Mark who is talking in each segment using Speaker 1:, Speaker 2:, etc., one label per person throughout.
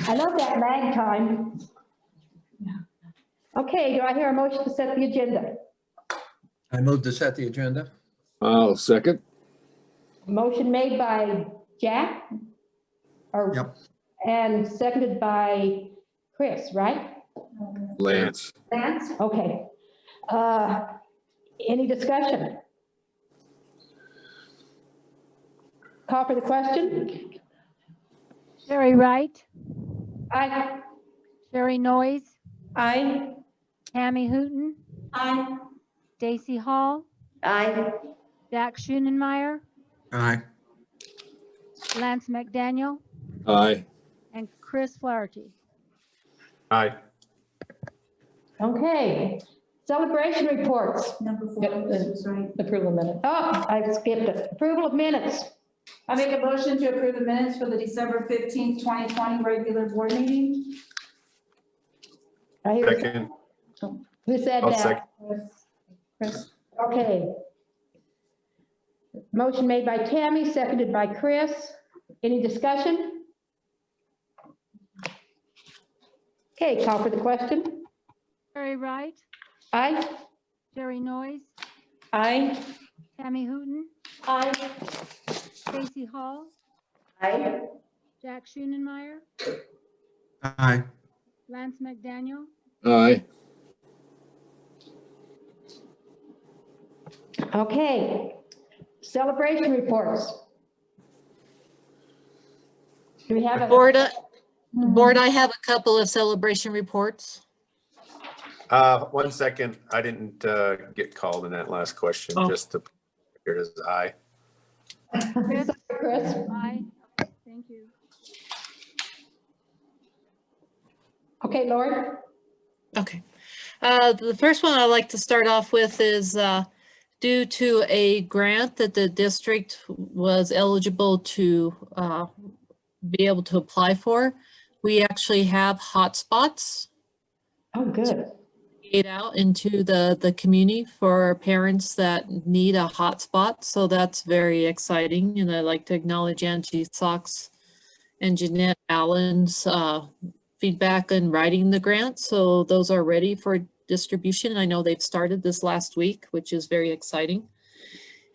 Speaker 1: I love that lag time. Okay, do I hear a motion to set the agenda?
Speaker 2: I move to set the agenda.
Speaker 3: I'll second.
Speaker 1: Motion made by Jack?
Speaker 2: Yep.
Speaker 1: And seconded by Chris, right?
Speaker 3: Lance.
Speaker 1: Lance? Okay. Any discussion? Call for the question?
Speaker 4: Sherry Wright,
Speaker 1: Aye.
Speaker 4: Sherry Noyes,
Speaker 1: Aye.
Speaker 4: Tammy Hooton,
Speaker 1: Aye.
Speaker 4: Stacy Hall,
Speaker 1: Aye.
Speaker 4: Jack Schoenenmeyer,
Speaker 2: Aye.
Speaker 4: Lance McDaniel,
Speaker 3: Aye.
Speaker 4: and Chris Flaherty.
Speaker 3: Aye.
Speaker 1: Okay. Celebration reports.
Speaker 5: Number 4, this was right.
Speaker 1: Approval of minutes. Oh, I skipped it. Approval of minutes.
Speaker 5: I make a motion to approve the minutes for the December 15th, 2020 regular board meeting.
Speaker 1: I hear.
Speaker 6: Second.
Speaker 1: Who said
Speaker 6: I'll
Speaker 1: that?
Speaker 6: second.
Speaker 1: Chris. Okay. Motion made by Tammy, seconded by Chris. Any discussion? Okay, call for the question.
Speaker 4: Sherry Wright,
Speaker 1: Aye.
Speaker 4: Sherry Noyes,
Speaker 1: Aye.
Speaker 4: Tammy Hooton,
Speaker 1: Aye.
Speaker 4: Stacy Hall,
Speaker 1: Aye.
Speaker 4: Jack Schoenenmeyer,
Speaker 2: Aye.
Speaker 4: Lance McDaniel,
Speaker 3: Aye.
Speaker 1: Okay. Celebration reports. Do we have a?
Speaker 7: Board, I have a couple of celebration reports.
Speaker 6: 1 second. I didn't get called in that last question,
Speaker 7: Oh.
Speaker 6: just to here it is aye.
Speaker 4: Chris,
Speaker 1: Chris?
Speaker 4: aye. Thank you.
Speaker 1: Okay, Lord.
Speaker 7: Okay. The first one I'd like to start off with is due to a grant that the district was eligible to be able to apply for. We actually have hotspots
Speaker 1: Oh, good.
Speaker 7: get out into the community for parents that need a hotspot. So that's very exciting. And I'd like to acknowledge Angie Sox and Jeanette Allen's feedback in writing the grant. So those are ready for distribution. I know they've started this last week, which is very exciting.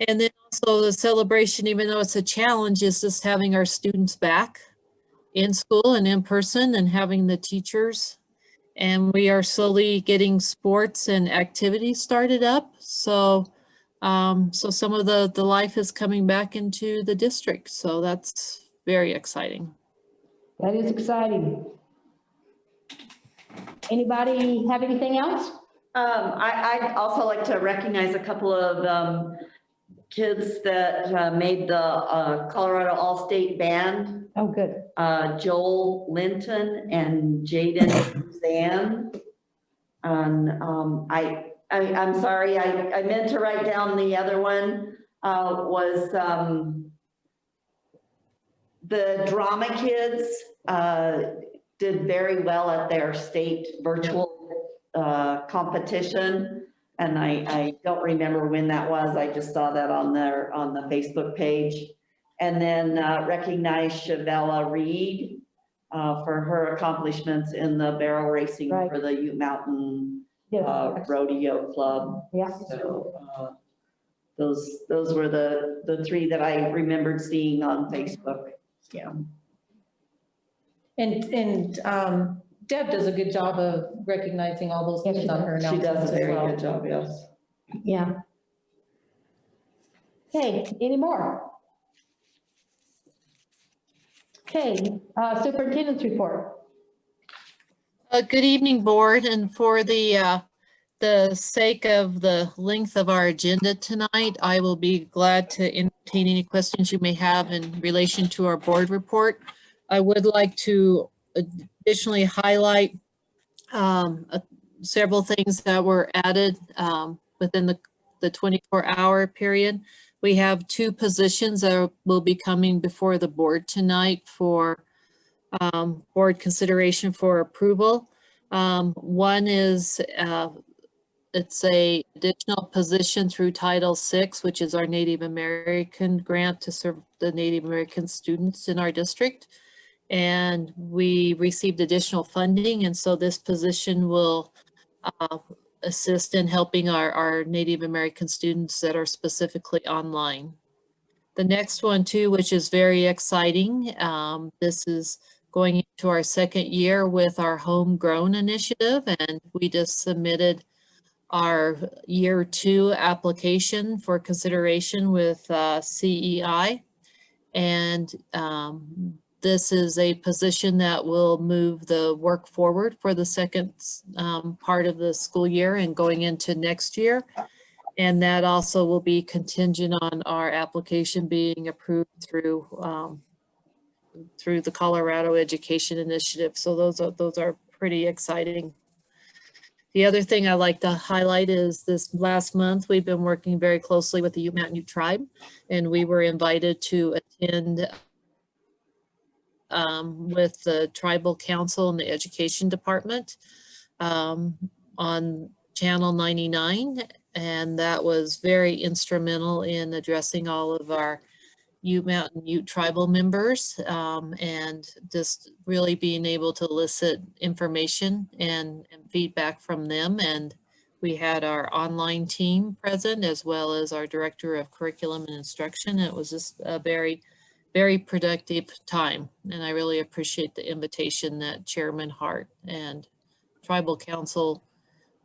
Speaker 7: And then also the celebration, even though it's a challenge, is just having our students back in school and in person and having the teachers. And we are slowly getting sports and activities started up. So so some of the life is coming back into the district. So that's very exciting.
Speaker 1: That is exciting. Anybody have anything else?
Speaker 8: I'd also like to recognize a couple of kids that made the Colorado All-State Band.
Speaker 1: Oh, good.
Speaker 8: Joel Linton and Jaden Zan. And I'm sorry, I meant to write down the other one, was the drama kids did very well at their state virtual competition. And I don't remember when that was. I just saw that on the Facebook page. And then recognize Shavella Reed for her accomplishments in the barrel racing
Speaker 1: Right.
Speaker 8: for the Ute Mountain
Speaker 1: Yeah.
Speaker 8: Rodeo Club.
Speaker 1: Yeah.
Speaker 8: So those were the three that I remembered seeing on Facebook. Yeah.
Speaker 9: And Deb does a good job of recognizing all those
Speaker 1: Yes,
Speaker 9: kids
Speaker 1: she
Speaker 9: on her
Speaker 8: She
Speaker 9: announcements
Speaker 8: does a
Speaker 9: as
Speaker 8: very
Speaker 9: well.
Speaker 8: good job, yes.
Speaker 1: Yeah. Okay, any more? Okay, superintendent's report.
Speaker 7: Good evening, board, and for the sake of the length of our agenda tonight, I will be glad to entertain any questions you may have in relation to our board report. I would like to additionally highlight several things that were added within the 24-hour period. We have 2 positions that will be coming before the board tonight for board consideration for approval. One is it's a additional position through Title VI, which is our Native American grant to serve the Native American students in our district. and we received additional funding. And so this position will assist in helping our Native American students that are specifically online. The next one too, which is very exciting. This is going into our second year with our homegrown initiative, and we just submitted our year 2 application for consideration with CEI. And this is a position that will move the work forward for the second part of the school year and going into next year. And that also will be contingent on our application being approved through the Colorado Education Initiative. So those are pretty exciting. The other thing I like to highlight is this last month, we've been working very closely with the Ute Mountain Ute Tribe, and we were invited to attend with the Tribal Council and the Education Department on Channel 99. And that was very instrumental in addressing all of our Ute Mountain Ute tribal members and just really being able to elicit information and feedback from them. And we had our online team present as well as our director of curriculum and instruction. It was just a very, very productive time. And I really appreciate the invitation that Chairman Hart and Tribal Council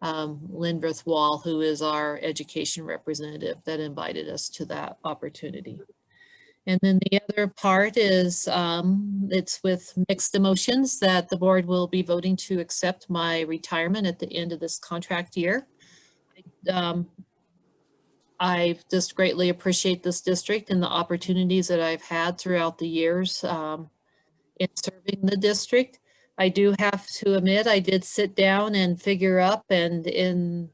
Speaker 7: Lindrith Wall, who is our education representative, that invited us to that opportunity. And then the other part is it's with mixed emotions that the board will be voting to accept my retirement at the end of this contract year. I just greatly appreciate this district and the opportunities that I've had throughout the years in serving the district. I do have to admit, I did sit down and figure up, and in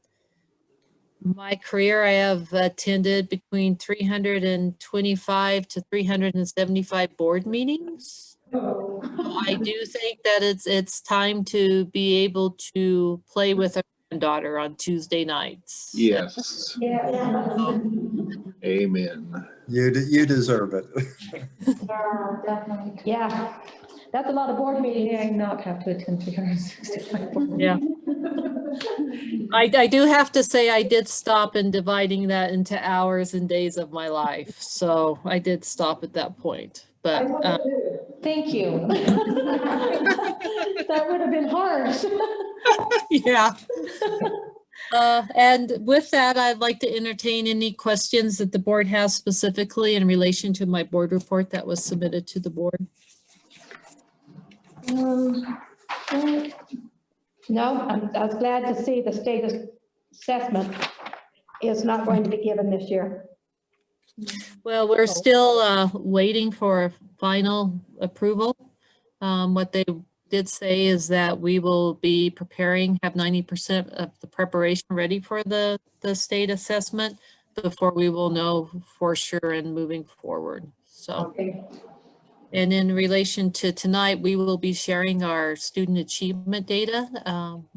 Speaker 7: my career, I have attended between 325 to 375 board meetings. I do think that it's time to be able to play with a granddaughter on Tuesday nights.
Speaker 3: Yes. Amen.
Speaker 2: You deserve it.
Speaker 5: Definitely.
Speaker 1: Yeah, that's a lot of board meetings.
Speaker 9: May I not have to attend 365 board
Speaker 7: Yeah. I do have to say I did stop in dividing that into hours and days of my life. So I did stop at that point, but
Speaker 1: Thank you. That would have been harsh.
Speaker 7: yeah. And with that, I'd like to entertain any questions that the board has specifically in relation to my board report that was submitted to the board.
Speaker 1: No, I was glad to see the state assessment is not going to be given this year.
Speaker 7: Well, we're still waiting for final approval. What they did say is that we will be preparing, have 90% of the preparation ready for the state assessment before we will know for sure and moving forward. So,
Speaker 1: Okay.
Speaker 7: and in relation to tonight, we will be sharing our student achievement data.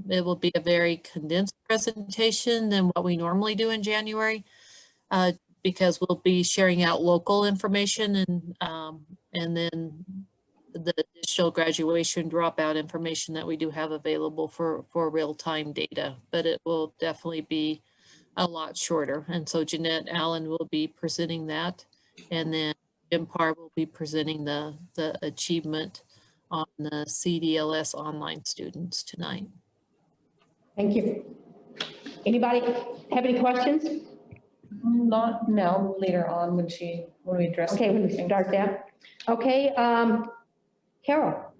Speaker 7: It will be a very condensed presentation than what we normally do in January. Because we'll be sharing out local information and then the additional graduation dropout information that we do have available for real-time data, but it will definitely be a lot shorter. And so Jeanette Allen will be presenting that, and then Jim Parr will be presenting the achievement on the CDLS online students tonight.
Speaker 1: Thank you. Anybody have any questions?
Speaker 9: Not now, later on when we address.
Speaker 1: Okay, when we start that. Okay, Carol.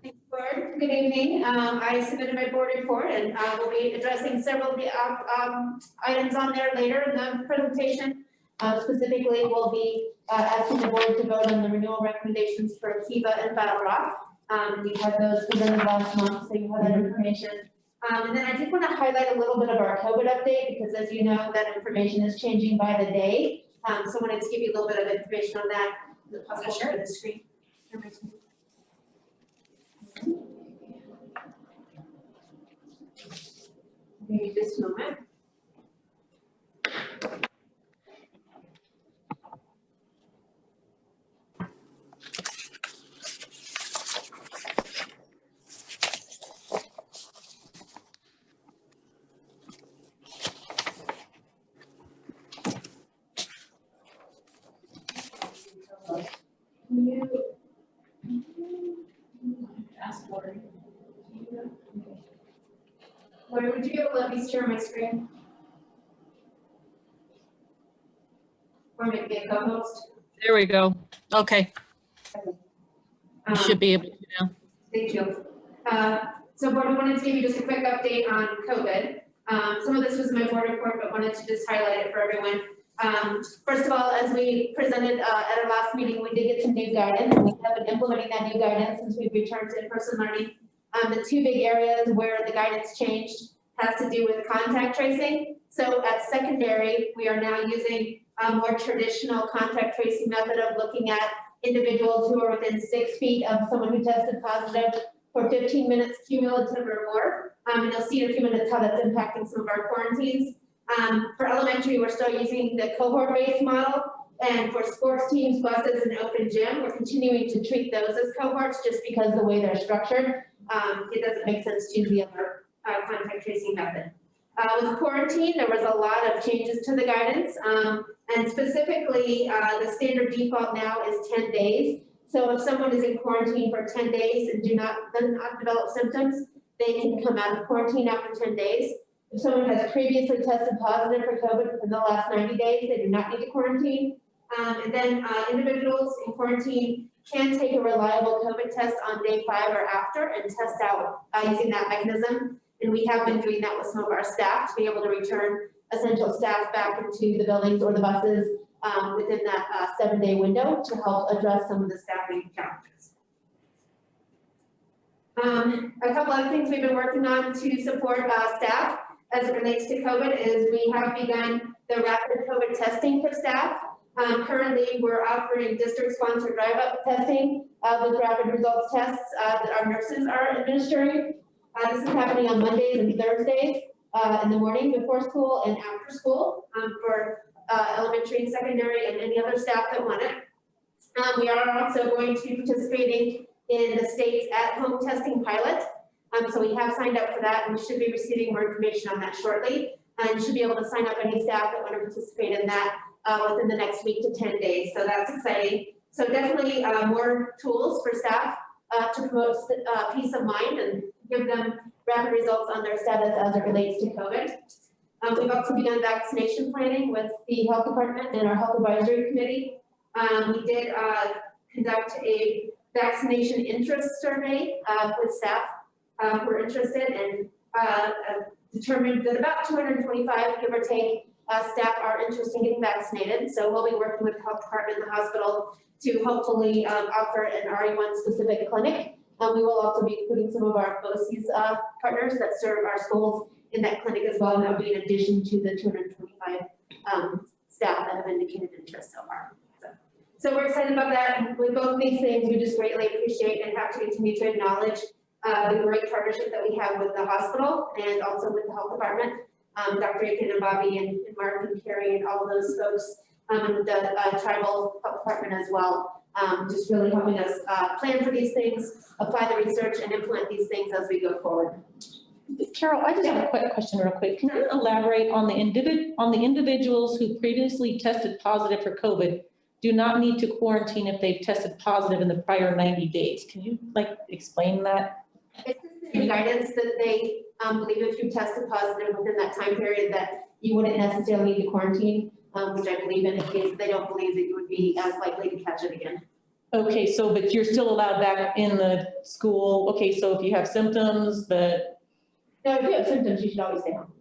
Speaker 10: Thanks, Board. Good evening. I submitted my board report, and we'll be addressing several of the items on there later in the presentation. Specifically, we'll be asking the board to vote on the renewal recommendations for Kiva and Battle Rock. We had those presented last month, so you have that information. And then I just want to highlight a little bit of our COVID update, because as you know, that information is changing by the day. So I wanted to give you a little bit of information on that. I'll share the screen. Maybe just a moment. Lori, would you be able to let me share my screen? Or make me a co-host?
Speaker 7: There we go. Okay, you should
Speaker 10: Um,
Speaker 7: be able to now.
Speaker 10: Thank you. So board, we wanted to give you just a quick update on COVID. Some of this was in my board report, but wanted to just highlight it for everyone. First of all, as we presented at our last meeting, we did get some new guidance. We have been implementing that new guidance since we've returned to in-person learning. The two big areas where the guidance changed has to do with contact tracing. So at secondary, we are now using a more traditional contact tracing method of looking at individuals who are within 6 feet of someone who tested positive for 15 minutes cumulative or more. And you'll see in a few minutes how that's impacting some of our quarantines. For elementary, we're still using the cohort-based model. And for sports teams, buses, and open gym, we're continuing to treat those as cohorts just because the way they're structured, it doesn't make sense to use the other contact tracing method. With quarantine, there was a lot of changes to the guidance. And specifically, the standard default now is 10 days. So if someone is in quarantine for 10 days and does not develop symptoms, they can come out of quarantine after 10 days. If someone has previously tested positive for COVID within the last 90 days, they do not need to quarantine. And then individuals in quarantine can take a reliable COVID test on day 5 or after and test out using that mechanism. And we have been doing that with some of our staff to be able to return essential staff back into the buildings or the buses within that 7-day window to help address some of the staffing challenges. A couple other things we've been working on to support staff as it relates to COVID is we have begun the rapid COVID testing for staff. Currently, we're offering district-sponsored drive-up testing with rapid results tests that our nurses are administering. This is happening on Mondays and Thursdays in the morning before school and after school for elementary and secondary and any other staff that want it. We are also going to be participating in the state's at-home testing pilot. So we have signed up for that and we should be receiving more information on that shortly. And should be able to sign up any staff that want to participate in that within the next week to 10 days. So that's exciting. So definitely more tools for staff to promote peace of mind and give them rapid results on their status as it relates to COVID. We've also begun vaccination planning with the health department and our health advisory committee. We did conduct a vaccination interest survey with staff who are interested and determined that about 225, give or take, staff are interested in getting vaccinated. So we'll be working with the health department and the hospital to hopefully offer an RE1 specific clinic. We will also be including some of our BOCES partners that serve our schools in that clinic as well. And that would be in addition to the 225 staff that have indicated interest so far. So we're excited about that. And with both of these things, we just greatly appreciate and have to continue to acknowledge the great partnership that we have with the hospital and also with the health department. Dr. Aiken and Bobby and Mark and Carrie and all of those folks and the tribal health department as well. Just really helping us plan for these things, apply the research and implement these things as we go forward.
Speaker 9: Carol, I just have a quick question real quick. Can you elaborate on the individuals who previously tested positive for COVID do not need to quarantine if they've tested positive in the prior 90 days? Can you explain that?
Speaker 10: It's the guidance that they believe if you tested positive within that time period that you wouldn't necessarily need to quarantine, which I believe indicates they don't believe that you would be as likely to catch it again.
Speaker 9: Okay, so but you're still allowed back in the school. Okay, so if you have symptoms, but
Speaker 10: No, if you have symptoms, you should always stay home.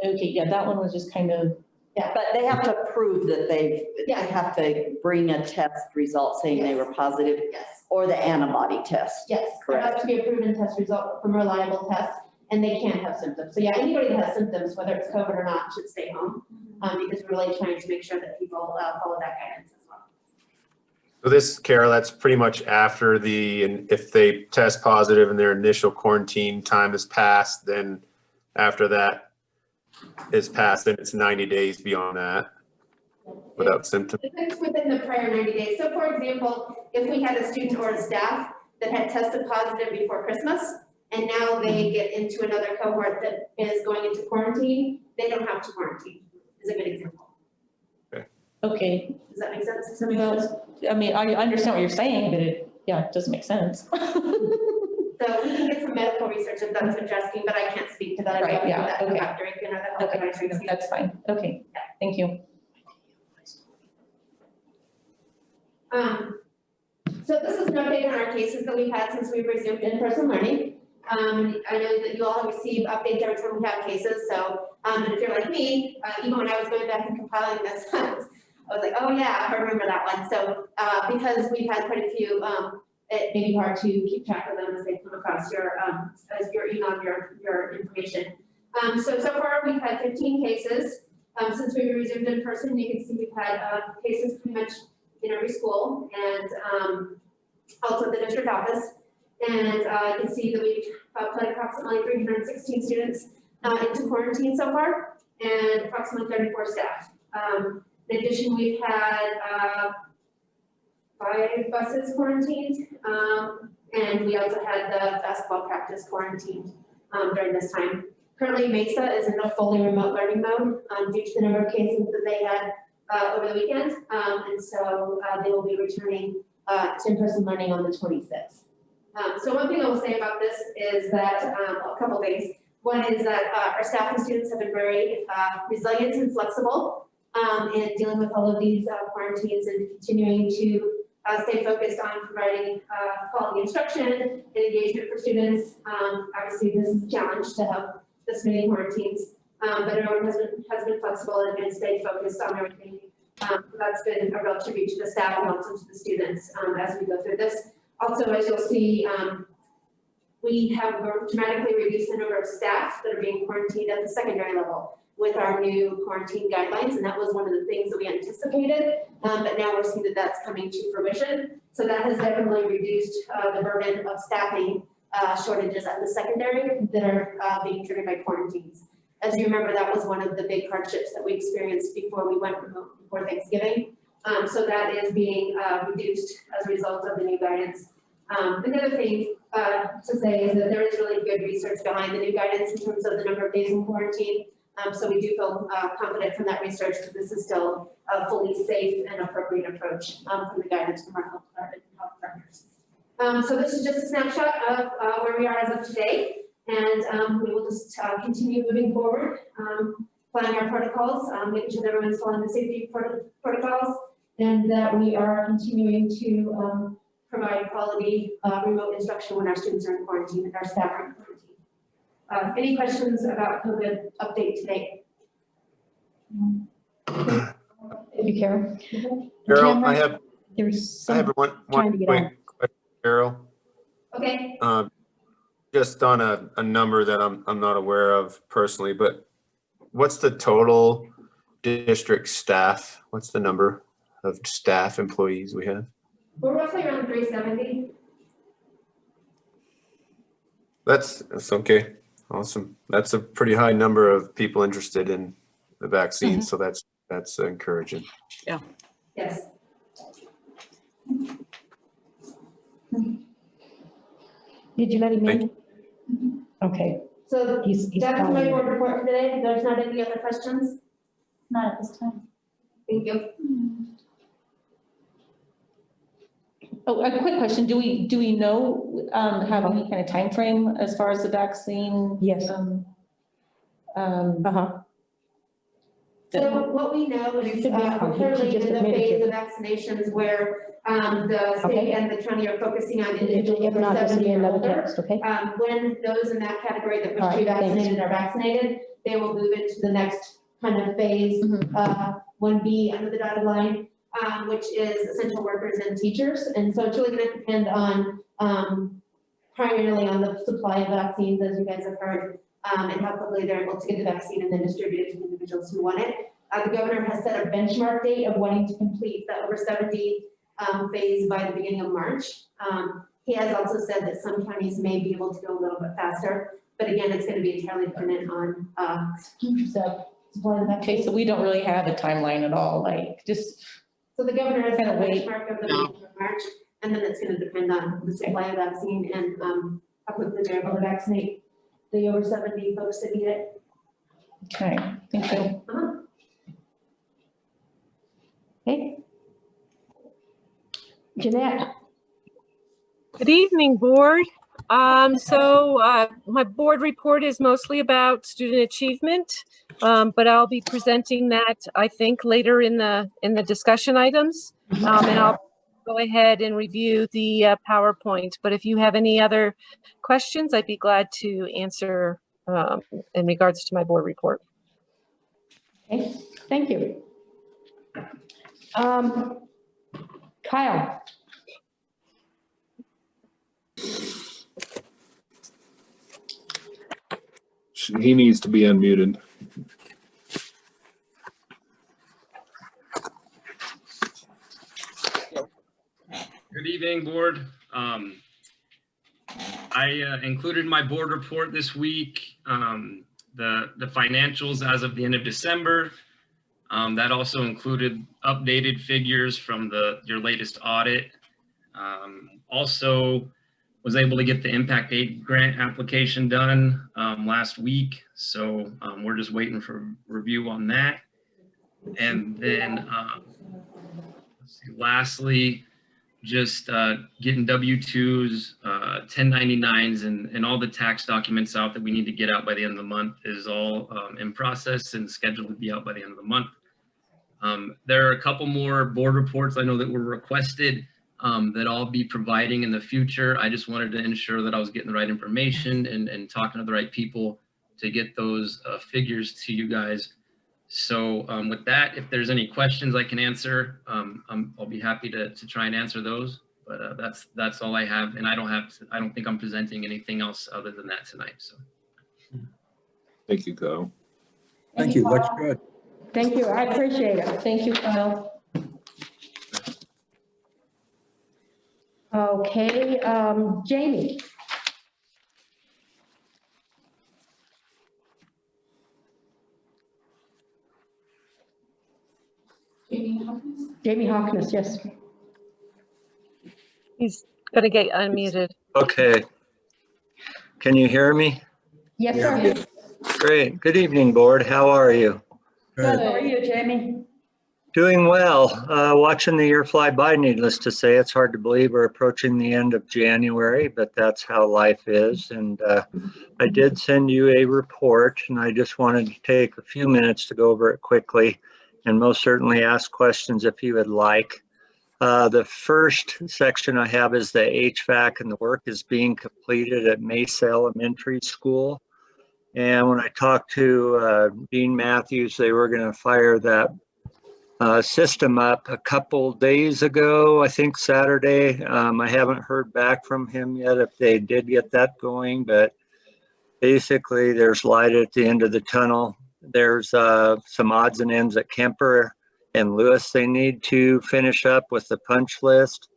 Speaker 9: okay, yeah, that one was just kind of.
Speaker 8: But they have to prove that they
Speaker 10: Yeah.
Speaker 8: have to bring a test result saying they were positive
Speaker 10: Yes.
Speaker 8: or the antibody test.
Speaker 10: Yes, there
Speaker 8: Correct.
Speaker 10: has to be a proven test result from a reliable test, and they can't have symptoms. So yeah, anybody that has symptoms, whether it's COVID or not, should stay home, because we're really trying to make sure that people follow that guidance as well.
Speaker 6: So this, Carol, that's pretty much after if they test positive and their initial quarantine time has passed, then after that is passed, then it's 90 days beyond that without symptoms.
Speaker 10: It's within the prior 90 days. So for example, if we had a student or a staff that had tested positive before Christmas, and now they get into another cohort that is going into quarantine, they don't have to quarantine, is a good example.
Speaker 9: Okay,
Speaker 10: Does that make sense?
Speaker 9: well, I mean, I understand what you're saying, but it doesn't make sense.
Speaker 10: So So we can get some medical research if that's what you're asking, but I can't speak to that. I don't
Speaker 9: Right,
Speaker 10: think
Speaker 9: yeah,
Speaker 10: that come
Speaker 9: okay.
Speaker 10: up during dinner, that
Speaker 9: Okay,
Speaker 10: I should speak.
Speaker 9: that's fine. Okay, thank you.
Speaker 10: So this is an update on our cases that we've had since we've resumed in-person learning. I know that you all receive updates every time we have cases, so, and if you're like me, even when I was going back and compiling this, I was like, oh yeah, I remember that one. So, because we've had quite a few, it may be hard to keep track of them as they come across your, as your email, your information. So far we've had 15 cases. Since we resumed in person, you can see we've had, cases pretty much in every school and, also the district office. And you can see that we've put approximately 316 students into quarantine so far and approximately 34 staff. In addition, we've had 5 buses quarantined and we also had the basketball practice quarantined during this time. Currently, Mesa is in a fully remote learning mode due to the number of cases that they had over the weekend. And so they will be returning to in-person learning on the 26th. So one thing I will say about this is that, a couple things. One is that our staff and students have been very resilient and flexible in dealing with all of these quarantines and continuing to stay focused on providing quality instruction and engagement for students. Obviously, this is a challenge to have this many quarantines, but everyone has been flexible and stayed focused on everything. So that's been a real tribute to the staff and also to the students as we go through this. Also, as you'll see, we have dramatically reduced the number of staff that are being quarantined at the secondary level with our new quarantine guidelines, and that was one of the things that we anticipated, but now we're seeing that that's coming to fruition. So that has definitely reduced the burden of staffing shortages at the secondary that are being triggered by quarantines. As you remember, that was one of the big hardships that we experienced before we went remote before Thanksgiving. So that is being reduced as a result of the new guidance. Another thing to say is that there is really good research behind the new guidance in terms of the number of days in quarantine. So we do feel confident from that research that this is still a fully safe and appropriate approach from the guidance from our health department and health partners. So this is just a snapshot of where we are as of today. And we will just continue moving forward, planning our protocols, making sure that everyone's following the safety protocols, and that we are continuing to provide quality remote instruction when our students are in quarantine and our staff are in quarantine. Any questions about COVID update today?
Speaker 1: Thank you, Carol.
Speaker 6: Carol,
Speaker 1: Cameron,
Speaker 6: I have
Speaker 1: There's
Speaker 6: one
Speaker 1: trying to get on.
Speaker 6: quick question, Carol.
Speaker 10: Okay.
Speaker 6: Just on a number that I'm not aware of personally, but what's the total district staff? What's the number of staff employees we have?
Speaker 10: We're roughly around 370.
Speaker 6: That's okay. Awesome. That's a pretty high number of people interested in the vaccine, so that's encouraging.
Speaker 10: Yes.
Speaker 1: Did you let him in? Okay.
Speaker 10: So
Speaker 1: He's
Speaker 10: that's my
Speaker 1: calling.
Speaker 10: board report for today. There's not any other questions?
Speaker 5: Not at this time.
Speaker 10: Thank you.
Speaker 9: Oh, a quick question. Do we know, have any kind of time frame as far as the vaccine?
Speaker 1: Yes. Uh-huh.
Speaker 10: So what we know is
Speaker 1: Should be
Speaker 10: we're
Speaker 1: on. She
Speaker 10: currently
Speaker 1: just
Speaker 10: in the
Speaker 1: admitted
Speaker 10: phase
Speaker 1: to-
Speaker 10: of vaccinations where the state
Speaker 1: Okay.
Speaker 10: and the county are focusing on
Speaker 1: If
Speaker 10: individuals
Speaker 1: if
Speaker 10: over
Speaker 1: not, this will
Speaker 10: 70
Speaker 1: be
Speaker 10: or
Speaker 1: another
Speaker 10: older.
Speaker 1: text, okay?
Speaker 10: When those in that category that wish
Speaker 1: All
Speaker 10: to be
Speaker 1: right, thanks.
Speaker 10: vaccinated are vaccinated, they will move into the next kind of phase,
Speaker 1: Mhm.
Speaker 10: 1B under the dotted line, which is essential workers and teachers. And so it's really gonna depend on, primarily on the supply of vaccines, as you guys have heard, and how quickly they're able to get the vaccine and then distribute it to individuals who want it. The governor has set a benchmark date of wanting to complete the over 70 phase by the beginning of March. He has also said that some counties may be able to go a little bit faster, but again, it's gonna be entirely dependent on the supply of the vaccine.
Speaker 9: Okay, so we don't really have a timeline at all, like just,
Speaker 10: So the governor has set a
Speaker 9: Kinda wait.
Speaker 10: benchmark of the beginning of March, and then it's gonna depend on the supply of vaccine and how quickly they're able to vaccinate the over 70 folks that need it.
Speaker 9: okay, thank you.
Speaker 1: Okay. Jeanette,
Speaker 11: Good evening, board. My board report is mostly about student achievement, but I'll be presenting that, I think, later in the discussion items. And I'll go ahead and review the PowerPoint. But if you have any other questions, I'd be glad to answer in regards to my board report.
Speaker 1: Okay, thank you. Kyle.
Speaker 3: He needs to be unmuted.
Speaker 12: Good evening, board. I included my board report this week, the financials as of the end of December. That also included updated figures from your latest audit. Also was able to get the Impact Aid grant application done last week. So we're just waiting for review on that. And then let's see, lastly, just getting W-2s, 1099s, and all the tax documents out that we need to get out by the end of the month is all in process and scheduled to be out by the end of the month. There are a couple more board reports I know that were requested that I'll be providing in the future. I just wanted to ensure that I was getting the right information and talking to the right people to get those figures to you guys. So with that, if there's any questions I can answer, I'll be happy to try and answer those. But that's all I have, and I don't think I'm presenting anything else other than that tonight. So.
Speaker 3: Thank you, Kyle.
Speaker 2: Thank you. Looks good.
Speaker 1: Thank you. I appreciate it.
Speaker 9: Thank you, Kyle.
Speaker 1: Okay, Jamie. Jamie Hawkins, yes.
Speaker 11: He's going to get unmuted.
Speaker 13: Okay. Can you hear me?
Speaker 1: Yes, sir.
Speaker 13: Great. Good evening, board. How are you?
Speaker 1: Good. How are you, Jamie?
Speaker 13: Doing well. Watching the year fly by, needless to say. It's hard to believe we're approaching the end of January, but that's how life is. And I did send you a report, and I just wanted to take a few minutes to go over it quickly and most certainly ask questions if you would like. The first section I have is the HVAC, and the work is being completed at Mesa Elementary School. And when I talked to Dean Matthews, they were going to fire that system up a couple days ago, I think Saturday. I haven't heard back from him yet if they did get that going, but basically there's light at the end of the tunnel. There's some odds and ends at Kemper and Lewis they need to finish up with the punch list.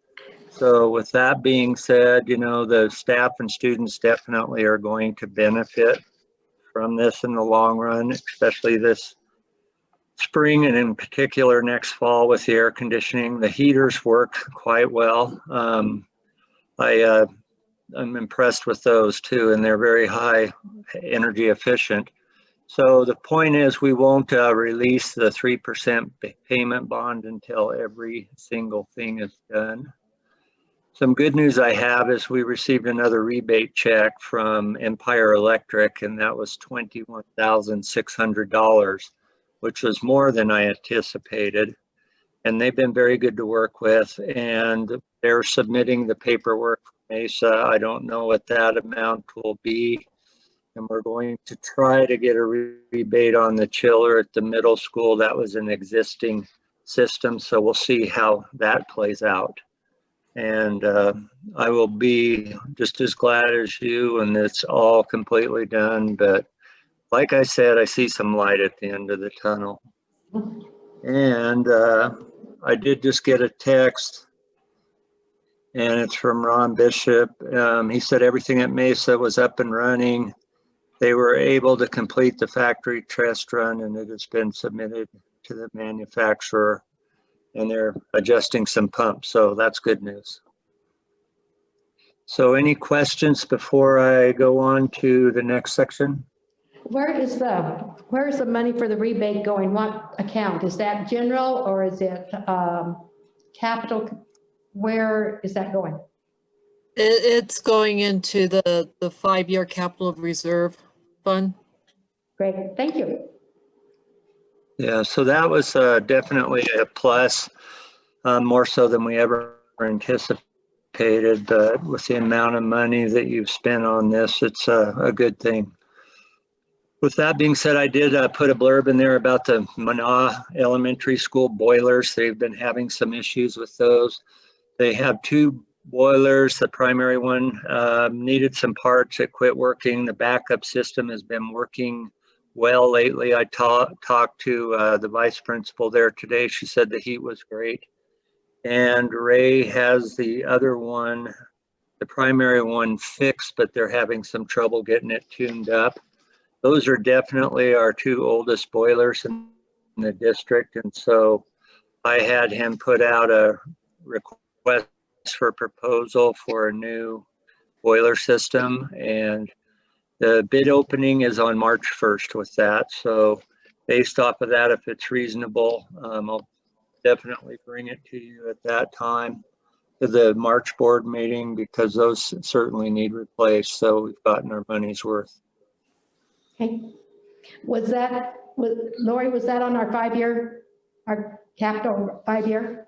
Speaker 13: So with that being said, you know, the staff and students definitely are going to benefit from this in the long run, especially this spring and in particular next fall with the air conditioning. The heaters work quite well. I'm impressed with those too, and they're very high energy efficient. So the point is we won't release the 3% payment bond until every single thing is done. Some good news I have is we received another rebate check from Empire Electric, and that was $21,600, which was more than I anticipated. And they've been very good to work with, and they're submitting the paperwork for Mesa. I don't know what that amount will be. And we're going to try to get a rebate on the chiller at the middle school. That was an existing system, so we'll see how that plays out. And I will be just as glad as you when it's all completely done. But like I said, I see some light at the end of the tunnel. And I did just get a text, and it's from Ron Bishop. He said everything at Mesa was up and running. They were able to complete the factory test run, and it has been submitted to the manufacturer, and they're adjusting some pumps, so that's good news. So any questions before I go on to the next section?
Speaker 1: Where is the money for the rebate going? What account? Is that general or is it capital? Where is that going?
Speaker 7: It's going into the 5-year capital reserve fund.
Speaker 1: Great, thank you.
Speaker 13: Yeah, so that was definitely a plus, more so than we ever anticipated. But with the amount of money that you've spent on this, it's a good thing. With that being said, I did put a blurb in there about the Mana Elementary School boilers. They've been having some issues with those. They have 2 boilers. The primary one needed some parts. It quit working. The backup system has been working well lately. I talked to the vice principal there today. She said the heat was great. And Ray has the other one, the primary one fixed, but they're having some trouble getting it tuned up. Those are definitely our 2 oldest boilers in the district. And so I had him put out a request for proposal for a new boiler system. And the bid opening is on March 1st with that. So based off of that, if it's reasonable, I'll definitely bring it to you at that time, to the March board meeting, because those certainly need replaced. So we've gotten our money's worth.
Speaker 1: Okay. Lori, was that on our 5-year, our capital 5-year?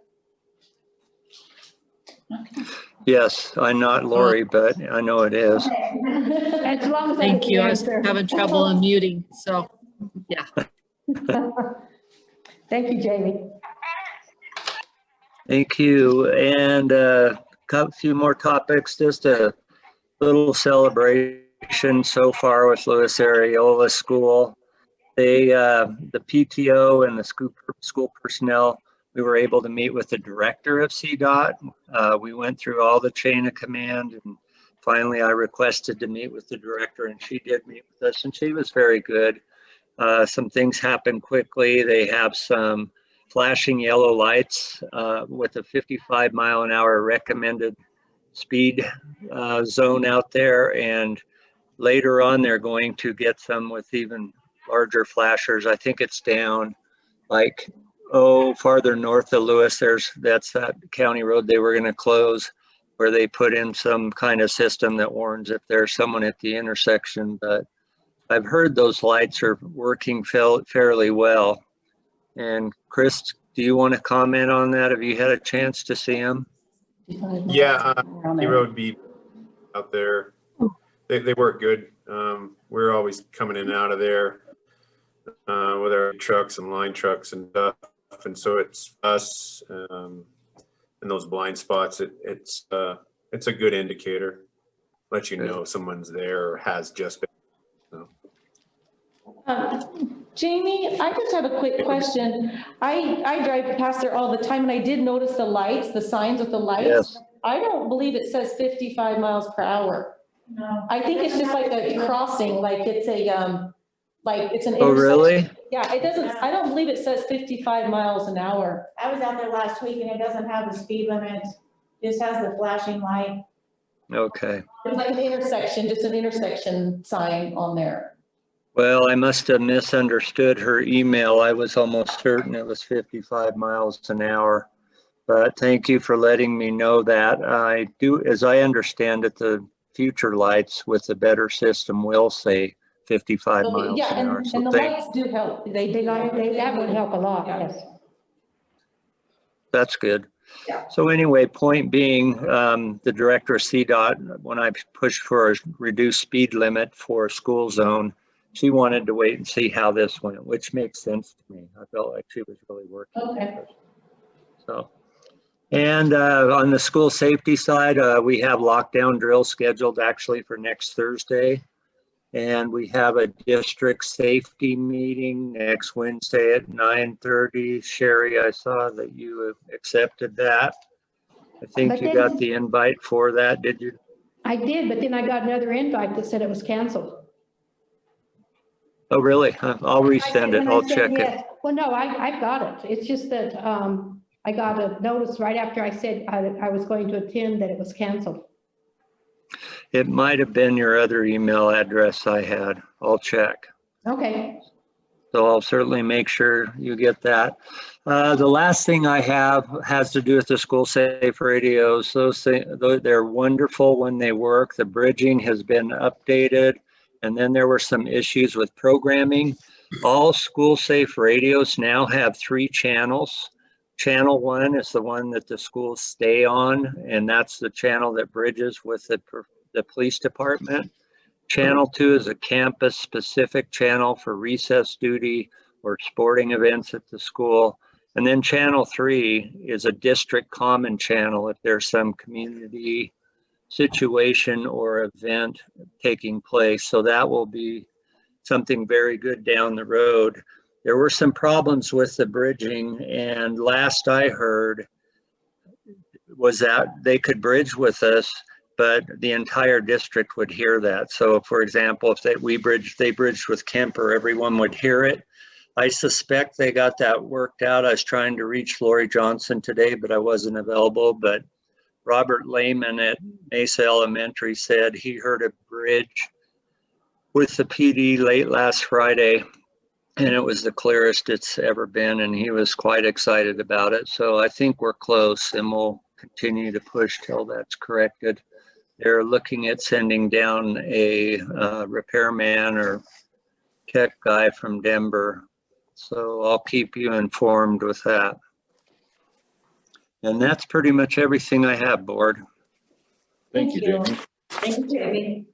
Speaker 13: Yes, I'm not Lori, but I know it is.
Speaker 1: As long as I get
Speaker 7: Thank
Speaker 1: the
Speaker 7: you. I was
Speaker 1: answer.
Speaker 7: having trouble unmuting, so yeah.
Speaker 1: Thank you, Jamie.
Speaker 13: Thank you. And a few more topics, just a little celebration so far with Louis Areola School. They, the PTO and the school personnel, we were able to meet with the director of CDOT. We went through all the chain of command, and finally I requested to meet with the director, and she did meet with us, and she was very good. Some things happened quickly. They have some flashing yellow lights with a 55-mile-an-hour recommended speed zone out there, and later on they're going to get some with even larger flashers. I think it's down like, farther north of Lewis. That's that county road they were going to close, where they put in some kind of system that warns if there's someone at the intersection. But I've heard those lights are working fairly well. And Chris, do you want to comment on that? Have you had a chance to see them?
Speaker 6: Yeah, County Road B out there, they work good. We're always coming in and out of there with our trucks and line trucks and stuff. And so it's us and those blind spots. It's a good indicator. Let you know someone's there or has just been.
Speaker 9: Jamie, I just have a quick question. I drive past there all the time, and I did notice the lights, the signs with the lights.
Speaker 13: Yes.
Speaker 9: I don't believe it says 55 miles per hour.
Speaker 5: No.
Speaker 9: I think it's just like a crossing, like it's an intersection.
Speaker 13: Oh, really?
Speaker 9: Yeah, it doesn't, I don't believe it says 55 miles an hour.
Speaker 10: I was out there last week and it doesn't have the speed limit, just has the flashing light.
Speaker 13: Okay.
Speaker 9: It's like an intersection, just an intersection sign on there.
Speaker 13: Well, I must have misunderstood her email. I was almost certain it was 55 miles an hour. But thank you for letting me know that. I do, as I understand it, the future lights with the better system will say 55 miles
Speaker 9: Yeah,
Speaker 13: an hour.
Speaker 9: and the lights do help.
Speaker 1: That would help a lot, yes.
Speaker 13: That's good.
Speaker 9: Yeah.
Speaker 13: So anyway, point being, the director of CDOT, when I pushed for a reduced speed limit for a school zone, she wanted to wait and see how this went, which makes sense to me. I felt like she was really working.
Speaker 9: Okay.
Speaker 13: So, and on the school safety side, we have lockdown drills scheduled actually for next Thursday. And we have a district safety meeting next Wednesday at 9:30. Sherry, I saw that you accepted that. I think
Speaker 1: But
Speaker 13: you
Speaker 1: then-
Speaker 13: got the invite for that, did you?
Speaker 1: I did, but then I got another invite that said it was canceled.
Speaker 13: Oh, really? I'll resend it.
Speaker 1: When I
Speaker 13: I'll
Speaker 1: said
Speaker 13: check it.
Speaker 1: yes. Well, no, I've got it. It's just that I got a notice right after I said I was going to attend that it was canceled.
Speaker 13: It might have been your other email address I had. I'll check.
Speaker 1: Okay.
Speaker 13: So I'll certainly make sure you get that. The last thing I have has to do with the school safe radios. They're wonderful when they work. The bridging has been updated. And then there were some issues with programming. All school safe radios now have 3 channels. Channel 1 is the one that the schools stay on, and that's the channel that bridges with the police department. Channel 2 is a campus-specific channel for recess duty or sporting events at the school. And then Channel 3 is a district common channel if there's some community situation or event taking place. So that will be something very good down the road. There were some problems with the bridging, and last I heard was that they could bridge with us, but the entire district would hear that. So for example, if they bridged with Kemper, everyone would hear it. I suspect they got that worked out. I was trying to reach Lori Johnson today, but I wasn't available. But Robert Lehman at Mesa Elementary said he heard a bridge with the PD late last Friday, and it was the clearest it's ever been, and he was quite excited about it. So I think we're close, and we'll continue to push till that's corrected. They're looking at sending down a repairman or tech guy from Denver. So I'll keep you informed with that. And that's pretty much everything I have, board.
Speaker 3: Thank you, Jamie.
Speaker 8: Thank you, Jamie.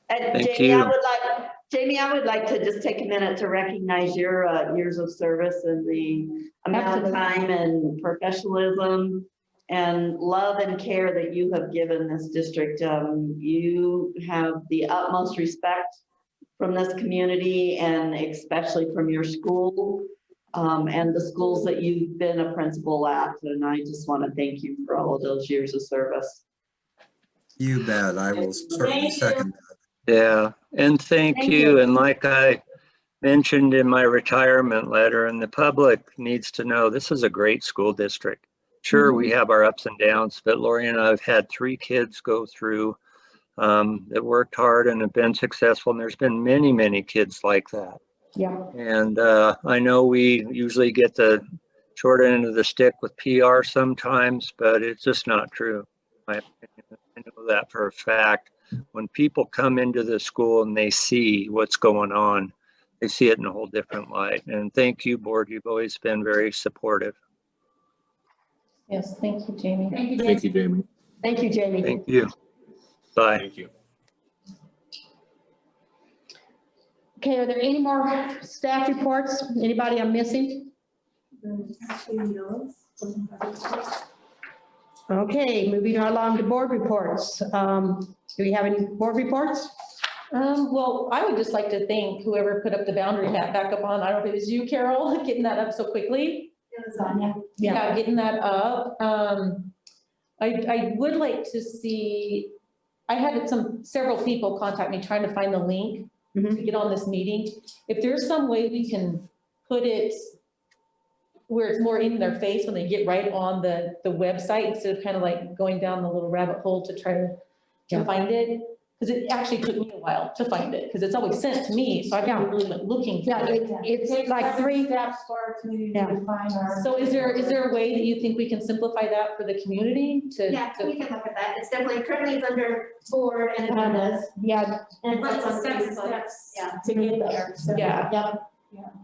Speaker 8: And
Speaker 13: Thank
Speaker 8: Jamie,
Speaker 13: you.
Speaker 8: I would like to just take a minute to recognize your years of service and the amount of time and professionalism and love and care that you have given this district. You have the utmost respect from this community and especially from your school and the schools that you've been a principal at. And I just want to thank you for all of those years of service.
Speaker 2: You bet. I will certainly second that.
Speaker 13: Yeah, and thank you. And like I mentioned in my retirement letter, and the public needs to know, this is a great school district. Sure, we have our ups and downs, but Lori and I have had 3 kids go through that worked hard and have been successful. And there's been many, many kids like that.
Speaker 1: Yeah.
Speaker 13: And I know we usually get the short end of the stick with PR sometimes, but it's just not true. I know that for a fact. When people come into the school and they see what's going on, they see it in a whole different light. And thank you, board. You've always been very supportive.
Speaker 9: Yes, thank you, Jamie.
Speaker 10: Thank you,
Speaker 3: Thank you, Jamie.
Speaker 1: Thank you, Jamie.
Speaker 13: Thank you. Bye.
Speaker 3: Thank you.
Speaker 1: Okay, are there any more staff reports? Anybody I'm missing? Okay, moving along to board reports. Do we have any board reports?
Speaker 9: Well, I would just like to thank whoever put up the boundary map back up on, I don't know if it was you, Carol, getting that up so quickly. Yeah, getting that up. I would like to see, I had several people contact me trying to find the link to get on this meeting. If there's some way we can put it where it's more in their face when they get right on the website instead of kind of like going down the little rabbit hole to try to find it. Because it actually took me a while to find it, because it's always sent to me, so I never really went looking for it.
Speaker 1: It's like 3
Speaker 5: steps for our community to find our.
Speaker 9: So is there a way that you think we can simplify that for the community to?
Speaker 10: Yeah, we can look at that. It's definitely, currently it's under board and agendas.
Speaker 1: Yeah.
Speaker 10: And
Speaker 5: But
Speaker 10: it's on
Speaker 5: steps
Speaker 10: Yeah.
Speaker 5: to get there. So,
Speaker 9: Yeah.
Speaker 5: Yeah.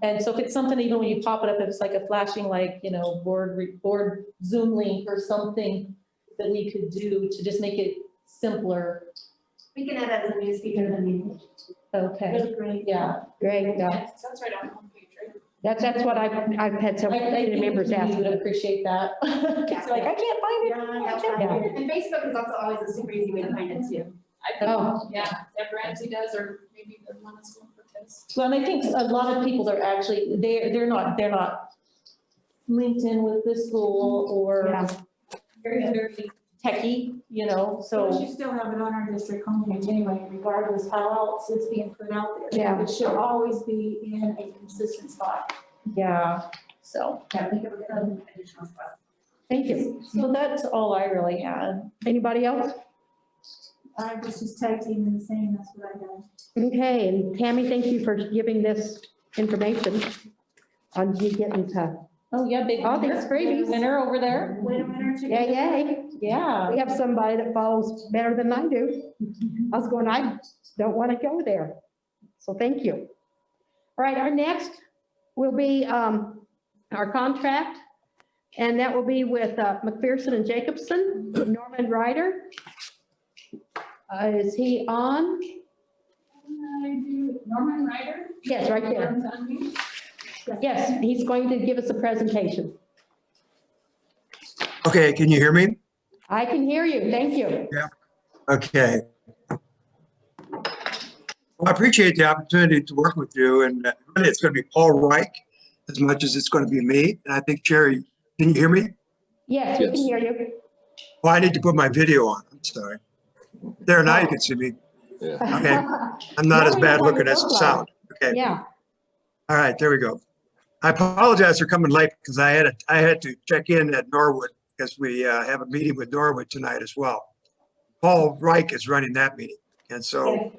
Speaker 9: And so if it's something, even when you pop it up, if it's like a flashing, like, board Zoom link or something that we could do to just make it simpler.
Speaker 10: We can add that as a news feature in the meeting.
Speaker 9: Okay.
Speaker 5: Really great.
Speaker 9: Yeah.
Speaker 1: Great, yeah.
Speaker 5: That's right on the homepage, right?
Speaker 1: That's what I've had some
Speaker 9: I think
Speaker 1: members
Speaker 9: you
Speaker 1: ask.
Speaker 9: would appreciate that. It's like, I can't find it. I can't find it.
Speaker 10: And Facebook is also always a super easy way to find it too.
Speaker 1: Oh.
Speaker 5: Yeah, Deb Ramsey does, or maybe the Montezuma-Cortez.
Speaker 9: Well, and I think a lot of people are actually, they're not linked in with the school or very, very techie, so.
Speaker 5: We should still have it on our district homepage anyway, regardless how else it's being put out there.
Speaker 1: Yeah.
Speaker 5: It should always be in a consistent spot.
Speaker 9: Yeah, so.
Speaker 5: Yeah, think of an additional spot.
Speaker 1: Thank you.
Speaker 9: So that's all I really had.
Speaker 1: Anybody else?
Speaker 5: I was just tag teaming and saying that's what I done.
Speaker 1: Okay, and Tammy, thank you for giving this information on you getting to,
Speaker 9: Oh, yeah, big.
Speaker 1: all these freebies.
Speaker 9: Winner over there.
Speaker 10: Winner chicken.
Speaker 1: Yay, yay.
Speaker 9: Yeah.
Speaker 1: We have somebody that follows better than I do. I was going, I don't want to go there. So thank you. All right, our next will be our contract, and that will be with McPherson and Jacobson, Norman Ryder. Is he on?
Speaker 5: Norman Ryder?
Speaker 1: Yes, right there. Yes, he's going to give us a presentation.
Speaker 14: Okay, can you hear me?
Speaker 1: I can hear you. Thank you.
Speaker 14: Okay. Well, I appreciate the opportunity to work with you, and really it's going to be Paul Reich as much as it's going to be me. And I think, Sherry, can you hear me?
Speaker 1: Yes, we can hear you.
Speaker 14: Well, I need to put my video on. I'm sorry. There, now you can see me.
Speaker 3: Yeah.
Speaker 14: Okay. I'm not as bad looking as it sounds. Okay.
Speaker 1: Yeah.
Speaker 14: All right, there we go. I apologize for coming late because I had to check in at Norwood because we have a meeting with Norwood tonight as well. Paul Reich is running that meeting. And so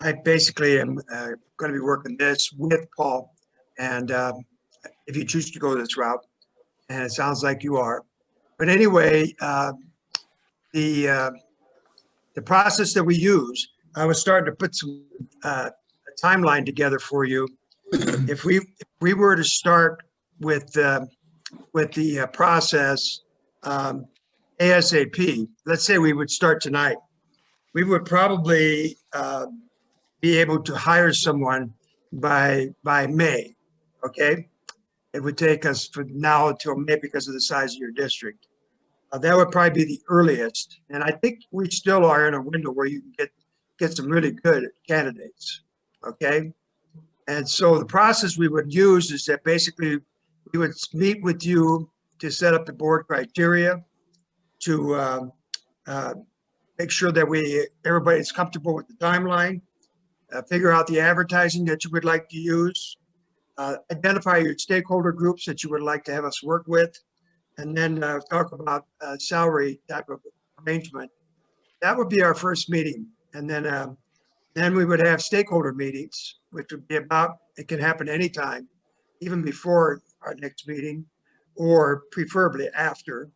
Speaker 14: I basically am going to be working this with Paul. And if you choose to go this route, and it sounds like you are. But anyway, the process that we use, I was starting to put some a timeline together for you. If we were to start with the process ASAP, let's say we would start tonight, we would probably be able to hire someone by May, okay? It would take us from now until May because of the size of your district. That would probably be the earliest. And I think we still are in a window where you can get some really good candidates, okay? And so the process we would use is that basically we would meet with you to set up the board criteria, to make sure that everybody's comfortable with the timeline, figure out the advertising that you would like to use, identify your stakeholder groups that you would like to have us work with, and then talk about salary type of arrangement. That would be our first meeting. And then we would have stakeholder meetings, which would be it can happen anytime, even before our next meeting, or preferably after.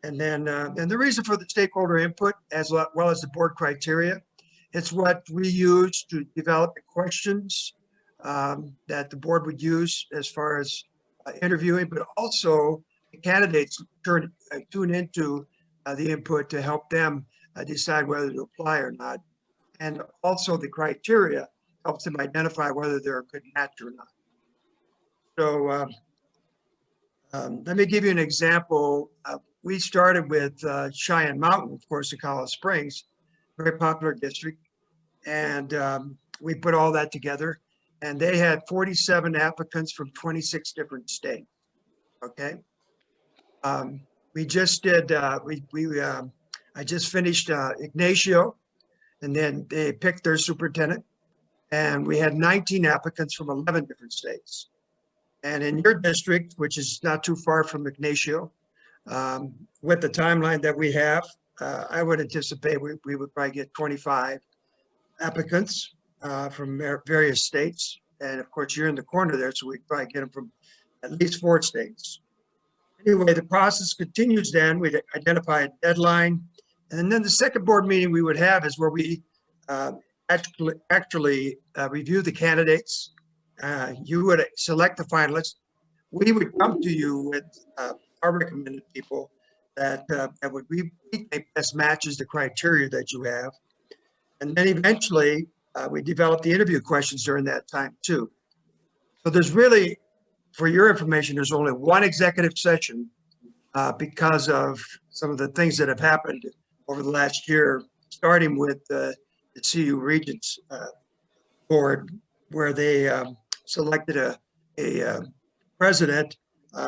Speaker 14: And then and the reason for the stakeholder input, as well as the board criteria, it's what we use to develop the questions that the board would use as far as interviewing, but also the candidates tune into the input to help them decide whether to apply or not. And also the criteria helps them identify whether they're a good match or not. So let me give you an example. We started with Cheyenne Mountain, of course, in Colorado Springs, very popular district. And we put all that together, and they had 47 applicants from 26 different states, okay? We just did, I just finished Ignacio, and then they picked their superintendent, and we had 19 applicants from 11 different states. And in your district, which is not too far from Ignacio, with the timeline that we have, I would anticipate we would probably get 25 applicants from various states. And of course, you're in the corner there, so we'd probably get them from at least 4 states. Anyway, the process continues then. We'd identify a deadline. And then the second board meeting we would have is where we actually review the candidates. You would select the finalists. We would come to you with our recommended people that would we think best matches the criteria that you have. And then eventually we develop the interview questions during that time too. So there's really, for your information, there's only one executive session because of some of the things that have happened over the last year, starting with the CU Regents Board, where they selected a president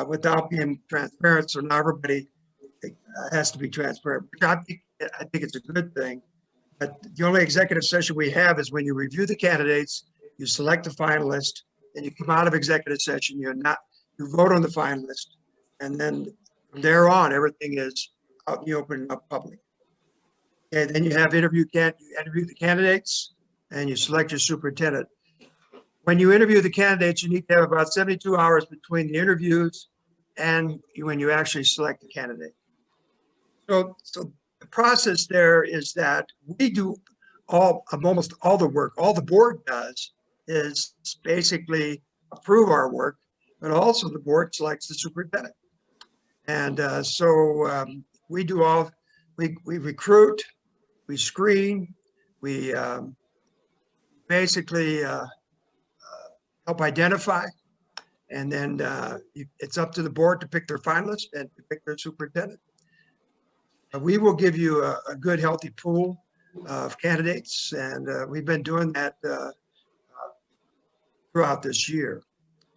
Speaker 14: without being transparent. So now everybody has to be transparent, which I think it's a good thing. But the only executive session we have is when you review the candidates, you select the finalist, and you come out of executive session, you vote on the finalist, and then from there on, everything is out in the open up public. Okay, then you have you interview the candidates, and you select your superintendent. when you interview the candidates, you need to have about 72 hours between the interviews and when you actually select the candidate. So the process there is that we do almost all the work. All the board does is basically approve our work, but also the board selects the superintendent. And we do we recruit, we screen, we basically help identify, and then it's up to the board to pick their finalists and to pick their superintendent. We will give you a good, healthy pool of candidates, and we've been doing that throughout this year.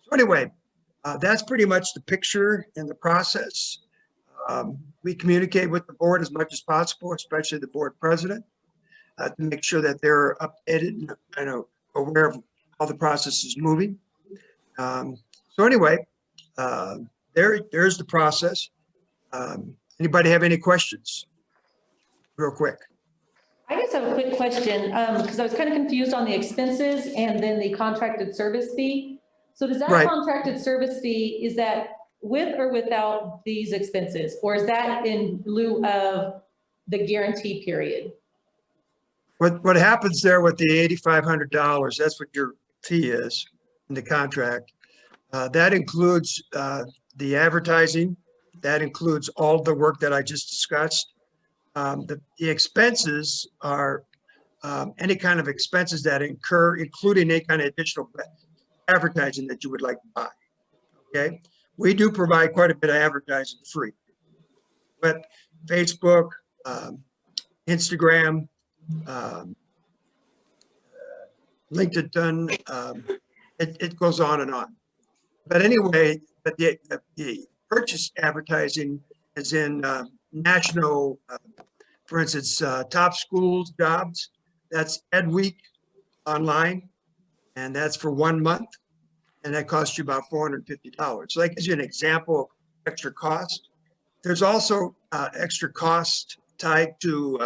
Speaker 14: So anyway, that's pretty much the picture and the process. We communicate with the board as much as possible, especially the board president, to make sure that they're updated and aware of how the process is moving. So anyway, there's the process. Anybody have any questions? Real quick.
Speaker 9: I just have a quick question, because I was kind of confused on the expenses and then the contracted service fee. So does that
Speaker 14: Right.
Speaker 9: contracted service fee, is that with or without these expenses? Or is that in lieu of the guarantee period?
Speaker 14: What happens there with the $8,500, that's what your fee is in the contract. That includes the advertising. That includes all the work that I just discussed. The expenses are any kind of expenses that incur, including any kind of additional advertising that you would like to buy. Okay, we do provide quite a bit of advertising free, but Facebook, Instagram, LinkedIn, it goes on and on. But anyway, but the purchase advertising is in national, for instance, top schools jobs. That's Ed Week online, and that's for 1 month, and that costs you about $450. So that gives you an example of extra cost. There's also extra cost tied to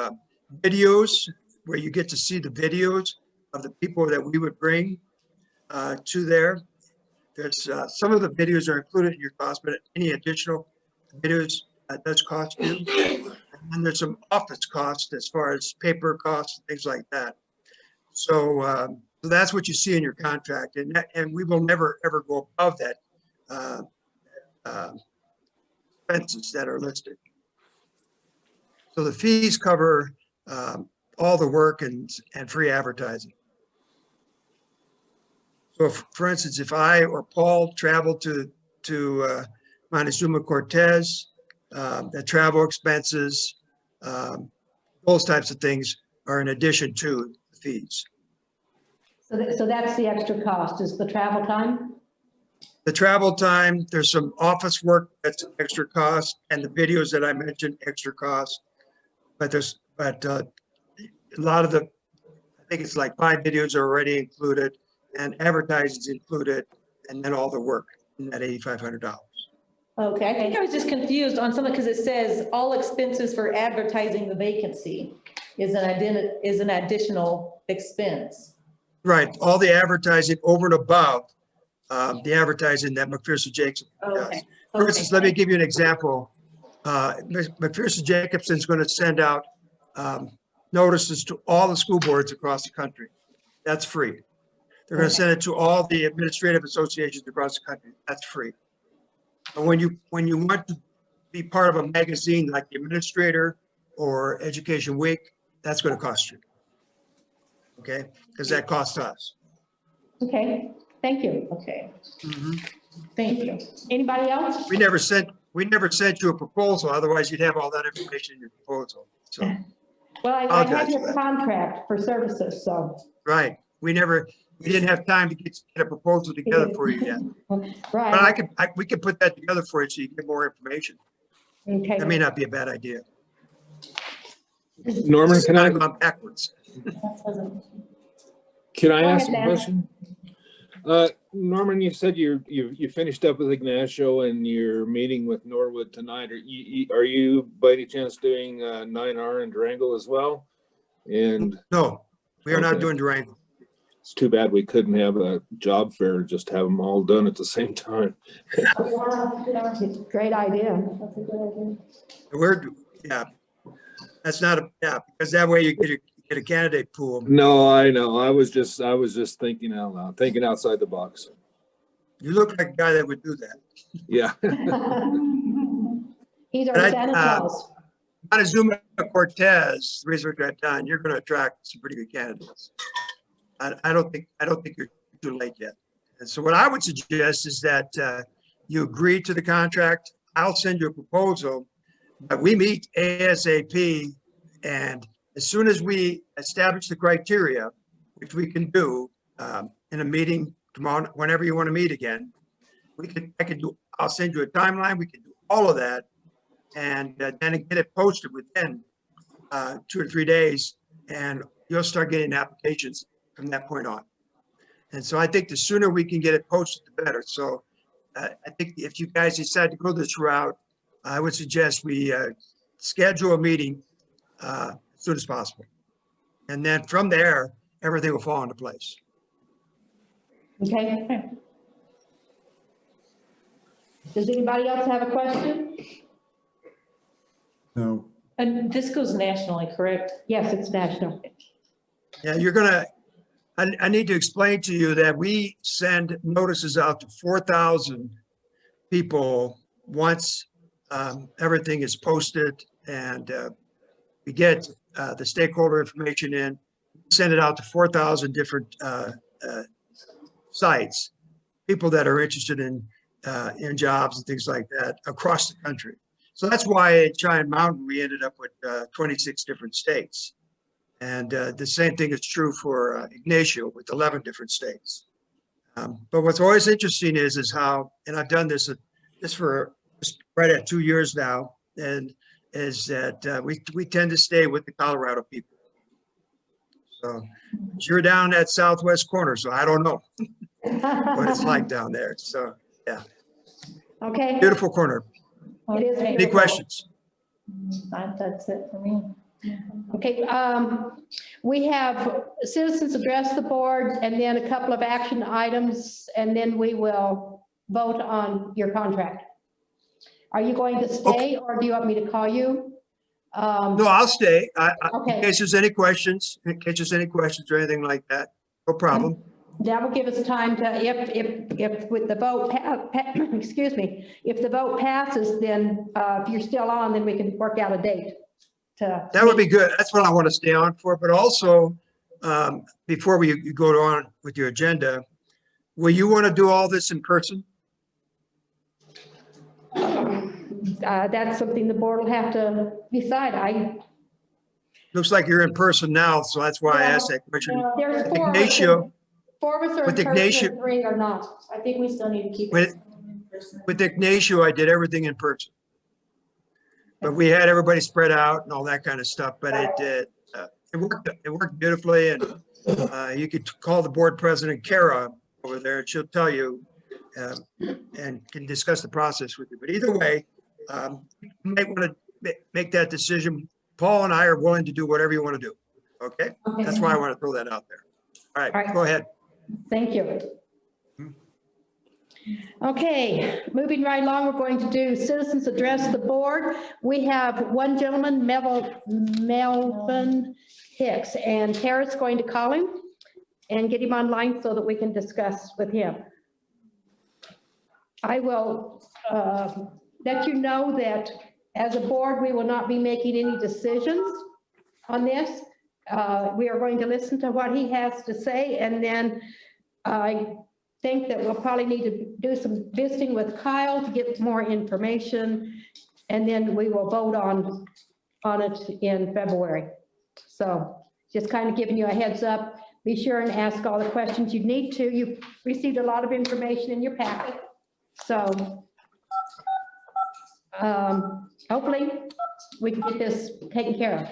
Speaker 14: videos, where you get to see the videos of the people that we would bring to there. There's some of the videos are included in your cost, but any additional videos does cost you. And there's some office costs as far as paper costs, things like that. So, so that's what you see in your contract, and we will never ever go above that expenses that are listed. So the fees cover all the work and free advertising. So for instance, if I or Paul travel to Montezuma-Cortez, the travel expenses, those types of things are in addition to the fees.
Speaker 1: So that's the extra cost, is the travel time?
Speaker 14: The travel time, there's some office work that's an extra cost, and the videos that I mentioned, extra cost. But a lot of I think it's like 5 videos are already included, and advertising is included, and then all the work in that $8,500.
Speaker 9: Okay, I think I was just confused on something, because it says all expenses for advertising the vacancy is an additional expense.
Speaker 14: Right, all the advertising over and above the advertising that McPherson Jacobson does.
Speaker 9: Okay.
Speaker 14: For instance, let me give you an example. McPherson Jacobson is going to send out notices to all the school boards across the country. That's free. They're going to send it to all the administrative associations across the country. That's free. And when you want to be part of a magazine like the Administrator or Education Week, that's going to cost you. Okay, because that costs us.
Speaker 1: Okay, thank you.
Speaker 9: Okay,
Speaker 14: Mhm.
Speaker 9: thank you.
Speaker 1: Anybody else?
Speaker 14: We never sent you a proposal, otherwise you'd have all that information in your proposal. So,
Speaker 1: Well, I
Speaker 14: Apologize
Speaker 1: have
Speaker 14: for
Speaker 1: your
Speaker 14: that.
Speaker 1: contract for services, so.
Speaker 14: right, we didn't have time to get a proposal together for you yet. But
Speaker 1: Right,
Speaker 14: we could put that together for you so you get more information.
Speaker 1: okay.
Speaker 14: That may not be a bad idea.
Speaker 3: Norman, can I
Speaker 14: Gone backwards.
Speaker 3: ask
Speaker 1: Go
Speaker 3: a
Speaker 1: ahead, Dan.
Speaker 3: question? Norman, you said you finished up with Ignacio and you're meeting with Norwood tonight. Are you by any chance doing 9R in Durango as well? And
Speaker 14: No, we are not
Speaker 3: Okay.
Speaker 14: doing Durango.
Speaker 3: It's too bad we couldn't have a job fair, and just have them all done at the same time.
Speaker 1: Great idea.
Speaker 14: Yeah, that's not because that way you get a candidate pool.
Speaker 3: No, I know. I was just thinking out loud, thinking outside the box.
Speaker 14: You look like a guy that would do that.
Speaker 3: Yeah.
Speaker 1: He's our
Speaker 14: But
Speaker 1: Santa Claus.
Speaker 14: Montezuma-Cortez, the research I've done, you're going to attract some pretty good candidates. I don't think you're too late yet. And so what I would suggest is that you agree to the contract. I'll send you a proposal, but we meet ASAP. And as soon as we establish the criteria, which we can do in a meeting tomorrow, whenever you want to meet again, I'll send you a timeline. We can do all of that. And then get it posted within 2 or 3 days, and you'll start getting applications from that point on. And so I think the sooner we can get it posted, the better. So I think if you guys decide to go this route, I would suggest we schedule a meeting as soon as possible. And then from there, everything will fall into place.
Speaker 1: Okay. Does anybody else have a question?
Speaker 2: No.
Speaker 9: And this goes nationally, correct?
Speaker 1: Yes, it's national.
Speaker 14: Yeah, I need to explain to you that we send notices out to 4,000 people once everything is posted, and we get the stakeholder information in, send it out to 4,000 different sites, people that are interested in jobs and things like that across the country. So that's why at Giant Mountain, we ended up with 26 different states. And the same thing is true for Ignacio with 11 different states. But what's always interesting is how, and I've done this for right at 2 years now, and is that we tend to stay with the Colorado people. So you're down that southwest corner, so I don't know what it's like down there. So yeah.
Speaker 1: Okay.
Speaker 14: Beautiful corner.
Speaker 1: It is
Speaker 14: Any
Speaker 1: beautiful.
Speaker 14: questions?
Speaker 9: That's it for me.
Speaker 1: Okay, we have citizens address the board and then a couple of action items, and then we will vote on your contract. Are you going to stay or do you want me to call you?
Speaker 14: No, I'll stay.
Speaker 1: Okay.
Speaker 14: In case there's any questions, or anything like that, no problem.
Speaker 1: That will give us time to, if with the vote, excuse me, if the vote passes, then if you're still on, then we can work out a date.
Speaker 14: That would be good. That's what I want to stay on for. But also, before you go on with your agenda, will you want to do all this in person?
Speaker 1: That's something the board will have to decide.
Speaker 14: Looks like you're in person now, so that's why I asked that question.
Speaker 1: There's
Speaker 14: With
Speaker 1: four of us.
Speaker 14: Ignacio,
Speaker 1: Four of us are
Speaker 14: with
Speaker 1: in person
Speaker 14: Ignacio-
Speaker 1: and 3 are not.
Speaker 9: I think we still need to keep
Speaker 14: With- with Ignacio, I did everything in person. But we had everybody spread out and all that kind of stuff, but it worked beautifully. And you could call the board president, Kara, over there, and she'll tell you and can discuss the process with you. But either way, you might want to make that decision. Paul and I are willing to do whatever you want to do. Okay? That's why I want to throw that out there. All right, go ahead.
Speaker 1: Thank you. Okay, moving right along, we're going to do citizens address the board. We have one gentleman, Melvin Hicks, and Tara's going to call him and get him online so that we can discuss with him. I will let you know that as a board, we will not be making any decisions on this. We are going to listen to what he has to say, and then I think that we'll probably need to do some visiting with Kyle to get more information, and then we will vote on it in February. So just kind of giving you a heads up. Be sure and ask all the questions you need to. You've received a lot of information in your packet. So hopefully we can get this taken care of.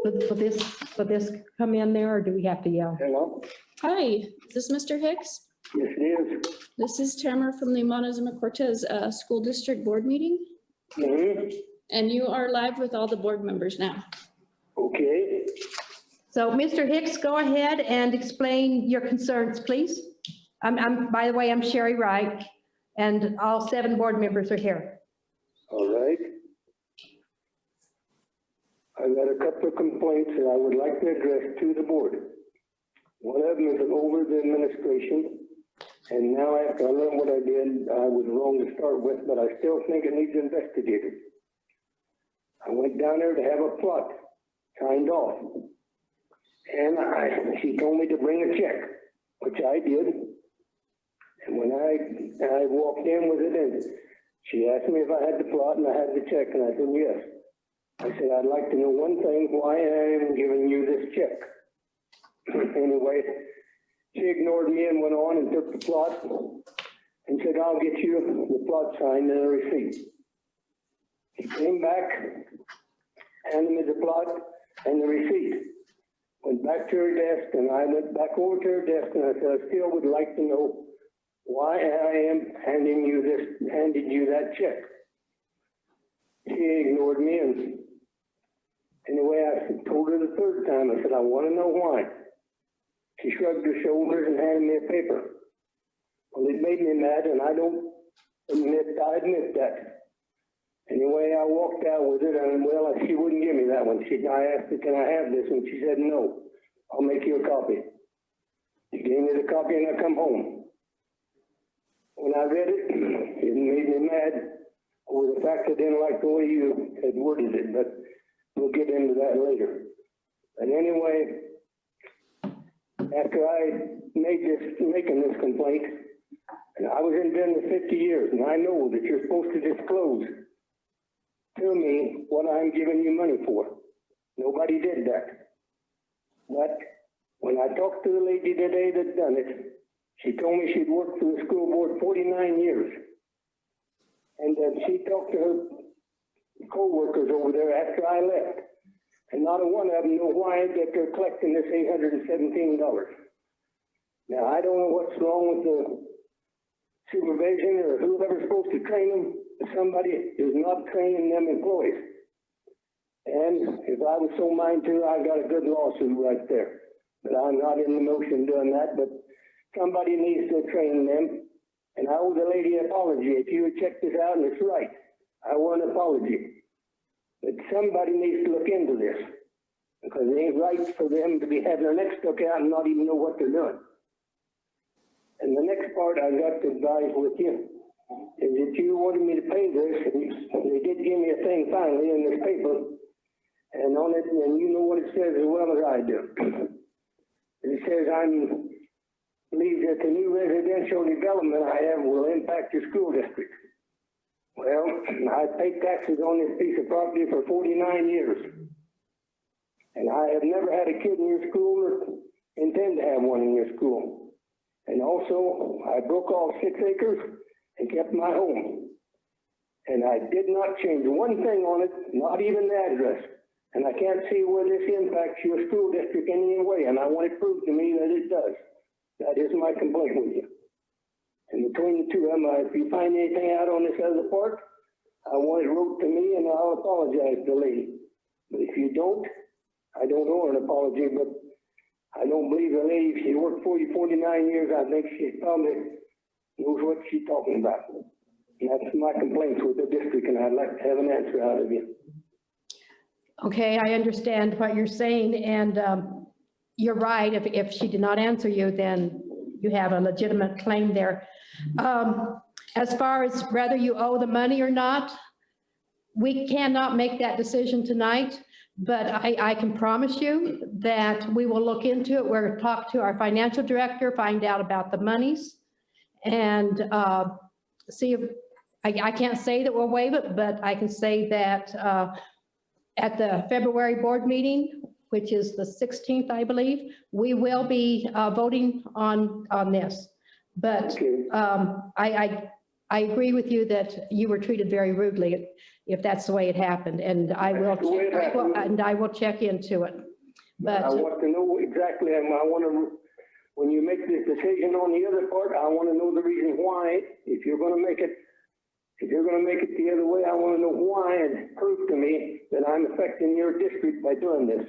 Speaker 1: Will this come in there, or do we have to yell?
Speaker 15: Hello. Hi, is this Mr. Hicks? Yes, it is.
Speaker 16: This is Tamara from the Montezuma-Cortez School District Board meeting, and you are live with all the board members now.
Speaker 15: Okay.
Speaker 1: So Mr. Hicks, go ahead and explain your concerns, please. By the way, I'm Sherry Wright, and all 7 board members are here.
Speaker 15: All right. I've got a couple of complaints that I would like to address to the board. One of them is over the administration. And now after I learned what I did, I was wrong to start with, but I still think it needs investigated. I went down there to have a plot signed off. And she told me to bring a check, which I did. And when I walked in with it, and she asked me if I had the plot and I had the check, and I said yes. I said, I'd like to know one thing, why I am giving you this check. Anyway, she ignored me and went on and took the plot and said, I'll get you the plot signed and a receipt. She came back, handed me the plot and the receipt. Went back to her desk, and I went back over to her desk, and I said, I still would like to know why I am handing you that check. She ignored me, and anyway, I told her the third time, I said, I want to know why. She shrugged her shoulders and handed me a paper. Well, it made me mad, and I admit that. Anyway, I walked out with it, and well, she wouldn't give me that one. I asked her, can I have this? And she said, no, I'll make you a copy. She gave me the copy, and I come home. When I read it, it made me mad over the fact I didn't like the way you had worded it, but we'll get into that later. But anyway, after I making this complaint, and I was in business 50 years, and I know that you're supposed to disclose to me what I'm giving you money for. Nobody did that. But when I talked to the lady today that done it, she told me she'd worked for the school board 49 years. And that she talked to her co-workers over there after I left. And not a one of them know why that they're collecting this $817. Now, I don't know what's wrong with the supervision or whoever's supposed to train them, but somebody is not training them employees. And if I was so minded to, I got a good lawsuit right there. But I'm not in the motion doing that, but somebody needs to train them. And I owe the lady an apology. If you would check this out and it's right, I want an apology. But somebody needs to look into this, because it ain't right for them to be having their necks stuck out and not even know what they're doing. And the next part I got to advise with you is that you wanted me to pay this, and they did give me a thing finally in this paper, and on it, and you know what it says as well as I do. It says believe that the new residential development I have will impact your school district. Well, I paid taxes on this piece of property for 49 years. And I have never had a kid in your school or intend to have one in your school. And also, I broke off 6 acres and kept my home. And I did not change one thing on it, not even the address. And I can't see where this impacts your school district in any way. And I want it proved to me that it does. That is my complaint with you. And between the two of them, if you find anything out on this other part, I want it wrote to me, and I'll apologize to the lady. But if you don't, I don't owe her an apology, but I don't believe the lady, if she worked for you 49 years, I think she probably knows what she's talking about. And that's my complaints with the district, and I'd like to have an answer out of you.
Speaker 1: Okay, I understand what you're saying, and you're right. If she did not answer you, then you have a legitimate claim there. As far as whether you owe the money or not, we cannot make that decision tonight, but I can promise you that we will look into it. We'll talk to our financial director, find out about the monies, and see if, I can't say that we'll waive it, but I can say that at the February board meeting, which is the 16th, I believe, we will be voting on this. But I agree with you that you were treated very rudely if that's the way it happened, and I will check into it.
Speaker 15: But I want to know exactly, and I want to when you make this decision on the other part, I want to know the reason why. If you're going to make it the other way, I want to know why and prove to me that I'm affecting your district by doing this.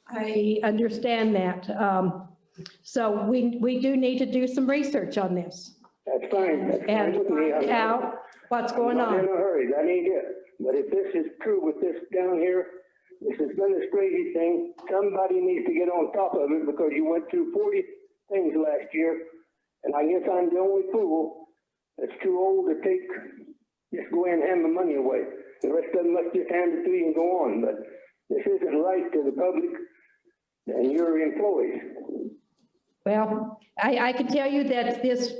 Speaker 1: I understand that. So we do need to do some research on this.
Speaker 15: That's fine. That's fine
Speaker 1: And
Speaker 15: with me.
Speaker 1: find out what's going
Speaker 15: I'm not
Speaker 1: on.
Speaker 15: in a hurry. That ain't it. But if this is true with this down here, this has been this crazy thing. Somebody needs to get on top of it because you went through 40 things last year. And I guess I'm the only fool that's too old to just go in and hand the money away. The rest of them must just hand it to you and go on. But this isn't right to the public and your employees.
Speaker 1: Well, I can tell you that this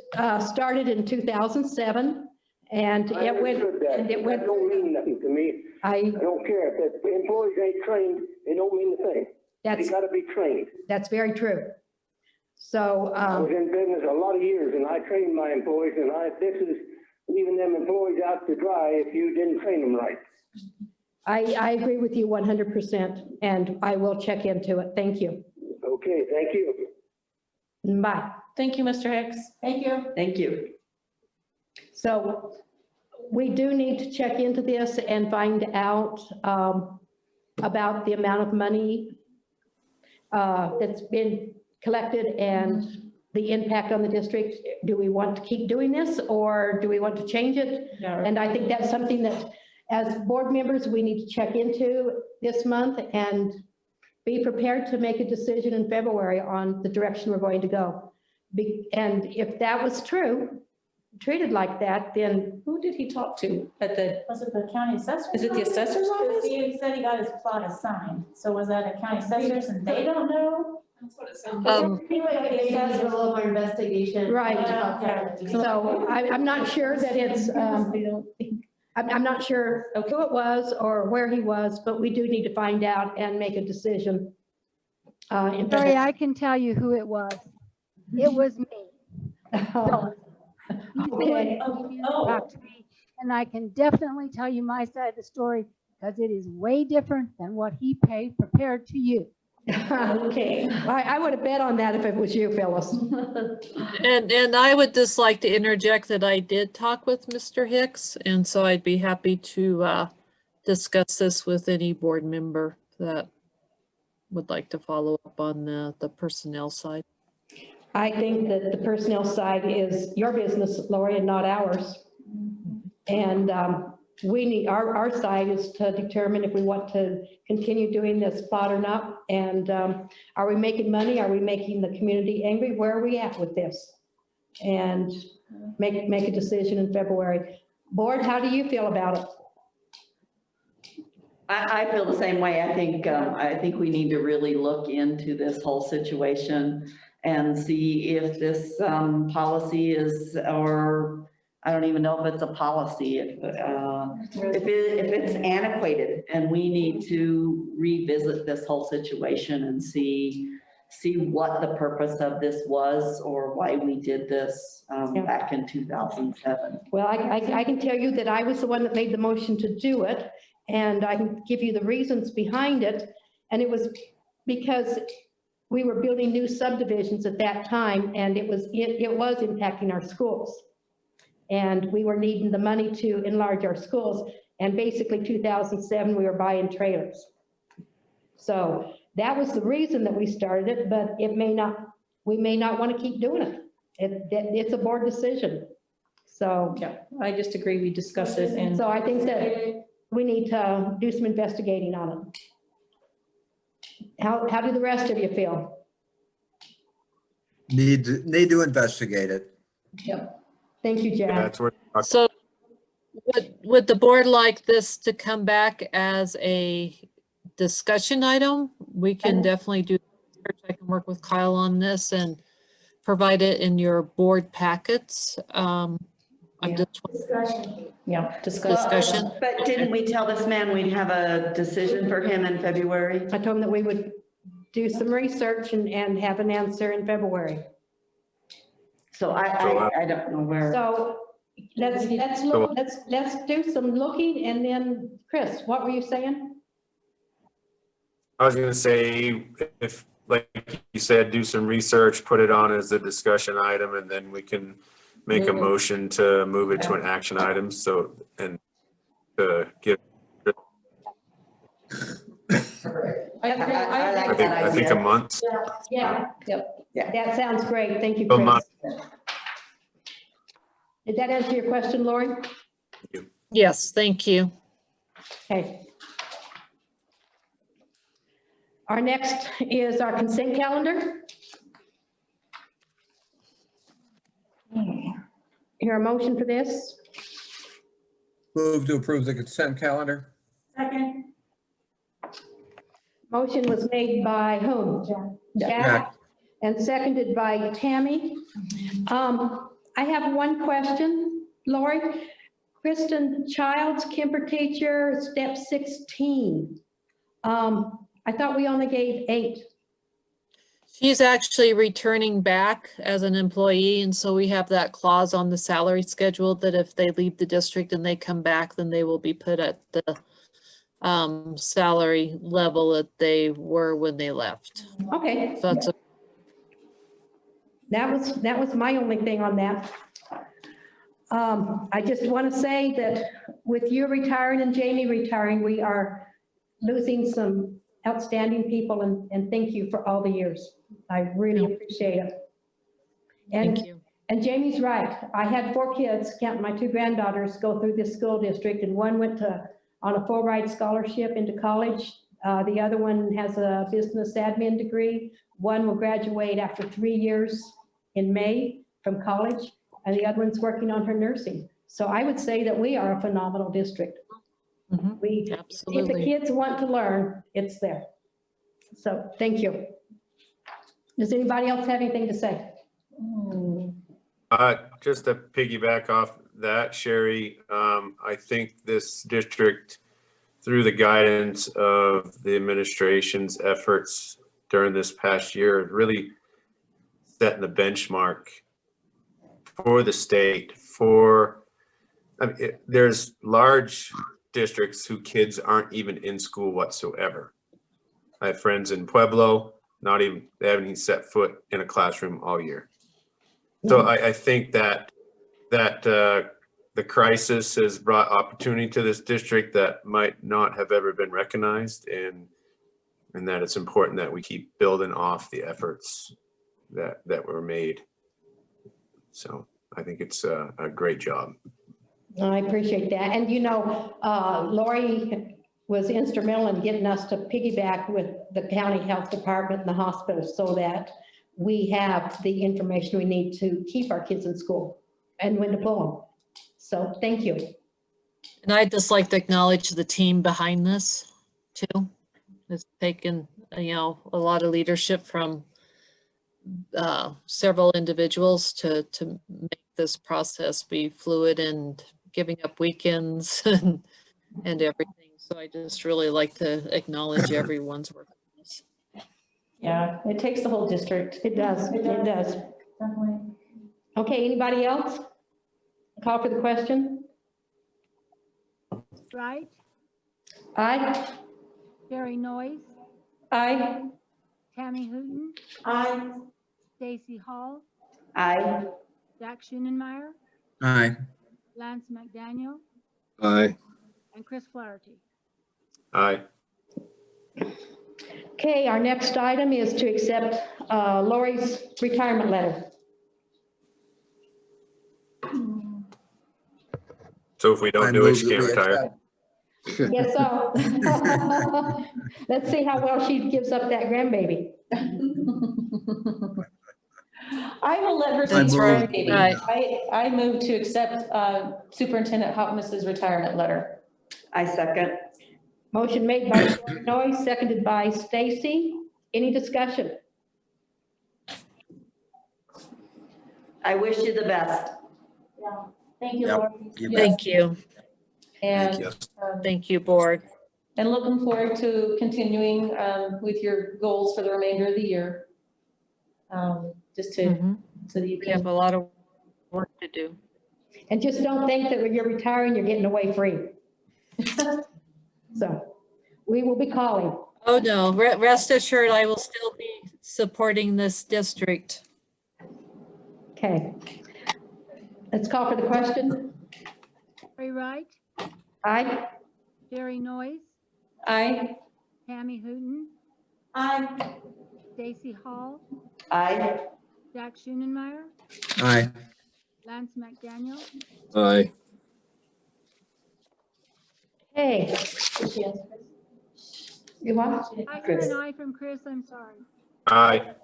Speaker 1: started in 2007 and
Speaker 15: I
Speaker 1: it went.
Speaker 15: understood that.
Speaker 1: And it went.
Speaker 15: That don't mean nothing to me. I don't care. If the employees ain't trained, it don't mean a thing. They gotta be trained.
Speaker 1: That's very true. So.
Speaker 15: I was in business a lot of years and I trained my employees and this is leaving them employees out to dry if you didn't train them right.
Speaker 1: I agree with you 100% and I will check into it. Thank you.
Speaker 15: Okay, thank you.
Speaker 1: Bye.
Speaker 9: Thank you, Mr. Hicks.
Speaker 5: Thank you.
Speaker 8: Thank you.
Speaker 1: So we do need to check into this and find out about the amount of money that's been collected and the impact on the district. Do we want to keep doing this or do we want to change it?
Speaker 9: Yeah.
Speaker 1: And I think that's something that as board members, we need to check into this month and be prepared to make a decision in February on the direction we're going to go. And if that was true, treated like that, then.
Speaker 9: Who did he talk to at the?
Speaker 5: Was it the county assessor?
Speaker 9: Is it the assessor's office?
Speaker 5: He said he got his plot assigned. So was that a county assessors and they don't know?
Speaker 10: That's what it sounds
Speaker 7: Um,
Speaker 10: Anyway, it says a little more investigation.
Speaker 1: Right.
Speaker 10: Yeah.
Speaker 1: So I'm not sure that it's, I'm not sure who it was or where he was, but we do need to find out and make a decision.
Speaker 4: Sorry, I can tell you who it was. It was me. So,
Speaker 1: Okay.
Speaker 4: talk to me, and I can definitely tell you my side of the story because it is way different than what he prepared to you.
Speaker 1: Okay. I would have bet on that if it was you, Phyllis.
Speaker 7: And I would just like to interject that I did talk with Mr. Hicks, and so I'd be happy to discuss this with any board member that would like to follow up on the personnel side.
Speaker 1: I think that the personnel side is your business, Lori, and not ours. And we need, our side is to determine if we want to continue doing this plot or not. And are we making money? Are we making the community angry? Where are we at with this? And make a decision in February. Board, how do you feel about it?
Speaker 8: I feel the same way. I think we need to really look into this whole situation and see if this policy is, or I don't even know if it's a policy, if it's antiquated, and we need to revisit this whole situation and see what the purpose of this was or why we did this back in 2007.
Speaker 1: Well, I can tell you that I was the one that made the motion to do it, and I can give you the reasons behind it. And it was because we were building new subdivisions at that time, and it was impacting our schools. And we were needing the money to enlarge our schools. And basically 2007, we were buying trailers. So that was the reason that we started it, but we may not want to keep doing it. It's a board decision. So.
Speaker 9: Yeah, I just agree. We discussed it and.
Speaker 1: So I think that we need to do some investigating on it. How do the rest of you feel?
Speaker 2: Need to investigate it.
Speaker 1: Yep. Thank you,
Speaker 6: Yeah,
Speaker 1: Jack.
Speaker 6: that's where.
Speaker 7: So would the board like this to come back as a discussion item? We can definitely do, I can work with Kyle on this and provide it in your board packets. Discussion.
Speaker 8: But didn't we tell this man we'd have a decision for him in February?
Speaker 1: I told him that we would do some research and have an answer in February.
Speaker 8: So I don't know where.
Speaker 1: So let's do some looking, and then Chris, what were you saying?
Speaker 6: I was gonna say, if like you said, do some research, put it on as a discussion item, and then we can make a motion to move it to an action item. So, and to give, I think a month.
Speaker 1: Yeah,
Speaker 5: Yep.
Speaker 1: that sounds great. Thank you,
Speaker 6: A month.
Speaker 1: Chris. Did that answer your question, Lori?
Speaker 7: Yes, thank you.
Speaker 1: Okay. Our next is our consent calendar. Hear a motion for this?
Speaker 2: Move to approve the consent calendar.
Speaker 10: Second.
Speaker 1: Motion was made by whom? Jack. And seconded by Tammy. I have one question, Lori. Kristen Childs, Kemper teacher, step 16. I thought we only gave 8.
Speaker 7: She's actually returning back as an employee, and so we have that clause on the salary schedule that if they leave the district and they come back, then they will be put at the salary level that they were when they left.
Speaker 1: Okay.
Speaker 7: So that's
Speaker 1: That was my only thing on that. I just want to say that with you retiring and Jamie retiring, we are losing some outstanding people, and thank you for all the years. I really appreciate it. And,
Speaker 7: Thank you.
Speaker 1: And Jamie's right. I had 4 kids, counting my 2 granddaughters, go through this school district, and one went on a full ride scholarship into college. The other one has a business admin degree. One will graduate after 3 years in May from college, and the other one's working on her nursing. So I would say that we are a phenomenal district.
Speaker 7: Absolutely.
Speaker 1: If the kids want to learn, it's there. So thank you. Does anybody else have anything to say?
Speaker 6: Just to piggyback off that, Sherry, I think this district, through the guidance of the administration's efforts during this past year, really setting the benchmark for the state. There's large districts whose kids aren't even in school whatsoever. I have friends in Pueblo, they haven't even set foot in a classroom all year. So I think that the crisis has brought opportunity to this district that might not have ever been recognized, and that it's important that we keep building off the efforts that were made. So I think it's a great job.
Speaker 1: I appreciate that. And Lori was instrumental in getting us to piggyback with the county health department and the hospital so that we have the information we need to keep our kids in school and when to pull them. So thank you.
Speaker 7: And I'd just like to acknowledge the team behind this too. It's taken, a lot of leadership from several individuals to make this process be fluid and giving up weekends and everything. So I just really like to acknowledge everyone's work on this.
Speaker 5: Yeah, it takes the whole district.
Speaker 1: It does. It does.
Speaker 5: Definitely.
Speaker 1: Okay, anybody else? Call for the question.
Speaker 4: Right?
Speaker 1: Aye.
Speaker 4: Jerry Noyes,
Speaker 5: Aye.
Speaker 4: Tammy Hooten,
Speaker 10: Aye.
Speaker 4: Stacy Hall,
Speaker 8: Aye.
Speaker 4: Jack Schoenenmeyer,
Speaker 2: Aye.
Speaker 4: Lance McDaniel,
Speaker 3: Aye.
Speaker 4: and Chris Flaherty.
Speaker 6: Aye.
Speaker 1: Okay, our next item is to accept Lori's retirement letter.
Speaker 6: So if we don't do it, she can't retire.
Speaker 1: Yes, so. Let's see how well she gives up that grandbaby.
Speaker 5: I will let her
Speaker 7: That's
Speaker 5: see
Speaker 7: right.
Speaker 5: grandbaby. I move to accept Superintendent Houtmus's retirement letter.
Speaker 8: I second.
Speaker 1: Motion made by Noyes, seconded by Stacy. Any discussion?
Speaker 8: I wish you the best.
Speaker 10: Yeah. Thank you,
Speaker 2: Yep.
Speaker 10: Lori.
Speaker 7: Thank you.
Speaker 5: And
Speaker 7: Thank you, board.
Speaker 5: and looking forward to continuing with your goals for the remainder of the year. Just to, so that you
Speaker 7: We have a lot of work to do.
Speaker 1: And just don't think that when you're retiring, you're getting away free. So we will be calling.
Speaker 7: Oh, no, rest assured, I will still be supporting this district.
Speaker 1: Okay. Let's call for the question.
Speaker 4: Jerry Wright,
Speaker 1: Aye.
Speaker 4: Jerry Noyes,
Speaker 5: Aye.
Speaker 4: Tammy Hooton,
Speaker 10: Aye.
Speaker 4: Stacy Hall,
Speaker 8: Aye.
Speaker 4: Jack Schoenenmeyer,
Speaker 2: Aye.
Speaker 4: Lance McDaniel,
Speaker 3: Aye.
Speaker 1: Hey. You want?
Speaker 4: I hear an aye from Chris, I'm sorry.
Speaker 6: Aye.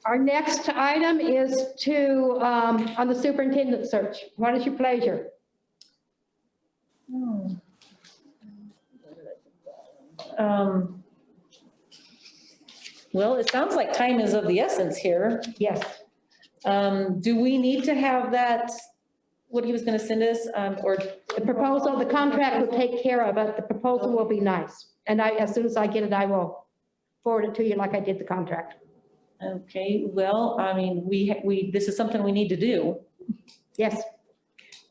Speaker 1: Our next item is to, on the superintendent search. What is your pleasure?
Speaker 5: Well, it sounds like time is of the essence here.
Speaker 1: Yes.
Speaker 5: Do we need to have that, what he was gonna send us, or?
Speaker 1: The proposal, the contract will take care of it. The proposal will be nice. And as soon as I get it, I will forward it to you like I did the contract.
Speaker 5: Okay, well, I mean, this is something we need to do.
Speaker 1: Yes.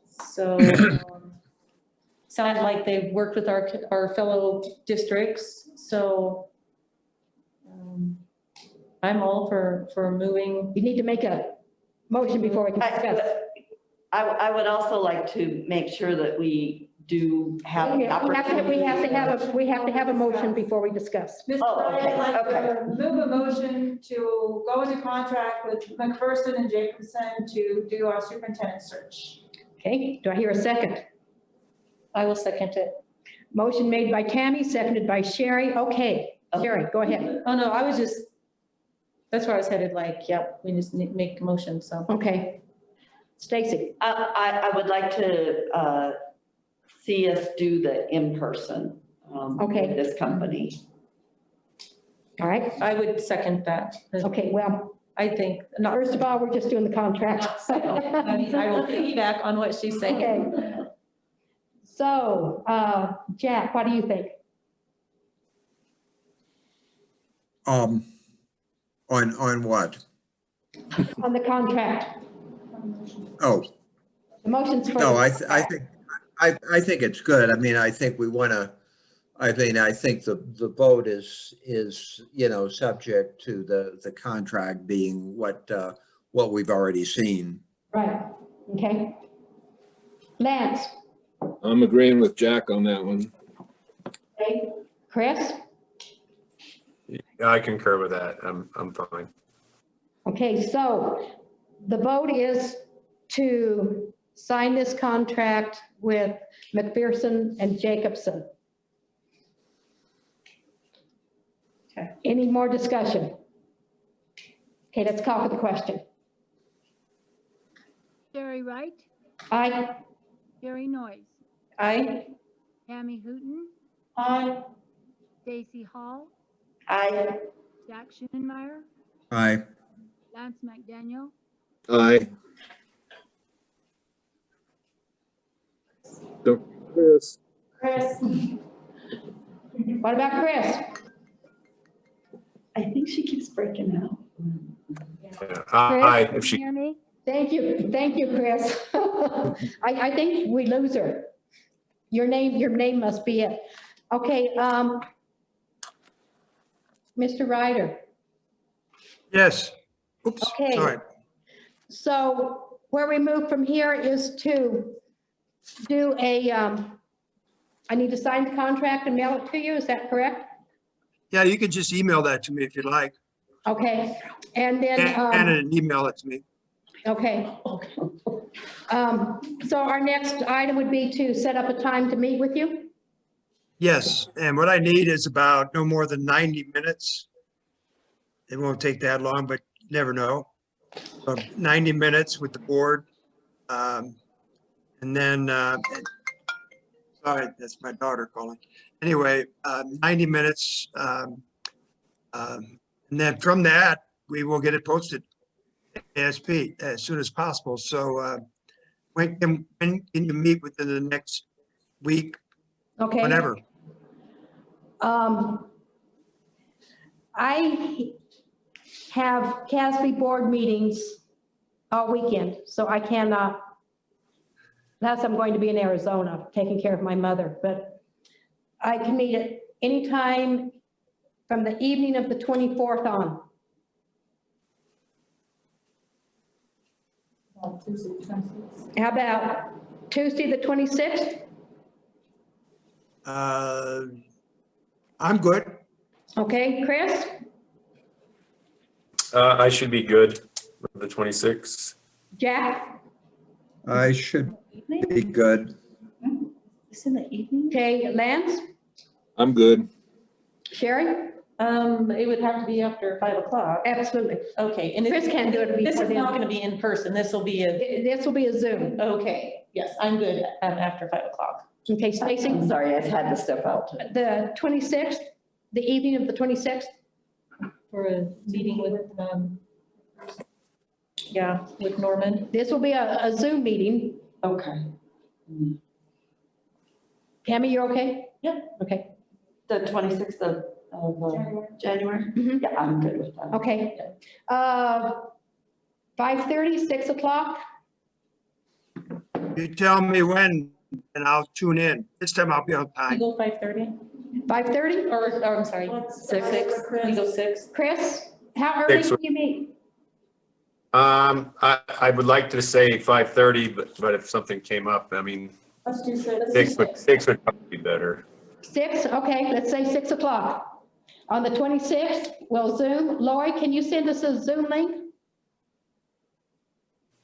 Speaker 5: So, sounds like they've worked with our fellow districts, so I'm all for moving.
Speaker 1: You need to make a motion before we can discuss.
Speaker 8: I would also like to make sure that we do have the
Speaker 1: We have
Speaker 8: opportunity.
Speaker 1: we have to have a motion before we discuss.
Speaker 10: Mr.
Speaker 8: Oh,
Speaker 10: Wright,
Speaker 8: okay,
Speaker 10: I'd like
Speaker 8: okay.
Speaker 10: to move a motion to go into contract with McPherson and Jacobson to do our superintendent search.
Speaker 1: Okay, do I hear a second?
Speaker 5: I will second it.
Speaker 1: Motion made by Tammy, seconded by Sherry. Okay, Sherry, go ahead.
Speaker 5: Oh, no, I was just, that's where I was headed, like, yep, we just need to make a motion, so.
Speaker 1: Okay. Stacy.
Speaker 8: I would like to see us do the in-person
Speaker 1: Okay.
Speaker 8: with this company.
Speaker 1: All right.
Speaker 5: I would second that.
Speaker 1: Okay, well,
Speaker 5: I think,
Speaker 1: first of all, we're just doing the contract.
Speaker 5: I mean, I will piggyback on what she's saying.
Speaker 1: Okay. So, Jack, what do you think?
Speaker 2: On what?
Speaker 1: On the contract?
Speaker 2: Oh,
Speaker 1: The motion's for.
Speaker 2: no, I think it's good. I mean, I think we want to, I think the vote is, subject to the contract being what we've already seen.
Speaker 1: Right, okay. Lance?
Speaker 3: I'm agreeing with Jack on that one.
Speaker 1: Okay. Chris?
Speaker 6: I concur with that. I'm fine.
Speaker 1: Okay, so the vote is to sign this contract with McPherson and Jacobson.
Speaker 5: Okay.
Speaker 1: Any more discussion? Okay, let's call for the question.
Speaker 4: Jerry Wright,
Speaker 1: Aye.
Speaker 4: Jerry Noyes,
Speaker 5: Aye.
Speaker 4: Tammy Hooton,
Speaker 10: Aye.
Speaker 4: Stacy Hall,
Speaker 8: Aye.
Speaker 4: Jack Schoenenmeyer,
Speaker 2: Aye.
Speaker 4: Lance McDaniel,
Speaker 3: Aye. Chris.
Speaker 10: Chris?
Speaker 1: What about Chris?
Speaker 8: I think she keeps breaking out.
Speaker 6: Yeah. Aye.
Speaker 4: Chris,
Speaker 6: If she,
Speaker 4: can you hear me?
Speaker 1: Thank you, Chris. I think we lose her. Your name must be it. Okay, Mr. Ryder.
Speaker 14: Yes. Oops,
Speaker 1: Okay.
Speaker 14: sorry.
Speaker 1: So where we move from here is to do I need to sign the contract and mail it to you, is that correct?
Speaker 14: Yeah, you can just email that to me if you'd like.
Speaker 1: Okay, and then,
Speaker 14: And email it to me.
Speaker 1: okay. So our next item would be to set up a time to meet with you?
Speaker 14: Yes, and what I need is about no more than 90 minutes. It won't take that long, but you never know. 90 minutes with the board. And then, sorry, that's my daughter calling. Anyway, 90 minutes. And then from that, we will get it posted ASP as soon as possible. So when can you meet within the next week?
Speaker 1: Okay.
Speaker 14: Whenever.
Speaker 1: I have CASB board meetings all weekend, so I cannot, unless I'm going to be in Arizona taking care of my mother, but I can meet at any time from the evening of the 24th on. How about Tuesday, the 26th?
Speaker 14: I'm good.
Speaker 1: Okay, Chris?
Speaker 6: I should be good with the 26th.
Speaker 1: Jack?
Speaker 2: I should be good.
Speaker 5: It's in the evening?
Speaker 1: Okay, Lance?
Speaker 3: I'm good.
Speaker 1: Sherry?
Speaker 5: It would have to be after 5 o'clock.
Speaker 1: Absolutely.
Speaker 5: Okay, and
Speaker 1: Chris can't do it
Speaker 5: this
Speaker 1: before
Speaker 5: is not
Speaker 1: then.
Speaker 5: gonna be in person, this will be
Speaker 1: This will be a Zoom.
Speaker 5: okay, yes, I'm good after 5 o'clock.
Speaker 1: Okay, Stacy?
Speaker 8: I'm sorry, I had to step out.
Speaker 1: The 26th, the evening of the 26th?
Speaker 5: For a meeting with, with Norman.
Speaker 1: This will be a Zoom meeting.
Speaker 8: Okay.
Speaker 1: Tammy, you're okay?
Speaker 5: Yeah.
Speaker 1: Okay.
Speaker 8: The 26th of January?
Speaker 1: Mhm.
Speaker 8: Yeah, I'm good with that.
Speaker 1: Okay. 5:30, 6 o'clock?
Speaker 14: You tell me when and I'll tune in. This time I'll be on
Speaker 5: You
Speaker 14: time.
Speaker 5: go 5:30?
Speaker 1: 5:30?
Speaker 5: Or I'm sorry, 6. You go 6?
Speaker 1: Chris, how early
Speaker 6: 6.
Speaker 1: do you meet?
Speaker 6: I would like to say 5:30, but if something came up, I mean,
Speaker 5: Let's do 6.
Speaker 6: 6 would probably be better.
Speaker 1: 6? Okay, let's say 6 o'clock. On the 26th, we'll Zoom. Lori, can you send us a Zoom link?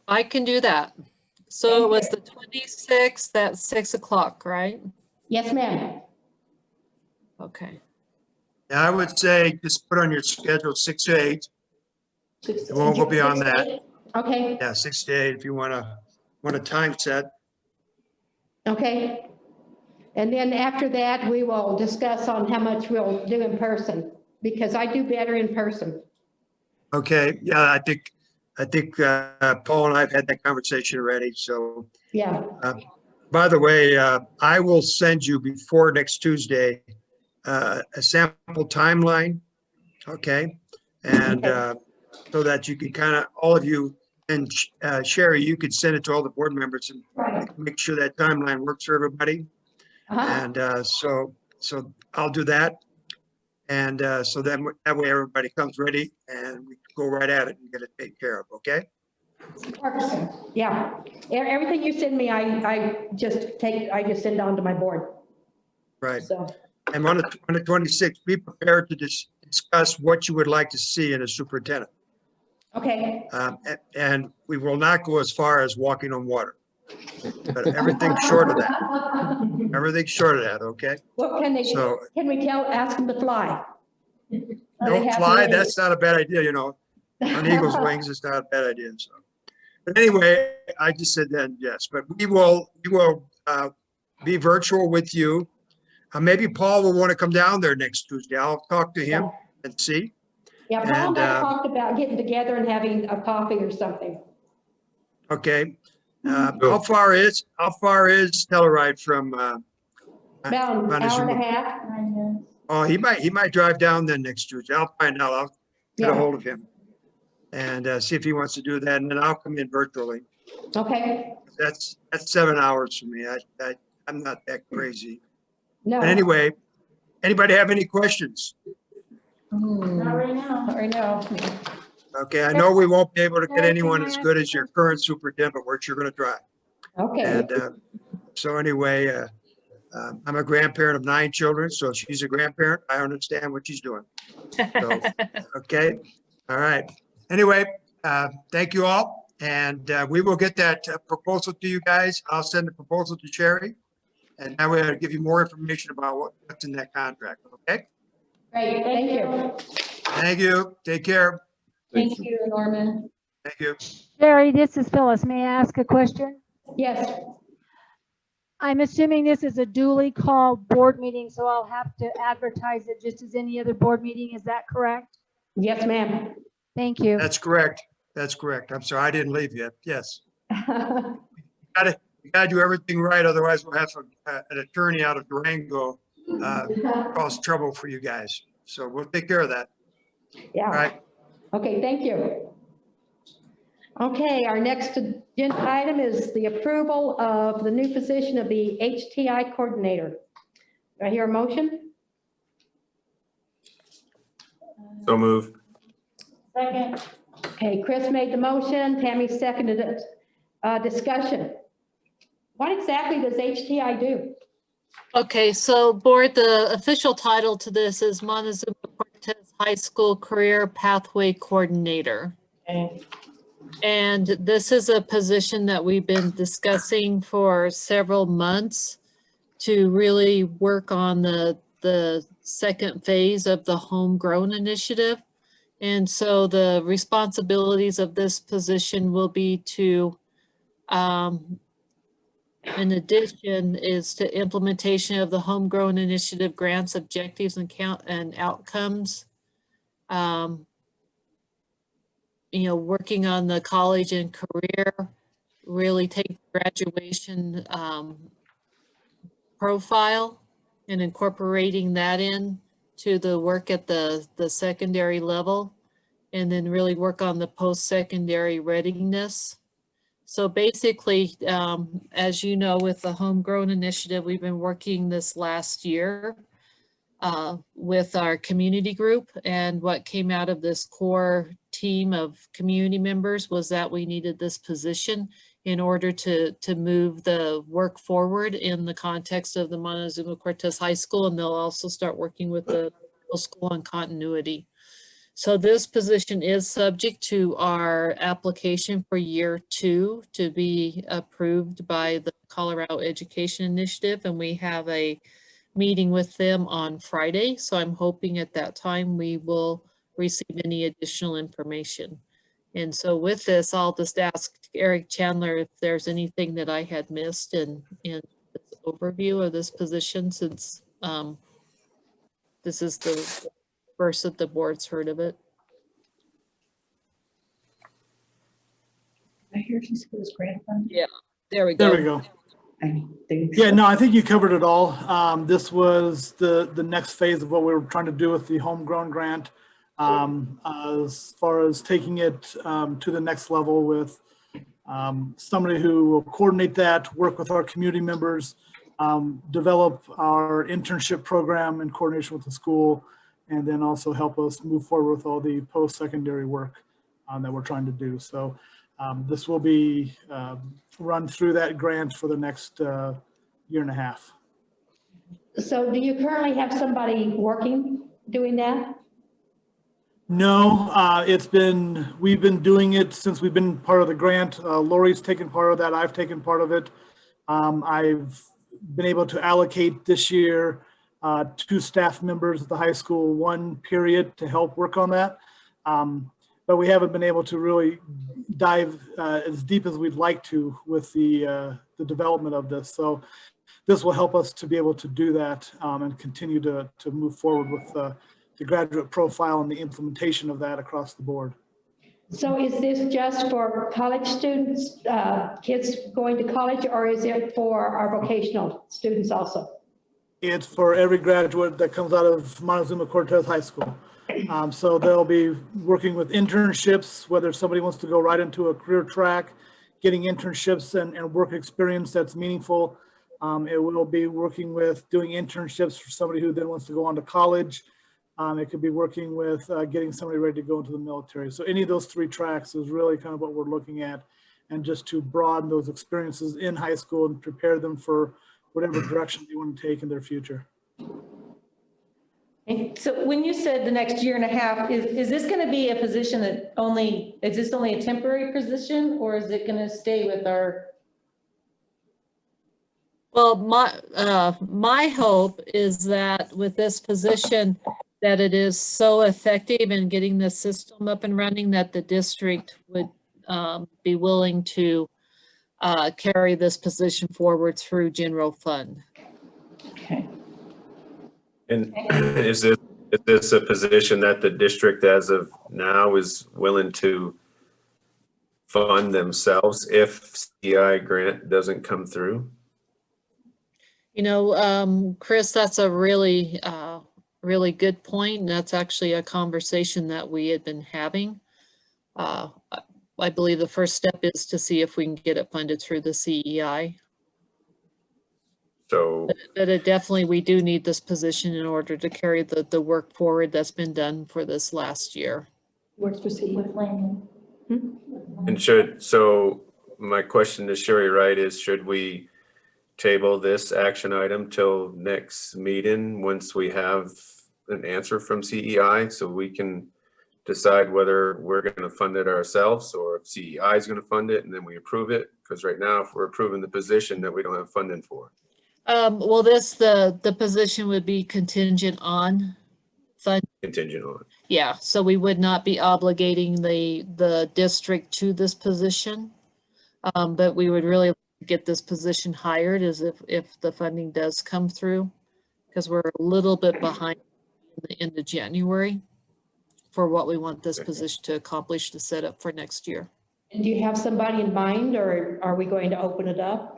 Speaker 7: I can do that. So it was the 26th at 6 o'clock, right?
Speaker 1: Yes, ma'am.
Speaker 7: Okay.
Speaker 14: Yeah, I would say just put on your schedule 6 to 8. It won't go beyond that.
Speaker 1: Okay,
Speaker 14: Yeah, 6 to 8 if you want a time set.
Speaker 1: okay. And then after that, we will discuss on how much we'll do in person, because I do better in person.
Speaker 14: Okay, yeah, I think Paul and I have had that conversation already, so.
Speaker 1: Yeah,
Speaker 14: By the way, I will send you before next Tuesday, a sample timeline, okay? And so that you can kind of, all of you, and Sherry, you could send it to all the board members and make sure that timeline works for everybody. And so I'll do that. And so then that way everybody comes ready and we go right at it and get it taken care of, okay?
Speaker 1: yeah. Everything you send me, I just send on to my board.
Speaker 14: Right.
Speaker 1: So,
Speaker 14: And on the 26th, be prepared to discuss what you would like to see in a superintendent.
Speaker 1: okay.
Speaker 14: And we will not go as far as walking on water, but everything short of that, everything short of that, okay?
Speaker 1: What can they,
Speaker 14: So-
Speaker 1: can we ask them to fly?
Speaker 14: Don't fly, that's not a bad idea, you know, on eagle's wings, it's not a bad idea, so. But anyway, I just said then, yes, but we will be virtual with you. Maybe Paul will want to come down there next Tuesday. I'll talk to him and see.
Speaker 1: Yeah, Paul and I
Speaker 14: And,
Speaker 1: talked about getting together and having a coffee or something.
Speaker 14: Okay. How far is Telluride from?
Speaker 1: About an hour and a
Speaker 14: Montezuma?
Speaker 1: half.
Speaker 14: Oh, he might drive down then next Tuesday. I'll find out. I'll get a
Speaker 1: Yeah.
Speaker 14: hold of him and see if he wants to do that. And then I'll come in virtually.
Speaker 1: Okay,
Speaker 14: That's 7 hours for me. I'm not that crazy.
Speaker 1: no.
Speaker 14: But anyway, anybody have any questions?
Speaker 5: Not right now. Not right now.
Speaker 14: Okay, I know we won't be able to get anyone as good as your current superintendent, but you're going to try.
Speaker 1: Okay,
Speaker 14: And so anyway, I'm a grandparent of 9 children, so she's a grandparent. I understand what she's doing. So, okay, all right. Anyway, thank you all. And we will get that proposal to you guys. I'll send the proposal to Sherry. And that way I'll give you more information about what's in that contract, okay?
Speaker 1: great, thank you.
Speaker 14: Thank you. Take care.
Speaker 5: Thank you, Norman.
Speaker 14: Thank you.
Speaker 4: Sherry, this is Phyllis. May I ask a question?
Speaker 1: Yes,
Speaker 4: I'm assuming this is a duly called board meeting, so I'll have to advertise it just as any other board meeting. Is that correct?
Speaker 1: yes, ma'am.
Speaker 4: Thank you.
Speaker 14: That's correct. That's correct. I'm sorry, I didn't leave yet. Yes. You gotta do everything right, otherwise we'll have an attorney out of Durango cause trouble for you guys. So we'll take care of that. All
Speaker 1: Yeah,
Speaker 14: right.
Speaker 1: okay, thank you. Okay, our next agenda item is the approval of the new position of the HTI coordinator. Do I hear a motion?
Speaker 6: So move.
Speaker 10: Second.
Speaker 1: Okay, Chris made the motion, Tammy seconded it. Discussion. What exactly does HTI do?
Speaker 7: Okay, so board, the official title to this is Montezuma-Cortez High School Career Pathway Coordinator.
Speaker 9: Okay.
Speaker 7: And this is a position that we've been discussing for several months to really work on the second phase of the homegrown initiative. And so the responsibilities of this position will be to, in addition, is to implementation of the homegrown initiative grants, objectives, and outcomes. Working on the college and career, really take graduation profile and incorporating that in to the work at the secondary level, and then really work on the post-secondary readiness. So basically, as you know, with the homegrown initiative, we've been working this last year with our community group, and what came out of this core team of community members was that we needed this position in order to move the work forward in the context of the Montezuma-Cortez High School, and they'll also start working with the middle school on continuity. So this position is subject to our application for year 2 to be approved by the Colorado Education Initiative, and we have a meeting with them on Friday. So I'm hoping at that time we will receive any additional information. And so with this, I'll just ask Eric Chandler if there's anything that I had missed in this overview of this position, since this is the first that the board's heard of it.
Speaker 9: I hear she was grant funded.
Speaker 7: Yeah, there we go.
Speaker 17: There we go. Yeah, no, I think you covered it all. This was the next phase of what we were trying to do with the homegrown grant, as far as taking it to the next level with somebody who will coordinate that, work with our community members, develop our internship program in coordination with the school, and then also help us move forward with all the post-secondary work that we're trying to do. So this will be run through that grant for the next year and a half.
Speaker 1: So do you currently have somebody working, doing that?
Speaker 17: No, we've been doing it since we've been part of the grant. Lori's taken part of that. I've taken part of it. I've been able to allocate this year 2 staff members at the high school, 1 period to help work on that. But we haven't been able to really dive as deep as we'd like to with the development of this. So this will help us to be able to do that and continue to move forward with the graduate profile and the implementation of that across the board.
Speaker 1: So is this just for college students, kids going to college, or is it for our vocational students also?
Speaker 17: It's for every graduate that comes out of Montezuma-Cortez High School. So they'll be working with internships, whether somebody wants to go right into a career track, getting internships and work experience that's meaningful. It will be working with doing internships for somebody who then wants to go on to college. It could be working with getting somebody ready to go into the military. So any of those 3 tracks is really kind of what we're looking at, and just to broaden those experiences in high school and prepare them for whatever direction they want to take in their future.
Speaker 9: So when you said the next year and a half, is this going to be a position that is this only a temporary position, or is it going to stay with our?
Speaker 7: Well, my hope is that with this position, that it is so effective in getting the system up and running that the district would be willing to carry this position forward through general fund.
Speaker 9: Okay.
Speaker 6: And is this a position that the district as of now is willing to fund themselves if CI grant doesn't come through?
Speaker 7: Chris, that's a really, really good point. And that's actually a conversation that we had been having. I believe the first step is to see if we can get it funded through the CEI.
Speaker 6: So,
Speaker 7: But it definitely, we do need this position in order to carry the work forward that's been done for this last year.
Speaker 1: Works for CE.
Speaker 9: With Landon.
Speaker 6: and so my question to Sherry Wright is, should we table this action item till next meeting once we have an answer from CEI so we can decide whether we're going to fund it ourselves or if CEI is going to fund it and then we approve it? Because right now, if we're approving the position that we don't have funding for.
Speaker 7: Well, the position would be contingent on fund.
Speaker 6: Contingent on.
Speaker 7: Yeah, so we would not be obligating the district to this position. But we would really get this position hired as if the funding does come through, because we're a little bit behind the end of January for what we want this position to accomplish to set up for next year.
Speaker 1: And do you have somebody in mind, or are we going to open it up?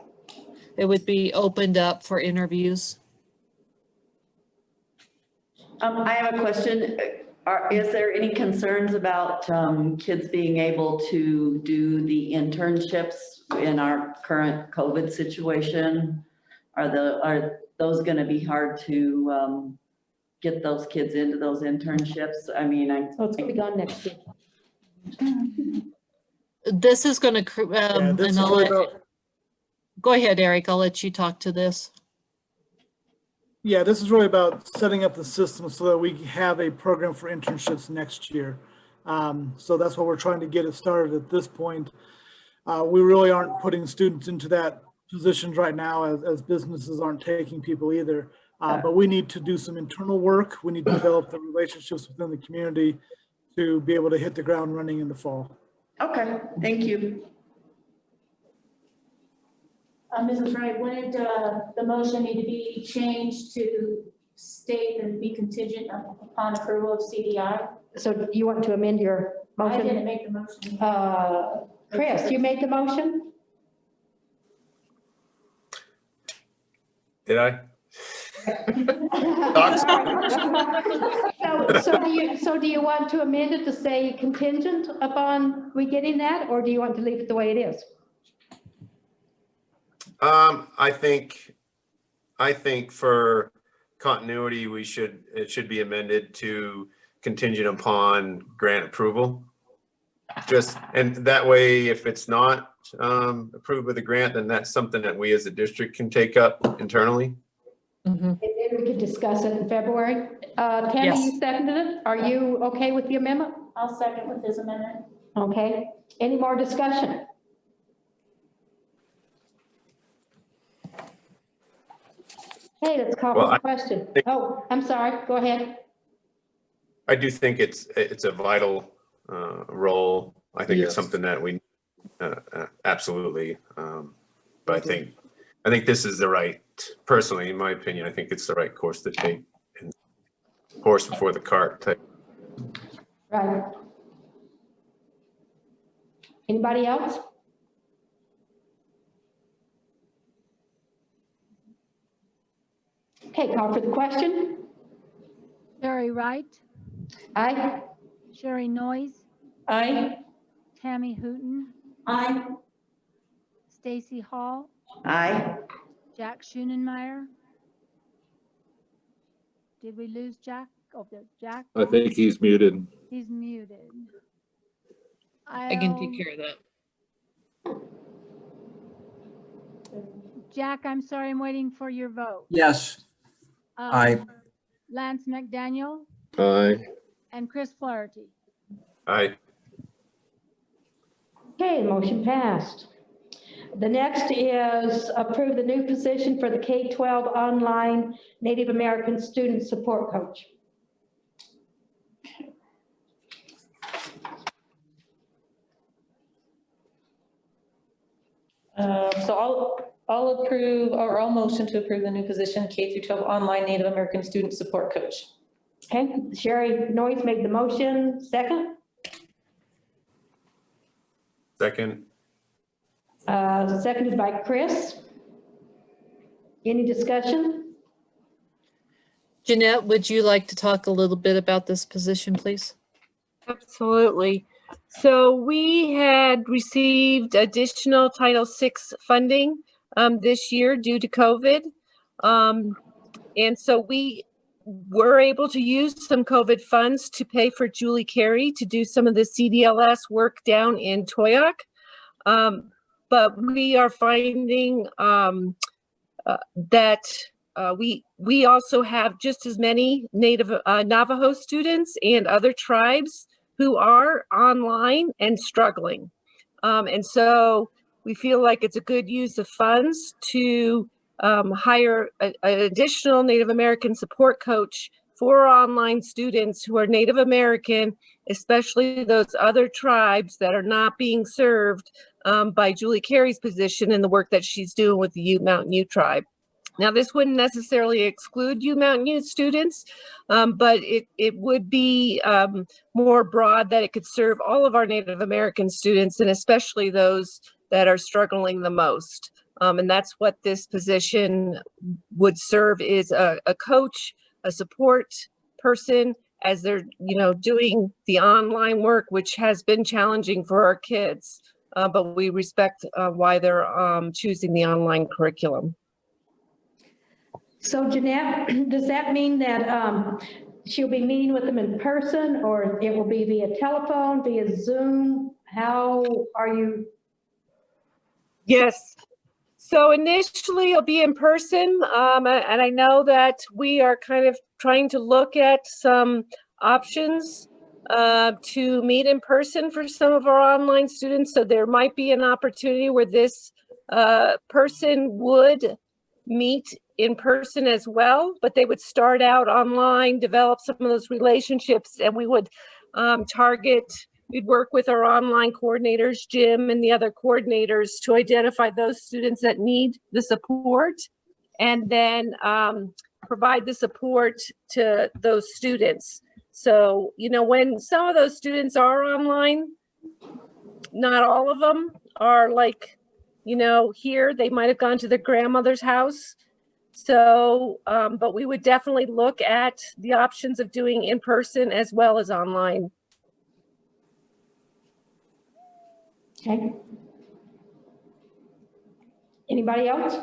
Speaker 7: It would be opened up for interviews.
Speaker 8: I have a question. Is there any concerns about kids being able to do the internships in our current COVID situation? Are those going to be hard to get those kids into those internships? I mean,
Speaker 1: So it's going to be gone next week.
Speaker 7: This is going to, go ahead, Eric. I'll let you talk to this.
Speaker 17: Yeah, this is really about setting up the system so that we have a program for internships next year. So that's what we're trying to get it started at this point. We really aren't putting students into that positions right now as businesses aren't taking people either. But we need to do some internal work. We need to develop the relationships within the community to be able to hit the ground running in the fall.
Speaker 8: Okay, thank you.
Speaker 10: Mrs. Wright, wouldn't the motion need to be changed to state and be contingent upon approval of CDI?
Speaker 1: So you want to amend your motion?
Speaker 10: I didn't make the motion.
Speaker 1: Chris, you made the motion?
Speaker 6: Did I?
Speaker 1: So do you want to amend it to say contingent upon we getting that, or do you want to leave it the way it is?
Speaker 6: I think for continuity, it should be amended to contingent upon grant approval. And that way, if it's not approved with a grant, then that's something that we as a district can take up internally.
Speaker 1: Mm-hmm. And then we could discuss it in February. Tammy,
Speaker 7: Yes.
Speaker 1: You seconded it. Are you okay with the amendment?
Speaker 10: I'll second with his amendment.
Speaker 1: Okay. Any more discussion? Okay, let's call for the question. Oh, I'm sorry. Go ahead.
Speaker 6: I do think it's a vital role. I think it's
Speaker 17: Yes.
Speaker 6: something that we absolutely. But I think this is the right, personally, in my opinion, I think it's the right course to take. And horse before the cart type.
Speaker 1: Right. Anybody else? Okay, call for the question.
Speaker 4: Sherry Wright,
Speaker 1: Aye.
Speaker 4: Sherry Noyes,
Speaker 9: Aye.
Speaker 4: Tammy Hooton,
Speaker 10: Aye.
Speaker 4: Stacy Hall,
Speaker 8: Aye.
Speaker 4: Jack Schoenenmeyer. Did we lose Jack? Oh, there's Jack.
Speaker 3: I think he's muted.
Speaker 4: He's muted.
Speaker 7: I can take care of that.
Speaker 4: Jack, I'm sorry, I'm waiting for your vote.
Speaker 2: Yes. Aye.
Speaker 4: Lance McDaniel
Speaker 3: Aye.
Speaker 4: and Chris Flaherty.
Speaker 6: Aye.
Speaker 1: Okay, motion passed. The next is approve the new position for the K-12 online Native American student support coach.
Speaker 9: So I'll approve, or I'll motion to approve the new position, K through 12 online Native American student support coach.
Speaker 1: Okay, Sherry Noyes made the motion. Second?
Speaker 6: Second.
Speaker 1: Seconded by Chris. Any discussion?
Speaker 7: Jeanette, would you like to talk a little bit about this position, please?
Speaker 11: Absolutely. So we had received additional Title VI funding this year due to COVID. And so we were able to use some COVID funds to pay for Julie Carey to do some of the CDLS work down in Toyac. But we are finding that we also have just as many Native Navajo students and other tribes who are online and struggling. And so we feel like it's a good use of funds to hire an additional Native American support coach for online students who are Native American, especially those other tribes that are not being served by Julie Carey's position and the work that she's doing with the Ute Mountain Ute tribe. Now, this wouldn't necessarily exclude Ute Mountain Ute students, but it would be more broad that it could serve all of our Native American students, and especially those that are struggling the most. And that's what this position would serve, is a coach, a support person, as they're doing the online work, which has been challenging for our kids. But we respect why they're choosing the online curriculum.
Speaker 1: So Jeanette, does that mean that she'll be meeting with them in person, or it will be via telephone, via Zoom? How are you?
Speaker 11: Yes. So initially it'll be in person. And I know that we are kind of trying to look at some options to meet in person for some of our online students. So there might be an opportunity where this person would meet in person as well, but they would start out online, develop some of those relationships, and we would we'd work with our online coordinators, Jim and the other coordinators, to identify those students that need the support, and then provide the support to those students. So, when some of those students are online, not all of them are like, here. They might have gone to their grandmother's house. So, but we would definitely look at the options of doing in person as well as online.
Speaker 1: Okay. Anybody else?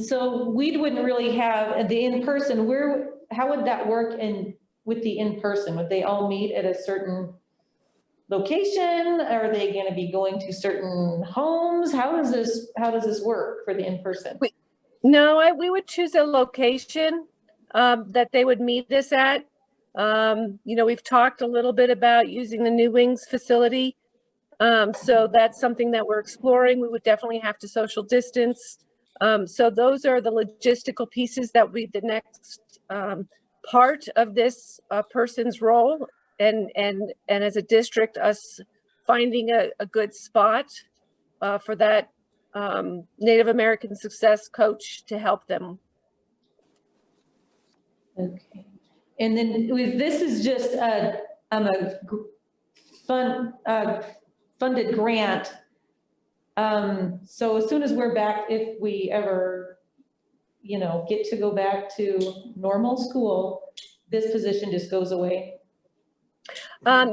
Speaker 9: So we wouldn't really have the in-person. How would that work with the in-person? Would they all meet at a certain location? Are they going to be going to certain homes? How does this work for the in-person?
Speaker 11: We would choose a location that they would meet us at. We've talked a little bit about using the New Wings facility. So that's something that we're exploring. We would definitely have to social distance. So those are the logistical pieces that we, the next part of this person's role. And as a district, us finding a good spot for that Native American success coach to help them.
Speaker 9: Okay. And then this is just a funded grant. So as soon as we're back, if we ever, get to go back to normal school, this position just goes away.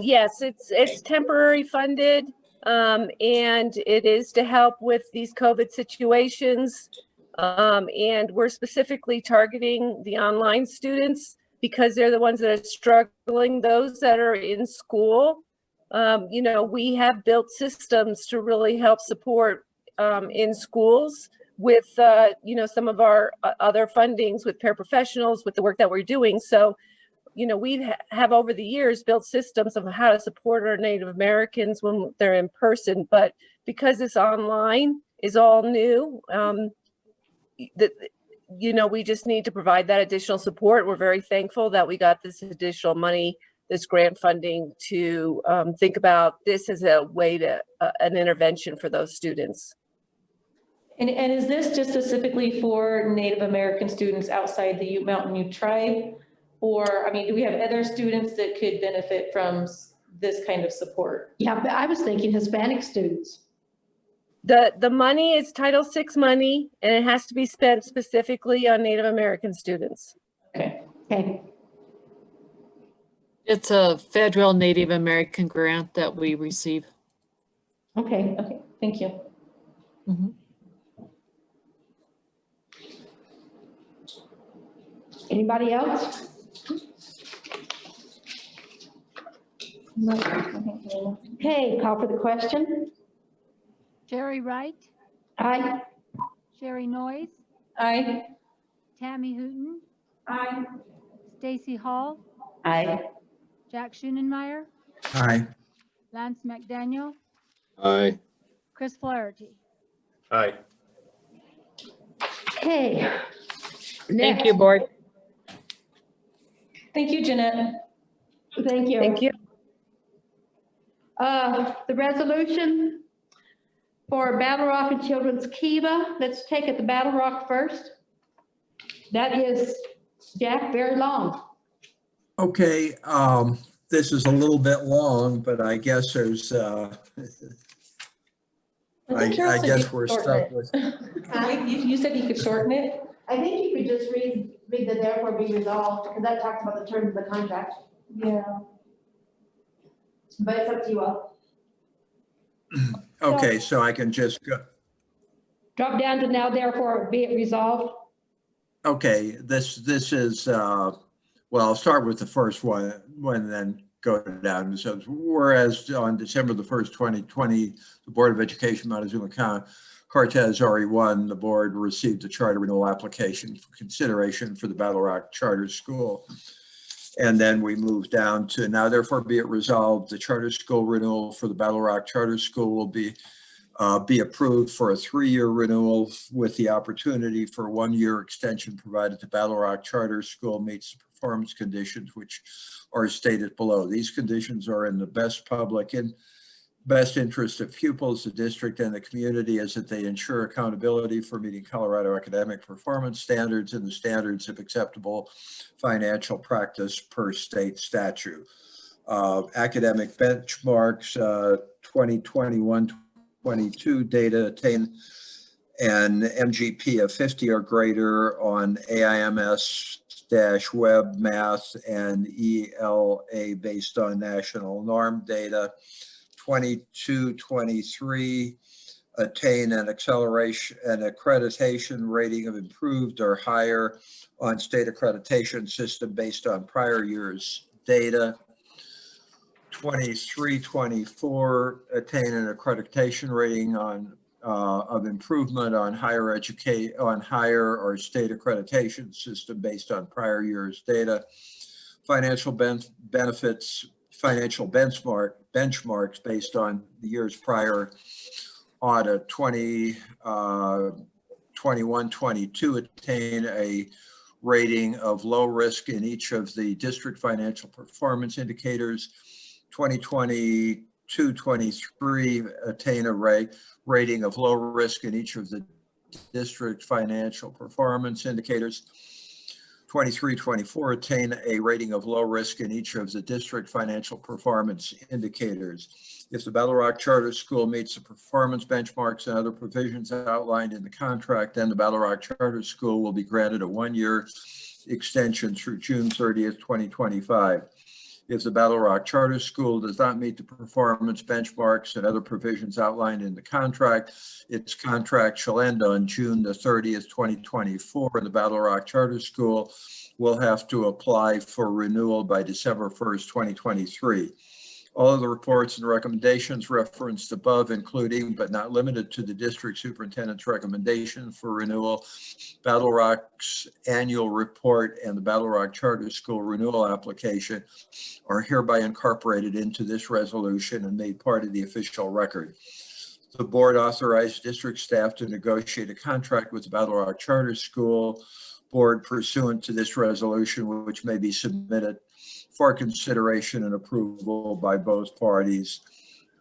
Speaker 11: Yes, it's temporary funded, and it is to help with these COVID situations. And we're specifically targeting the online students because they're the ones that are struggling. Those that are in school, we have built systems to really help support in schools with, some of our other fundings with paraprofessionals, with the work that we're doing. So, we have over the years built systems of how to support our Native Americans when they're in person, but because this online is all new, we just need to provide that additional support. We're very thankful that we got this additional money, this grant funding, to think about this as a way to an intervention for those students.
Speaker 9: And is this just specifically for Native American students outside the Ute Mountain Ute tribe? Or, do we have other students that could benefit from this kind of support?
Speaker 1: Yeah, but I was thinking Hispanic students.
Speaker 11: The money is Title VI money, and it has to be spent specifically on Native American students.
Speaker 9: Okay.
Speaker 1: Okay.
Speaker 7: It's a federal Native American grant that we receive.
Speaker 1: Okay.
Speaker 9: Okay, thank you.
Speaker 7: Mm-hmm.
Speaker 1: Anybody else? Okay, call for the question.
Speaker 4: Jerry Wright,
Speaker 1: Aye.
Speaker 4: Sherry Noyes,
Speaker 9: Aye.
Speaker 4: Tammy Hooton,
Speaker 10: Aye.
Speaker 4: Stacy Hall,
Speaker 8: Aye.
Speaker 4: Jack Schoenenmeyer,
Speaker 2: Aye.
Speaker 4: Lance McDaniel,
Speaker 3: Aye.
Speaker 4: Chris Flaherty.
Speaker 6: Aye.
Speaker 1: Okay.
Speaker 11: Thank you, board.
Speaker 9: Thank you, Jeanette.
Speaker 1: Thank you.
Speaker 11: Thank you.
Speaker 1: The resolution for Battle Rock and Children's Kiva, let's take it to Battle Rock first. That is, Jack, very long.
Speaker 2: Okay, this is a little bit long, but I guess there's, I
Speaker 9: think Carol said you
Speaker 2: guess
Speaker 9: could
Speaker 2: we're
Speaker 9: shorten
Speaker 2: stuck
Speaker 9: it.
Speaker 2: with,
Speaker 9: You said you could shorten it?
Speaker 10: I think you could just read the therefore be resolved, because that talks about the terms of the contract,
Speaker 9: Yeah.
Speaker 10: but it's up to you all.
Speaker 2: okay, so I can just go.
Speaker 1: Drop down to now therefore be it resolved.
Speaker 2: Okay, this is, well, I'll start with the first one and then go down. So whereas on December the 1st, 2020, the Board of Education, Montezuma-Cortez RE1, the board received a charter renewal application for consideration for the Battle Rock Charter School. And then we moved down to now therefore be it resolved, the charter school renewal for the Battle Rock Charter School will be approved for a 3-year renewal with the opportunity for a 1-year extension provided the Battle Rock Charter School meets the performance conditions which are stated below. These conditions are in the best public and best interest of pupils, the district, and the community as that they ensure accountability for meeting Colorado academic performance standards and the standards of acceptable financial practice per state statute. Academic benchmarks, 2021-22 data attain an MGP of 50 or greater on AIMS-web, math, and ELA based on national norm data. 22-23 attain an accreditation rating of improved or higher on state accreditation system based on prior year's data. 23-24 attain an accreditation rating on of improvement on higher or state accreditation system based on prior year's data. Financial benefits, financial benchmarks based on the year's prior audit. 21-22 attain a rating of low risk in each of the district financial performance indicators. 2022-23 attain a rating of low risk in each of the district financial performance indicators. 23-24 attain a rating of low risk in each of the district financial performance indicators. If the Battle Rock Charter School meets the performance benchmarks and other provisions outlined in the contract, then the Battle Rock Charter School will be granted a 1-year extension through June 30th, 2025. If the Battle Rock Charter School does not meet the performance benchmarks and other provisions outlined in the contract, its contract shall end on June the 30th, 2024, and the Battle Rock Charter School will have to apply for renewal by December 1st, 2023. All of the reports and recommendations referenced above, including but not limited to the district superintendent's recommendation for renewal, Battle Rock's annual report, and the Battle Rock Charter School renewal application are hereby incorporated into this resolution and made part of the official record. The board authorized district staff to negotiate a contract with the Battle Rock Charter School board pursuant to this resolution, which may be submitted for consideration and approval by both parties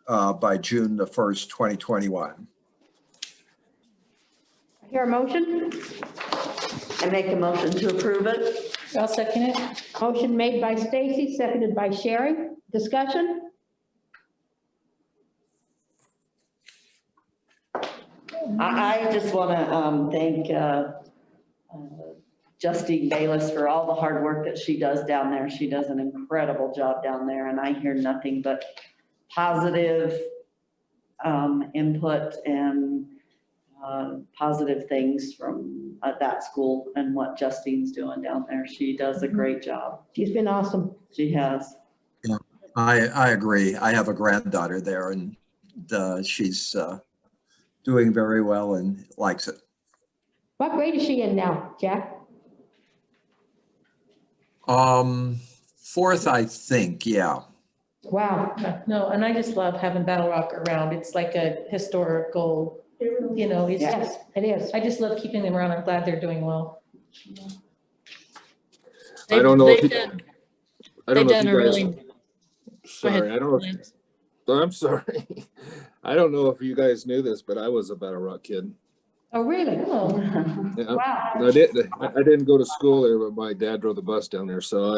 Speaker 2: by June the 1st, 2021.
Speaker 1: Hear a motion?
Speaker 8: I make a motion to approve it.
Speaker 9: I'll second it.
Speaker 1: Motion made by Stacy, seconded by Sherry. Discussion?
Speaker 8: I just want to thank Justine Bayless for all the hard work that she does down there. She does an incredible job down there, and I hear nothing but positive input and positive things from that school and what Justine's doing down there. She does a great job.
Speaker 1: She's been awesome.
Speaker 8: She has.
Speaker 2: Yeah, I agree. I have a granddaughter there, and she's doing very well and likes it.
Speaker 1: What grade is she in now, Jack?
Speaker 2: Fourth, I think, yeah.
Speaker 1: Wow.
Speaker 9: No, and I just love having Battle Rock around. It's like a historical, you know, it's
Speaker 1: Yes,
Speaker 9: just,
Speaker 1: it is.
Speaker 9: I just love keeping them around. I'm glad they're doing well.
Speaker 3: I don't know if
Speaker 7: They've
Speaker 3: you-
Speaker 7: done-
Speaker 3: I don't
Speaker 7: they've
Speaker 3: know if
Speaker 7: done
Speaker 3: you
Speaker 7: a
Speaker 3: guys,
Speaker 7: really. Go
Speaker 3: sorry,
Speaker 7: ahead,
Speaker 3: I don't know.
Speaker 7: Lance.
Speaker 3: I'm sorry. I don't know if you guys knew this, but I was a Battle Rock kid.
Speaker 1: Oh, really?
Speaker 9: Oh,
Speaker 3: Yeah.
Speaker 1: Wow.
Speaker 3: I didn't go to school there, but my dad drove the bus down there, so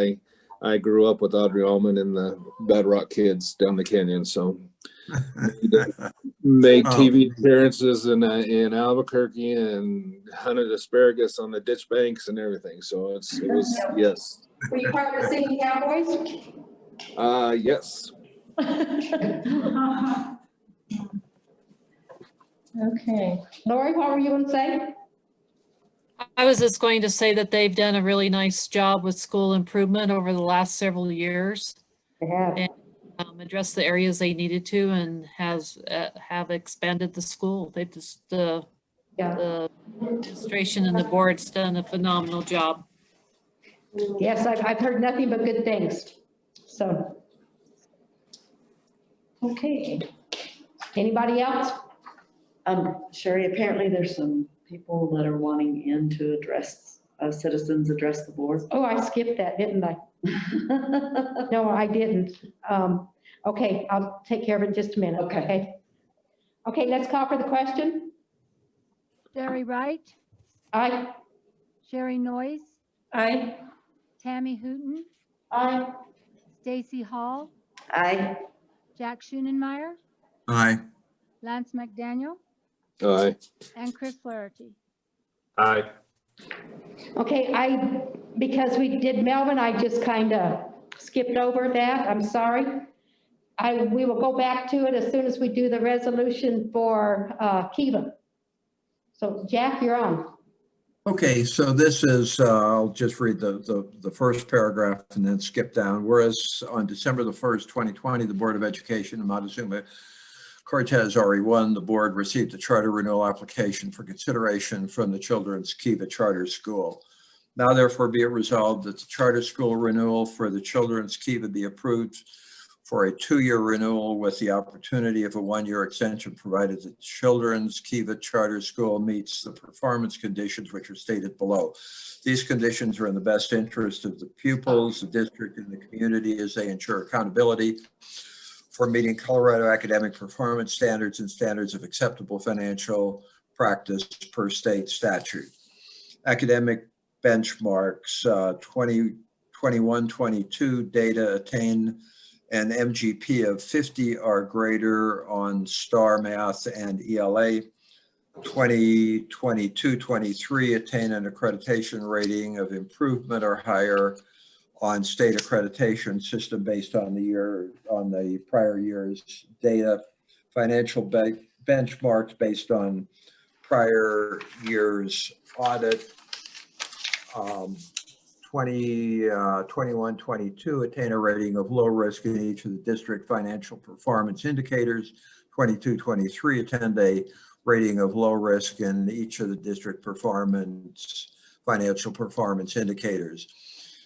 Speaker 3: I grew up with Audrey Allman and the Battle Rock kids down the canyon. So made TV appearances in Albuquerque and hunted asparagus on the ditch banks and everything. So it was yes.
Speaker 1: Were you part of the Singing Cowboys?
Speaker 3: Yes.
Speaker 9: okay.
Speaker 1: Lori, what were you going to say?
Speaker 7: I was just going to say that they've done a really nice job with school improvement over the last several years.
Speaker 1: They have.
Speaker 7: And addressed the areas they needed to and have expanded the school. They just, the administration and the board's done a phenomenal job.
Speaker 1: Yes, I've heard nothing but good things. So,
Speaker 9: Okay.
Speaker 1: anybody else?
Speaker 8: Sherry, apparently there's some people that are wanting in to address, citizens address the board.
Speaker 1: Oh, I skipped that, didn't I? No, I didn't. Okay, I'll take care of it in just a minute. Okay. Okay, let's call for the question.
Speaker 4: Sherry Wright,
Speaker 1: Aye.
Speaker 4: Sherry Noyes,
Speaker 9: Aye.
Speaker 4: Tammy Hooton,
Speaker 1: Aye.
Speaker 4: Stacy Hall,
Speaker 8: Aye.
Speaker 4: Jack Schoenenmeyer,
Speaker 2: Aye.
Speaker 4: Lance McDaniel,
Speaker 3: Aye.
Speaker 4: and Chris Flaherty.
Speaker 6: Aye.
Speaker 1: Okay, because we did Melvin, I just kind of skipped over that. I'm sorry. We will go back to it as soon as we do the resolution for Kiva. So Jack, you're on.
Speaker 2: Okay, so this is, I'll just read the first paragraph and then skip down. Whereas on December the 1st, 2020, the Board of Education in Montezuma-Cortez RE1, the board received a charter renewal application for consideration from the Children's Kiva Charter School. Now therefore be it resolved that the charter school renewal for the Children's Kiva be approved for a 2-year renewal with the opportunity of a 1-year extension provided the Children's Kiva Charter School meets the performance conditions which are stated below. These conditions are in the best interest of the pupils, the district, and the community as they ensure accountability for meeting Colorado academic performance standards and standards of acceptable financial practice per state statute. Academic benchmarks 2021-22 data attain an MGP of 50 or greater on STAR Math and ELA. 2022-23 attain an accreditation rating of improvement or higher on state accreditation system based on the prior year's data. Financial benchmarks based on prior year's audit. 21-22 attain a rating of low risk in each of the district financial performance indicators. 22-23 attend a rating of low risk in each of the district financial performance indicators.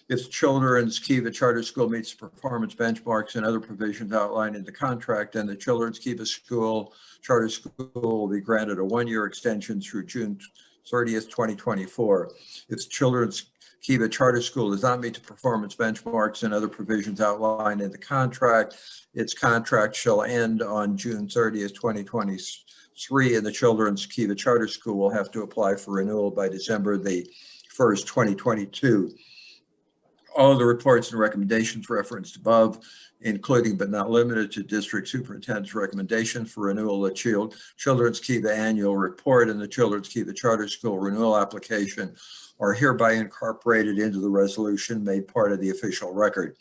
Speaker 2: If Children's Kiva Charter School meets performance benchmarks and other provisions outlined in the contract, then the Children's Kiva Charter School will be granted a 1-year extension through June 30th, 2024. If Children's Kiva Charter School does not meet the performance benchmarks and other provisions outlined in the contract, its contract shall end on June 30th, 2023, and the Children's Kiva Charter School will have to apply for renewal by December the 1st, 2022. All of the reports and recommendations referenced above, including but not limited to District Superintendent's recommendation for renewal of Children's Kiva Annual Report and the Children's Kiva Charter School renewal application, are hereby incorporated into the resolution made part of the official record.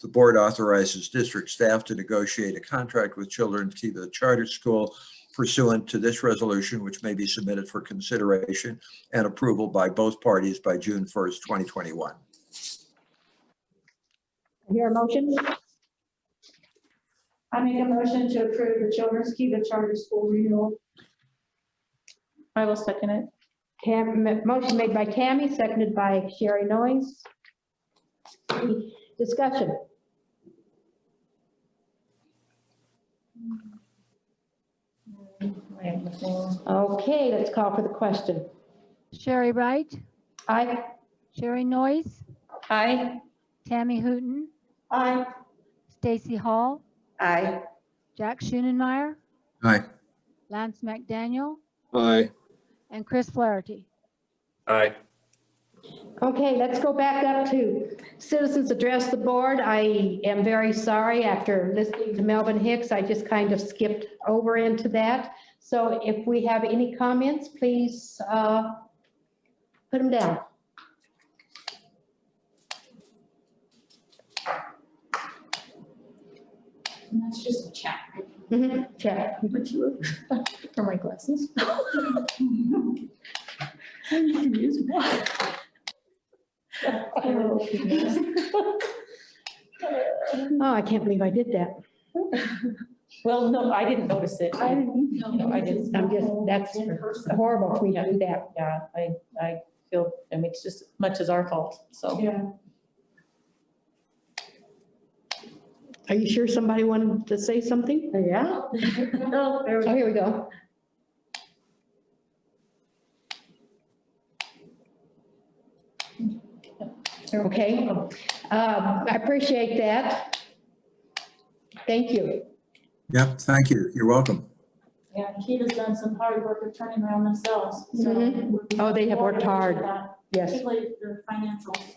Speaker 2: The board authorizes district staff to negotiate a contract with Children's Kiva Charter School pursuant to this resolution, which may be submitted for consideration and approval by both parties by June 1st, 2021.
Speaker 1: Hear a motion?
Speaker 10: I make a motion to approve the Children's Cuba Charter School renewal.
Speaker 9: I will second it.
Speaker 1: Motion made by Tammy, seconded by Sherry Noyes. Any discussion? Okay, let's call for the question.
Speaker 4: Sherry Wright,
Speaker 1: Aye.
Speaker 4: Sherry Noyes,
Speaker 9: Aye.
Speaker 4: Tammy Hooton,
Speaker 10: Aye.
Speaker 4: Stacy Hall,
Speaker 8: Aye.
Speaker 4: Jack Schoenenmeyer,
Speaker 2: Aye.
Speaker 4: Lance McDaniel,
Speaker 3: Aye.
Speaker 4: and Chris Flaherty.
Speaker 6: Aye.
Speaker 1: Okay, let's go back up to citizens address the board. I am very sorry, after listening to Melvin Hicks, I just kind of skipped over into that. So if we have any comments, please put them down.
Speaker 10: And that's just a chat.
Speaker 1: Chat.
Speaker 9: Would you for my glasses? I need to use one.
Speaker 1: Oh, I can't believe I did that.
Speaker 9: Well, no, I didn't notice it. I didn't.
Speaker 1: I'm just, that's horrible for me to do that.
Speaker 9: Yeah, I feel, I mean, it's just as much as our fault, so.
Speaker 10: Yeah.
Speaker 1: Are you sure somebody wanted to say something?
Speaker 9: Yeah. No, there we
Speaker 1: Oh, here we go. Okay, I appreciate that. Thank you.
Speaker 2: Yep, thank you. You're welcome.
Speaker 10: Yeah, Keita's done some hard work of turning around themselves. So
Speaker 1: Mhm. Oh, they have worked hard. Yes.
Speaker 10: Particularly the financials.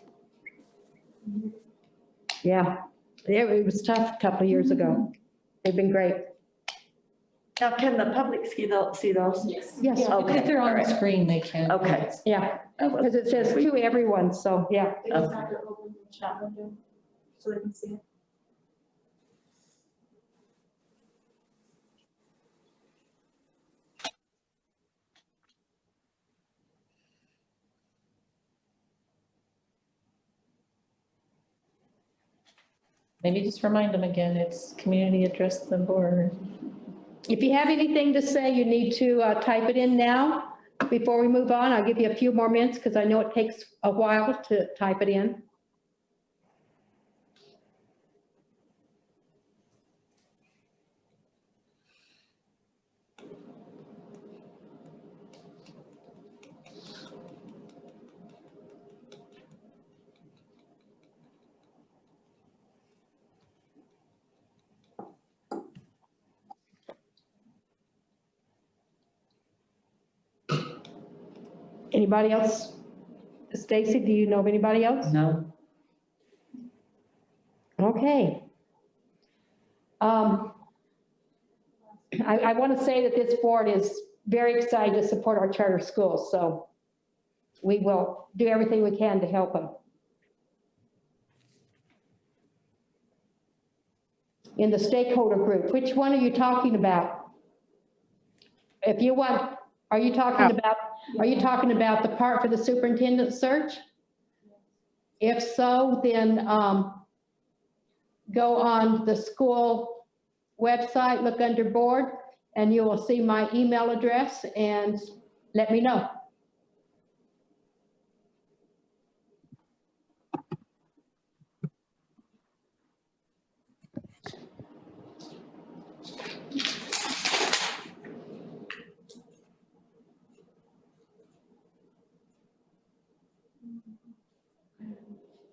Speaker 1: Yeah, it was tough a couple of years ago. They've been great.
Speaker 8: Now, can the public see those?
Speaker 10: Yes.
Speaker 1: Yes.
Speaker 9: Yeah,
Speaker 8: Okay,
Speaker 9: if they're on the
Speaker 8: all right.
Speaker 9: screen, they can.
Speaker 8: Okay.
Speaker 1: Yeah, because it says to everyone, so yeah.
Speaker 10: They just have to open the chat window so they can see it.
Speaker 9: Maybe just remind them again, it's community address the board.
Speaker 1: If you have anything to say, you need to type it in now. Before we move on, I'll give you a few more minutes because I know it takes a while to type it in. Anybody else? Stacy, do you know of anybody else?
Speaker 8: No.
Speaker 1: Okay. I want to say that this board is very excited to support our charter schools, so we will do everything we can to help them. In the stakeholder group, which one are you talking about? If you want, are you talking about the part for the superintendent search? If so, then go on the school website, look under board, and you will see my email address and let me know.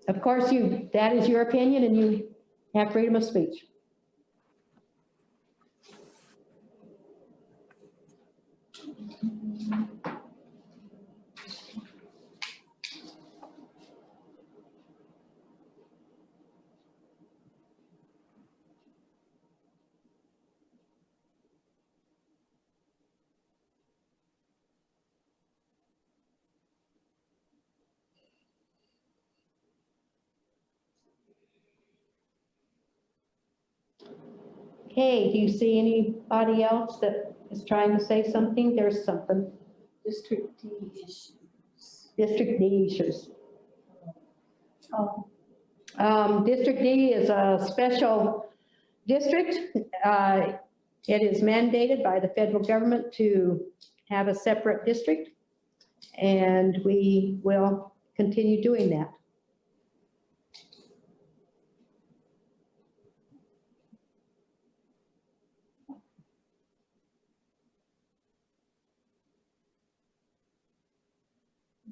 Speaker 1: Of course, that is your opinion and you have freedom of speech. Okay, do you see anybody else that is trying to say something. There's something.
Speaker 9: District D issues.
Speaker 1: District D issues.
Speaker 9: Oh,
Speaker 1: District D is a special district. It is mandated by the federal government to have a separate district, and we will continue doing that.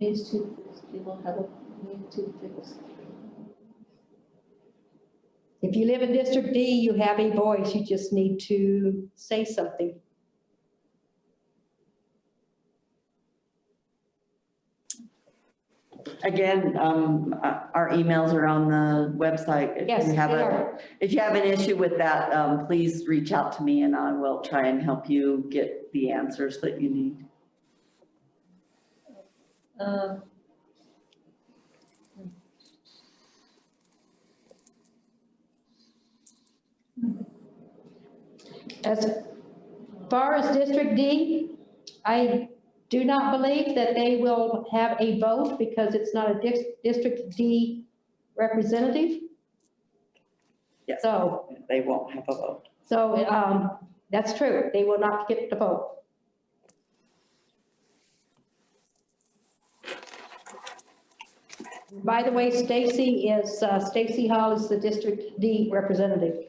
Speaker 9: needs to, we will have a, need to fix.
Speaker 1: If you live in District D, you have a voice. You just need to say something.
Speaker 8: Again, our emails are on the website.
Speaker 1: Yes, they are.
Speaker 8: If you have an issue with that, please reach out to me and I will try and help you get the answers that you need.
Speaker 1: As far as District D, I do not believe that they will have a vote because it's not a District D representative.
Speaker 8: Yes,
Speaker 1: So
Speaker 8: they won't have a vote.
Speaker 1: So that's true. They will not get the vote. By the way, Stacy Hall is the District D representative.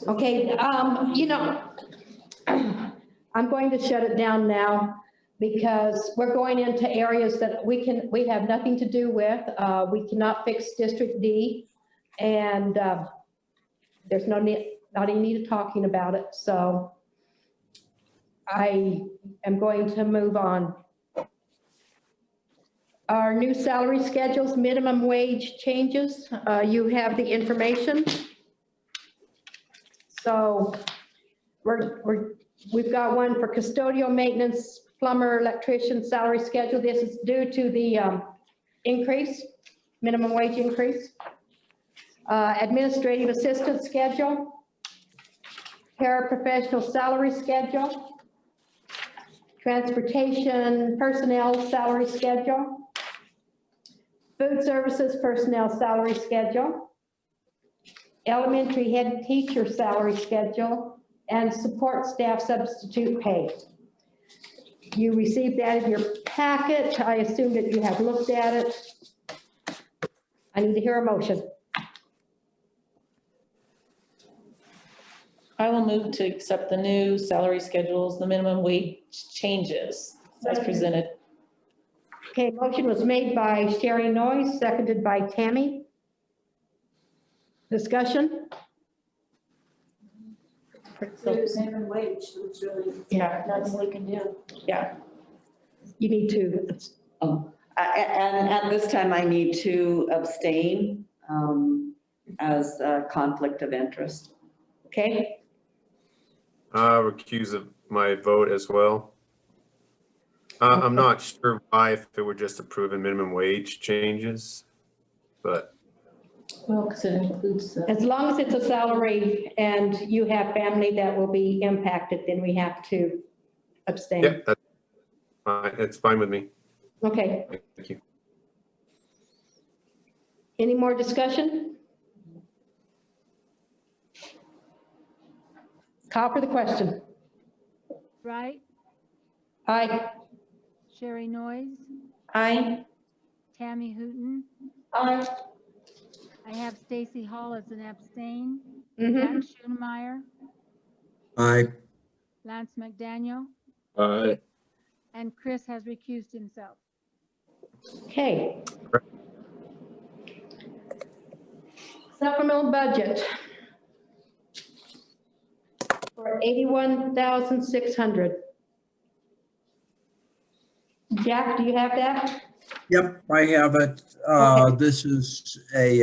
Speaker 1: Okay, you know, I'm going to shut it down now because we're going into areas that we have nothing to do with. We cannot fix District D, and there's not any need of talking about it. So I am going to move on. Our new salary schedules, minimum wage changes, you have the information. So we've got one for custodial maintenance, plumber, electrician salary schedule. This is due to the increase, minimum wage increase. Administrative assistant schedule, paraprofessional salary schedule, transportation personnel salary schedule, food services personnel salary schedule, elementary head teacher salary schedule, and support staff substitute pay. You received that in your packet. I assume that you have looked at it. I need to hear a motion.
Speaker 9: I will move to accept the new salary schedules, the minimum wage changes as presented.
Speaker 1: Okay, motion was made by Sherry Noyes, seconded by Tammy. Discussion?
Speaker 16: Minimum wage, which really.
Speaker 9: Yeah.
Speaker 16: Nothing we can do.
Speaker 9: Yeah.
Speaker 1: You need to.
Speaker 8: And at this time, I need to abstain as a conflict of interest.
Speaker 1: Okay.
Speaker 6: Recuse of my vote as well. I'm not sure why, if it were just approving minimum wage changes, but.
Speaker 9: Well, because it includes.
Speaker 1: As long as it's a salary and you have family that will be impacted, then we have to abstain.
Speaker 6: Yeah, that's fine. It's fine with me.
Speaker 1: Okay.
Speaker 6: Thank you.
Speaker 1: Any more discussion? Call for the question.
Speaker 4: Wright,
Speaker 1: Aye.
Speaker 4: Sherry Noyes,
Speaker 9: Aye.
Speaker 4: Tammy Hooton.
Speaker 9: Aye.
Speaker 4: I have Stacy Hall as an abstain.
Speaker 1: Mhm.
Speaker 4: Jack Schoenemeyer,
Speaker 2: Aye.
Speaker 4: Lance McDaniel,
Speaker 3: Aye.
Speaker 4: and Chris has recused himself.
Speaker 1: Okay. Supplemental budget for $81,600. Jack, do you have that?
Speaker 2: Yep, I have it. This is a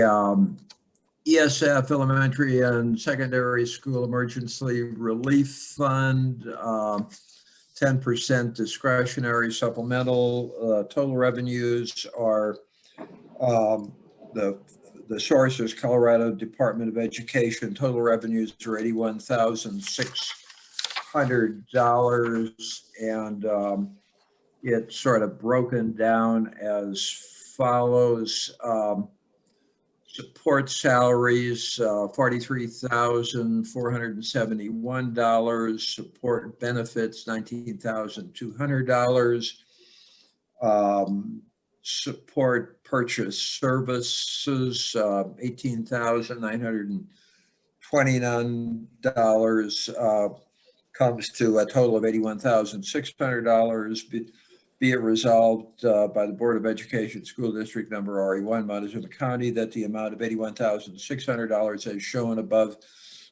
Speaker 2: ESF, Elementary and Secondary School Emergency Relief Fund, 10% discretionary supplemental. Total revenues are, the source is Colorado Department of Education. Total revenues are $81,600, and it's sort of broken down as follows. Support salaries, $43,471. Support benefits, $19,200. Support purchase services, $18,929, comes to a total of $81,600. Be it resolved by the Board of Education, School District Number RE1, Montezuma County, that the amount of $81,600 as shown above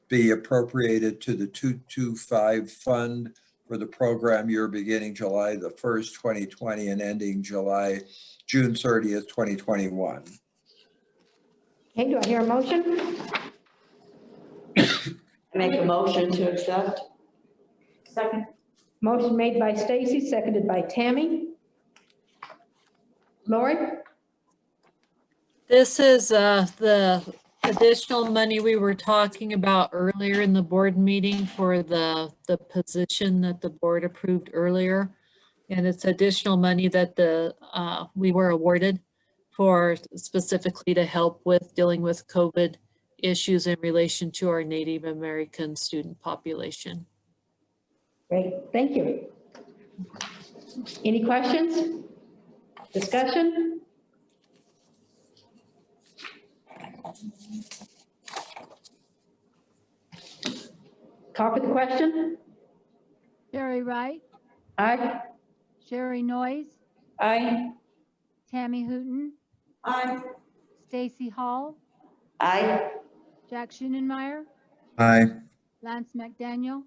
Speaker 2: be appropriated to the 225 fund for the program year beginning July the 1st, 2020 and ending June 30th, 2021.
Speaker 1: Okay, do I hear a motion?
Speaker 8: Make a motion to accept.
Speaker 10: Second.
Speaker 1: Motion made by Stacy, seconded by Tammy. Lori?
Speaker 7: This is the additional money we were talking about earlier in the board meeting for the position that the board approved earlier. And it's additional money that we were awarded for specifically to help with dealing with COVID issues in relation to our Native American student population.
Speaker 1: Great, thank you. Any questions? Discussion? Call for the question?
Speaker 4: Sherry Wright,
Speaker 1: Aye.
Speaker 4: Sherry Noyes,
Speaker 9: Aye.
Speaker 4: Tammy Hooton,
Speaker 10: Aye.
Speaker 4: Stacy Hall,
Speaker 8: Aye.
Speaker 4: Jack Schunenmeyer,
Speaker 2: Aye.
Speaker 4: Lance McDaniel,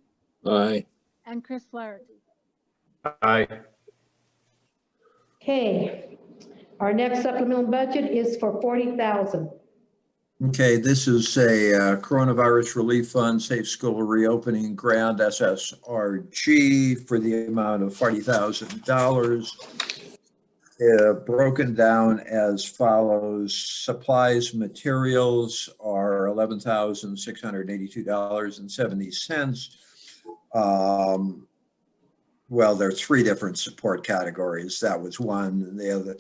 Speaker 3: Aye.
Speaker 4: and Chris Flaherty.
Speaker 6: Aye.
Speaker 1: Okay, our next supplemental budget is for $40,000.
Speaker 2: Okay, this is a coronavirus relief fund, safe school reopening grant, SSRG, for the amount of $40,000. Broken down as follows. Supplies, materials are $11,682.70. Well, there are three different support categories. That was one. The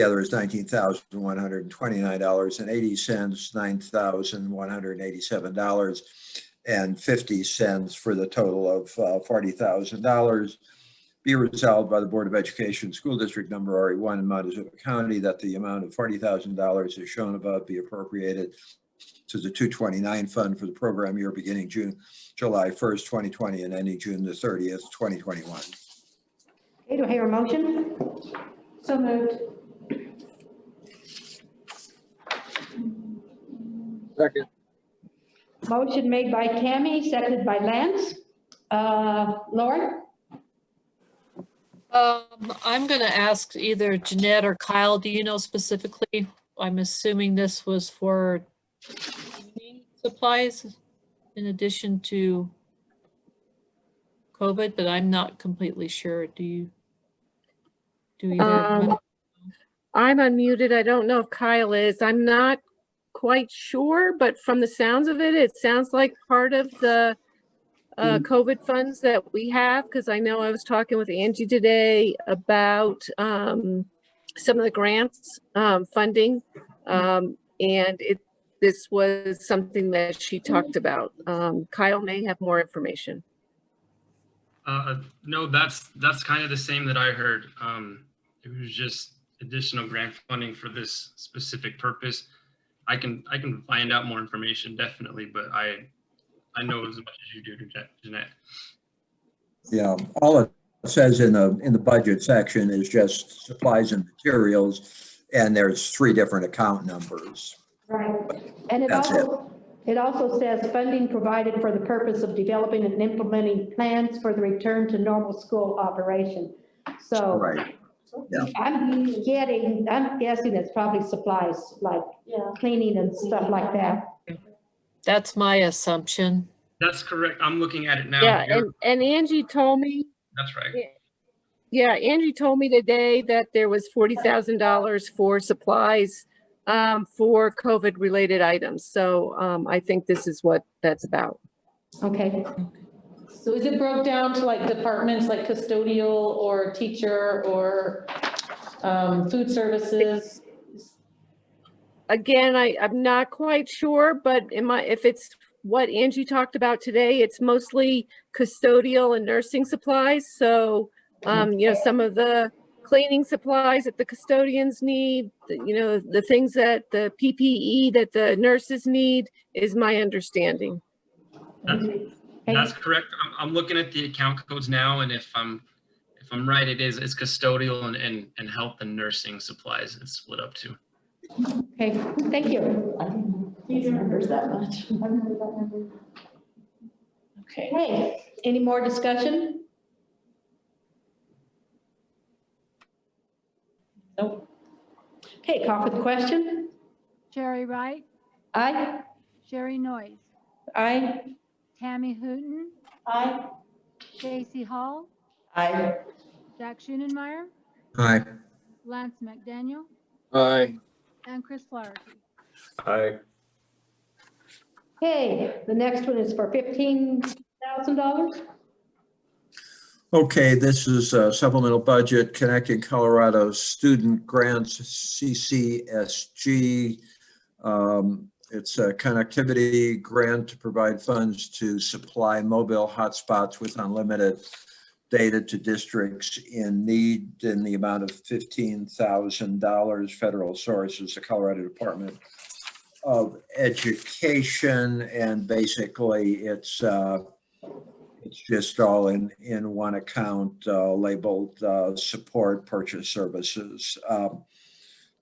Speaker 2: other is $19,129.80, $9,187.50 for the total of $40,000. Be resolved by the Board of Education, School District Number RE1 in Montezuma County, that the amount of $40,000 as shown above be appropriated to the 229 fund for the program year beginning July 1st, 2020 and ending June the 30th, 2021.
Speaker 1: Okay, do I hear a motion?
Speaker 10: So moved.
Speaker 3: Second.
Speaker 1: Motion made by Tammy, seconded by Lance. Lori?
Speaker 7: I'm going to ask either Jeanette or Kyle, do you know specifically? I'm assuming this was for supplies in addition to COVID, but I'm not completely sure. Do you?
Speaker 11: I'm unmuted. I don't know if Kyle is. I'm not quite sure, but from the sounds of it, it sounds like part of the COVID funds that we have, because I know I was talking with Angie today about some of the grants funding, and this was something that she talked about. Kyle may have more information.
Speaker 12: No, that's kind of the same that I heard. It was just additional grant funding for this specific purpose. I can find out more information, definitely, but I know as much as you do, Jeanette.
Speaker 2: Yeah, all it says in the budget section is just supplies and materials, and there's three different account numbers.
Speaker 1: Right. And it also says funding provided for the purpose of developing and implementing plans for the return to normal school operation. So
Speaker 2: right. Yeah.
Speaker 1: I'm guessing it's probably supplies like cleaning and stuff like that.
Speaker 7: That's my assumption.
Speaker 12: That's correct. I'm looking at it now.
Speaker 11: Yeah, and Angie told me
Speaker 12: That's right.
Speaker 11: Yeah, Angie told me today that there was $40,000 for supplies for COVID-related items. So I think this is what that's about.
Speaker 1: Okay.
Speaker 9: So is it broke down to like departments like custodial or teacher or food services?
Speaker 11: Again, I'm not quite sure, but if it's what Angie talked about today, it's mostly custodial and nursing supplies. So, you know, some of the cleaning supplies that the custodians need, you know, the things that the PPE that the nurses need is my understanding.
Speaker 12: That's correct. I'm looking at the account codes now, and if I'm right, it's custodial and health and nursing supplies it's split up to.
Speaker 1: Okay, thank you.
Speaker 8: I didn't know these numbers that much.
Speaker 9: Okay.
Speaker 1: Hey, any more discussion?
Speaker 9: Nope.
Speaker 1: Okay, call for the question.
Speaker 4: Sherry Wright,
Speaker 1: Aye.
Speaker 4: Sherry Noyes,
Speaker 9: Aye.
Speaker 4: Tammy Hooton,
Speaker 9: Aye.
Speaker 4: Stacy Hall,
Speaker 8: Aye.
Speaker 4: Jack Schoenenmeyer,
Speaker 2: Aye.
Speaker 4: Lance McDaniel,
Speaker 3: Aye.
Speaker 4: and Chris Flaherty.
Speaker 6: Aye.
Speaker 1: Okay, the next one is for $15,000.
Speaker 2: Okay, this is a supplemental budget connecting Colorado student grants, CCSG. It's a connectivity grant to provide funds to supply mobile hotspots with unlimited data to districts in need in the amount of $15,000. Federal source is the Colorado Department of Education, and basically it's just all in one account labeled support purchase services.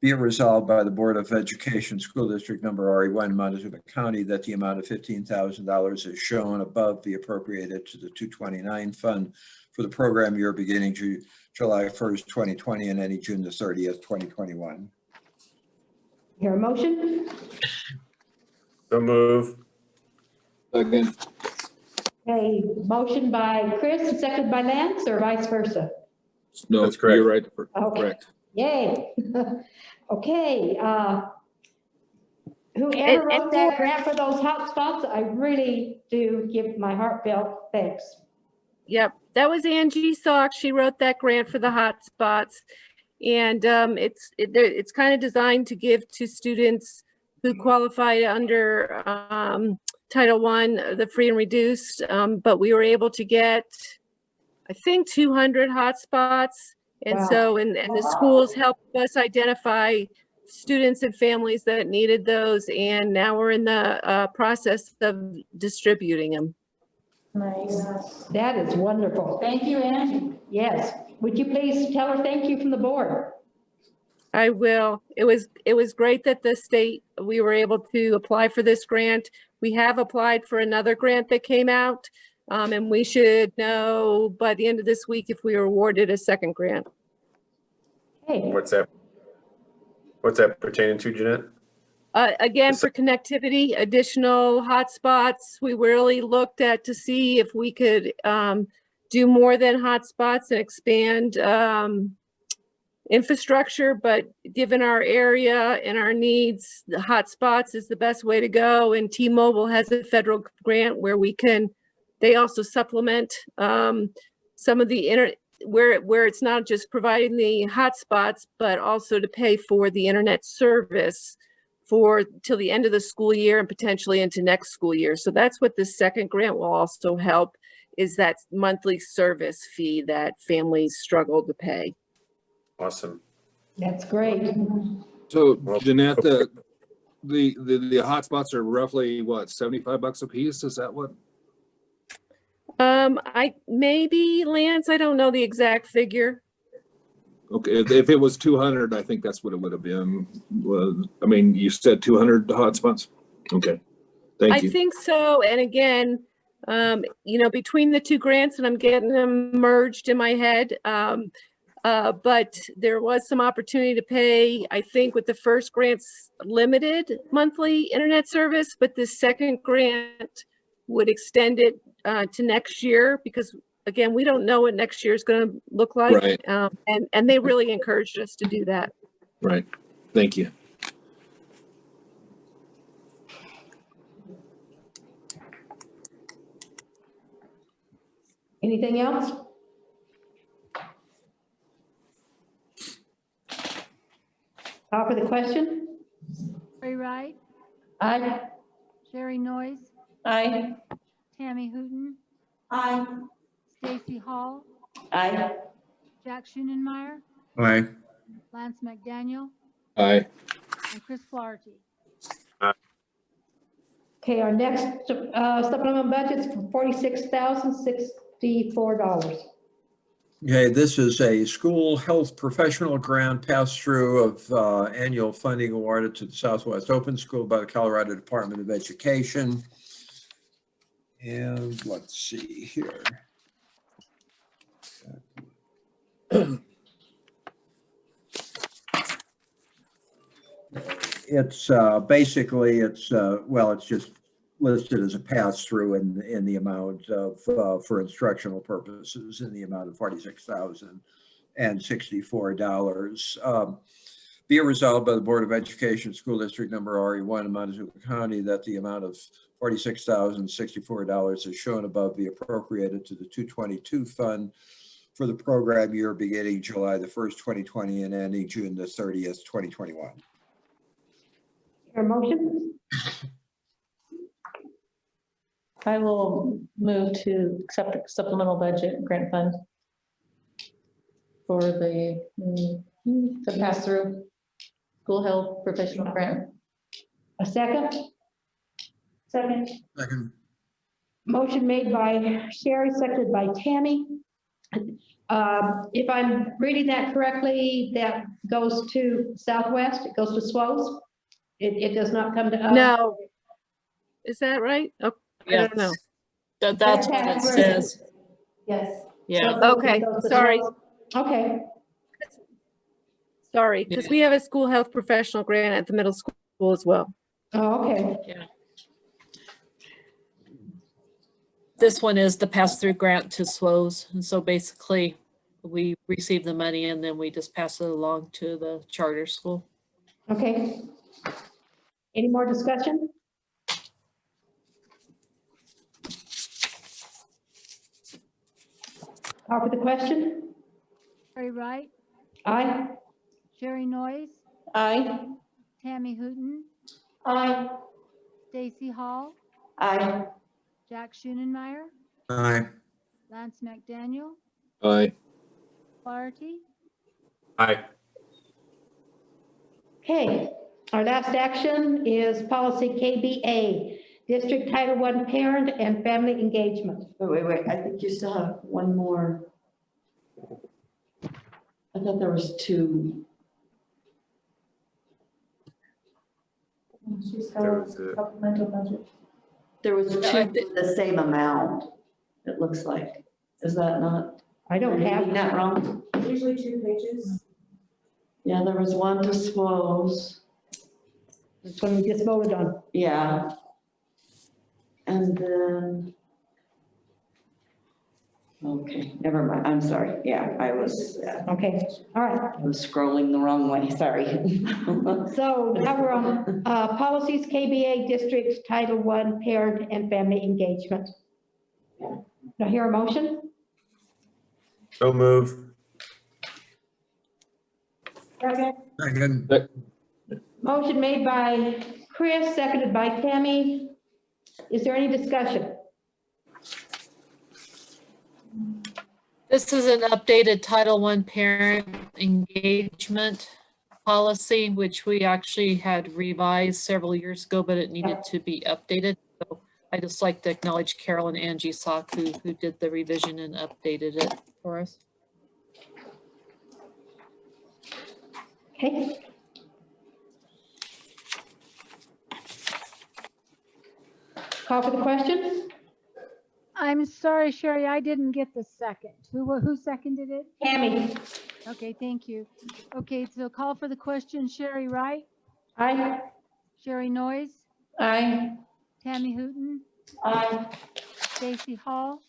Speaker 2: Be it resolved by the Board of Education School District Number RE1, Montezuma County, that the amount of $15,000 is shown above be appropriated to the 229 fund for the program year beginning July 1st, 2020 and any June the 30th, 2021.
Speaker 1: Hear a motion?
Speaker 6: So move.
Speaker 3: Again.
Speaker 1: Okay, motion by Chris, second by Lance, or vice versa?
Speaker 3: No,
Speaker 6: That's correct.
Speaker 3: you're right.
Speaker 1: Okay.
Speaker 3: Correct.
Speaker 1: Yay. Okay, whoever wrote that grant for those hotspots, I really do give my heartfelt thanks.
Speaker 11: Yep, that was Angie Salk. She wrote that grant for the hotspots. And it's kind of designed to give to students who qualify under Title I, the free and reduced. But we were able to get, I think, 200 hotspots. And
Speaker 1: Wow.
Speaker 11: so, and the schools helped us identify students and families that needed those. And now we're in the process of distributing them.
Speaker 9: Nice.
Speaker 1: That is wonderful.
Speaker 9: Thank you, Angie.
Speaker 1: Yes. Would you please tell her thank you from the board?
Speaker 11: I will. It was great that the state, we were able to apply for this grant. We have applied for another grant that came out, and we should know by the end of this week if we were awarded a second grant.
Speaker 1: Hey.
Speaker 6: What's that pertaining to, Jeanette?
Speaker 11: Again, for connectivity, additional hotspots, we really looked at to see if we could do more than hotspots and expand infrastructure, but given our area and our needs, the hotspots is the best way to go. And T-Mobile has a federal grant where they also supplement some of the where it's not just providing the hotspots, but also to pay for the internet service till the end of the school year and potentially into next school year. So that's what this second grant will also help, is that monthly service fee that families struggle to pay.
Speaker 6: Awesome.
Speaker 1: That's great.
Speaker 3: So Jeanette, the hotspots are roughly what, $75 a piece? Is that what?
Speaker 11: Maybe Lance, I don't know the exact figure.
Speaker 3: Okay, if it was 200, I think that's what it would have been. I mean, you said 200 hotspots? Okay, thank you.
Speaker 11: I think so. And again, between the two grants, and I'm getting them merged in my head, but there was some opportunity to pay, I think with the first grant's limited monthly internet service, but the second grant would extend it to next year, because again, we don't know what next year is going to look like.
Speaker 3: Right.
Speaker 11: And they really encouraged us to do that.
Speaker 3: Right. Thank you.
Speaker 1: Anything else? Call for the question?
Speaker 4: Ray Wright,
Speaker 1: Aye.
Speaker 4: Sherry Noyes,
Speaker 9: Aye.
Speaker 4: Tammy Hooton,
Speaker 8: Aye.
Speaker 4: Stacy Hall,
Speaker 8: Aye.
Speaker 4: Jack Schoenenmeyer,
Speaker 2: Aye.
Speaker 4: Lance McDaniel,
Speaker 3: Aye.
Speaker 4: and Chris Flaherty.
Speaker 1: Okay, our next supplemental budget is for $46,064.
Speaker 2: Okay, this is a school health professional grant pass-through of annual funding awarded to the Southwest Open School by the Colorado Department of Education. And let's see here. It's basically, well, it's just listed as a pass-through in the amount of, for instructional purposes, in the amount of $46,064. Be it resolved by the Board of Education, School District Number RE1 in Montezuma County, that the amount of $46,064 as shown above be appropriated to the 222 fund for the program year beginning July the 1st, 2020 and ending June the 30th, 2021.
Speaker 1: Your motion?
Speaker 9: I will move to accept the supplemental budget grant fund for the pass-through school health professional grant.
Speaker 1: A second?
Speaker 10: Second.
Speaker 2: Second.
Speaker 1: Motion made by Sherry, seconded by Tammy. If I'm reading that correctly, that goes to Southwest, it goes to SWOS? It does not come to us?
Speaker 11: No. Is that right? Oh, I don't know.
Speaker 7: That's what it says.
Speaker 10: Yes.
Speaker 7: Yeah.
Speaker 11: Okay, sorry.
Speaker 1: Okay.
Speaker 11: Sorry, because we have a school health professional grant at the middle school as well.
Speaker 1: Oh, okay.
Speaker 7: Yeah. This one is the pass-through grant to SWOS. And so basically we receive the money and then we just pass it along to the charter school.
Speaker 1: Okay. Any more discussion? Call for the question?
Speaker 4: Ray Wright,
Speaker 1: Aye.
Speaker 4: Sherry Noyes,
Speaker 9: Aye.
Speaker 4: Tammy Hooton,
Speaker 10: Aye.
Speaker 4: Stacy Hall,
Speaker 8: Aye.
Speaker 4: Jack Schoenenmeyer,
Speaker 2: Aye.
Speaker 4: Lance McDaniel,
Speaker 3: Aye.
Speaker 4: Flaherty,
Speaker 6: Aye.
Speaker 1: Okay, our last action is policy KBA, District Title I Parent and Family Engagement.
Speaker 8: Wait, I think you still have one more. I thought there was two.
Speaker 10: She's
Speaker 6: There
Speaker 10: got
Speaker 6: was a-
Speaker 10: supplemental budget.
Speaker 8: There was two with the same amount, it looks like. Is that not?
Speaker 1: I don't have
Speaker 8: Reading that wrong?
Speaker 10: Usually 2 pages.
Speaker 8: Yeah, there was one to SWOS.
Speaker 1: That's one we just voted on.
Speaker 8: Yeah. And then. Okay, never mind. I'm sorry. Yeah, I was
Speaker 1: Okay, all right.
Speaker 8: scrolling the wrong way. Sorry.
Speaker 1: So now we're on policies KBA Districts Title I Parent and Family Engagement. Now hear a motion?
Speaker 6: So move.
Speaker 10: Second.
Speaker 2: Second.
Speaker 1: Motion made by Chris, seconded by Tammy. Is there any discussion?
Speaker 7: This is an updated Title I parent engagement policy, which we actually had revised several years ago, but it needed to be updated. So I just like to acknowledge Carol and Angie Sock who did the revision and updated it for us.
Speaker 1: Okay. Call for the question?
Speaker 4: I'm sorry, Sherry, I didn't get the second. Who seconded it?
Speaker 1: Tammy.
Speaker 4: Okay, thank you. Okay, so call for the question, Sherry Wright,
Speaker 1: Aye.
Speaker 4: Sherry Noyes,
Speaker 9: Aye.
Speaker 4: Tammy Hooton,
Speaker 10: Aye.
Speaker 4: Stacy Hall,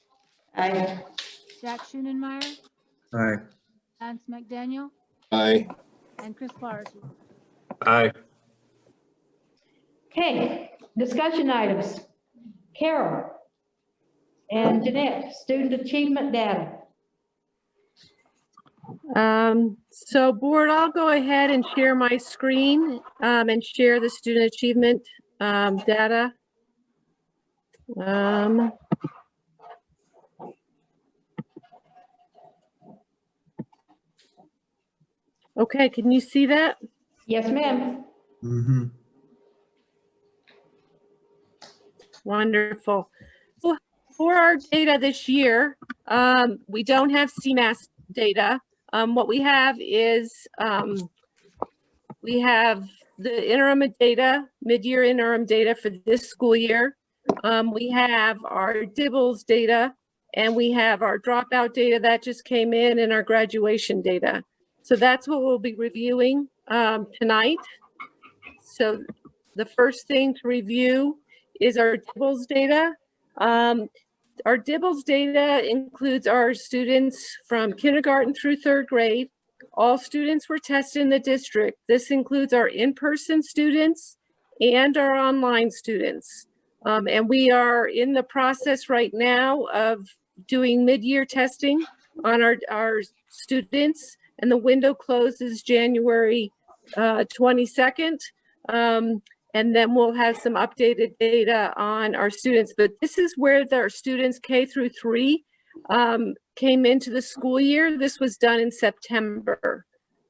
Speaker 8: Aye.
Speaker 4: Jack Schoenenmeyer,
Speaker 2: Aye.
Speaker 4: Lance McDaniel,
Speaker 3: Aye.
Speaker 4: and Chris Barsby.
Speaker 6: Aye.
Speaker 1: Okay, discussion items. Carol and Jeanette, student achievement data.
Speaker 11: So board, I'll go ahead and share my screen and share the student achievement data. Okay, can you see that?
Speaker 1: Yes, ma'am.
Speaker 2: Mm-hmm.
Speaker 11: Wonderful. So for our data this year, we don't have CMAS data. What we have is we have the interim data, mid-year interim data for this school year. We have our DIBELS data, and we have our dropout data that just came in, and our graduation data. So that's what we'll be reviewing tonight. So the first thing to review is our DIBELS data. Our DIBELS data includes our students from kindergarten through third grade. All students were tested in the district. This includes our in-person students and our online students. And we are in the process right now of doing mid-year testing on our students, and the window closes January 22nd. And then we'll have some updated data on our students. But this is where our students K through 3 came into the school year. This was done in September.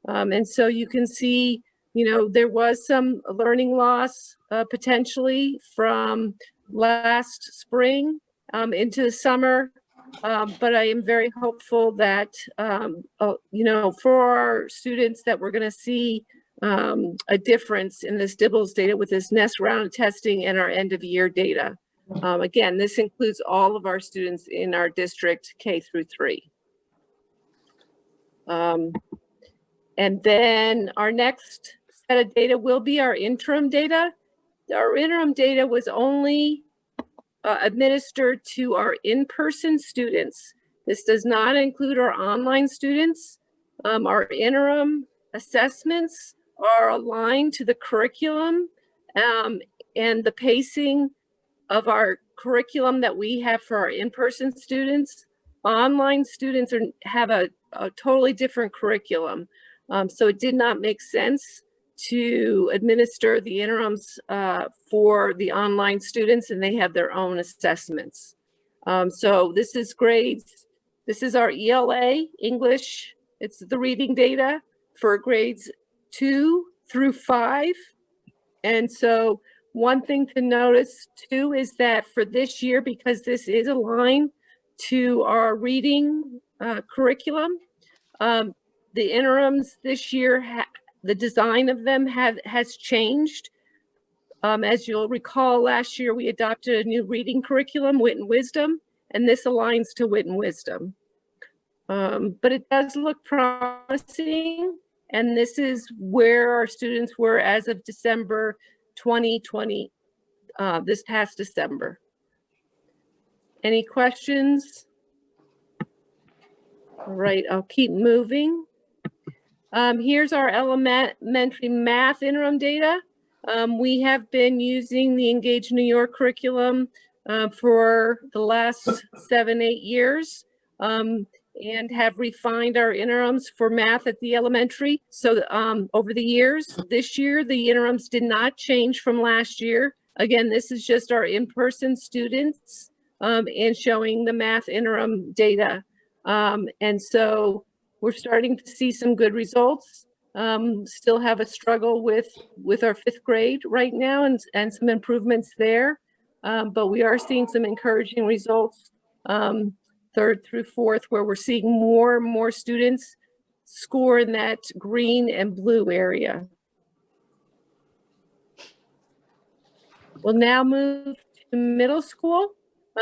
Speaker 11: And so you can see, you know, there was some learning loss potentially from last spring into the summer. But I am very hopeful that, you know, for our students that we're going to see a difference in this DIBELS data with this next round of testing and our end of year data. Again, this includes all of our students in our district K through 3. And then our next set of data will be our interim data. Our interim data was only administered to our in-person students. This does not include our online students. Our interim assessments are aligned to the curriculum and the pacing of our curriculum that we have for our in-person students. Online students have a totally different curriculum. So it did not make sense to administer the interims for the online students, and they have their own assessments. So this is grades. This is our ELA, English. It's the reading data for grades 2 through 5. And so one thing to notice too is that for this year, because this is aligned to our reading curriculum, the interims this year, the design of them has changed. As you'll recall, last year we adopted a new reading curriculum, Wit and Wisdom, and this aligns to Wit and Wisdom. But it does look promising, and this is where our students were as of December 2020, this past December. Any questions? All right, I'll keep moving. Here's our elementary math interim data. We have been using the Engage New York curriculum for the last 7-8 years. And have refined our interims for math at the elementary. So over the years, this year, the interims did not change from last year. Again, this is just our in-person students and showing the math interim data. And so we're starting to see some good results. Still have a struggle with our 5th grade right now and some improvements there. But we are seeing some encouraging results. 3rd through 4th, where we're seeing more and more students score in that green and blue area. We'll now move to middle school.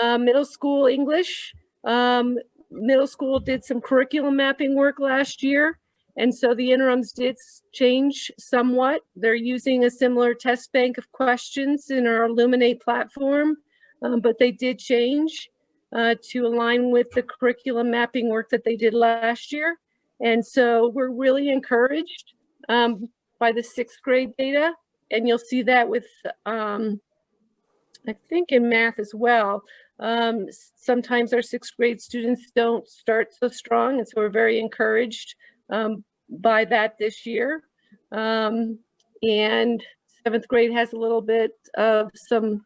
Speaker 11: Middle school English. Middle school did some curriculum mapping work last year, and so the interims did change somewhat. They're using a similar test bank of questions in our Illuminate platform, but they did change. to align with the curriculum mapping work that they did last year. And so we're really encouraged by the 6th grade data. And you'll see that with, I think in math as well. Sometimes our 6th grade students don't start so strong. And so we're very encouraged by that this year. And 7th grade has a little bit of some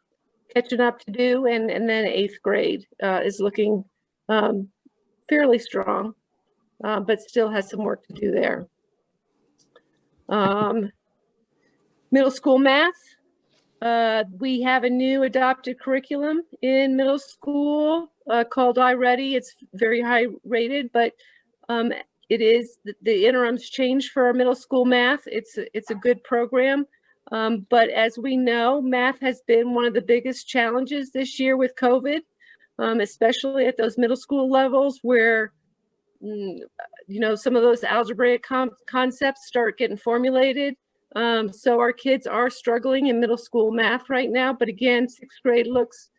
Speaker 11: catching up to do. And then 8th grade is looking fairly strong, but still has some work to do there. Middle school math. We have a new adopted curriculum in middle school called iReady. It's very high rated, but it is the interims change for our middle school math. It's a good program. But as we know, math has been one of the biggest challenges this year with COVID, especially at those middle school levels where, some of those algebraic concepts start getting formulated. So our kids are struggling in middle school math right now. But again, 6th grade looks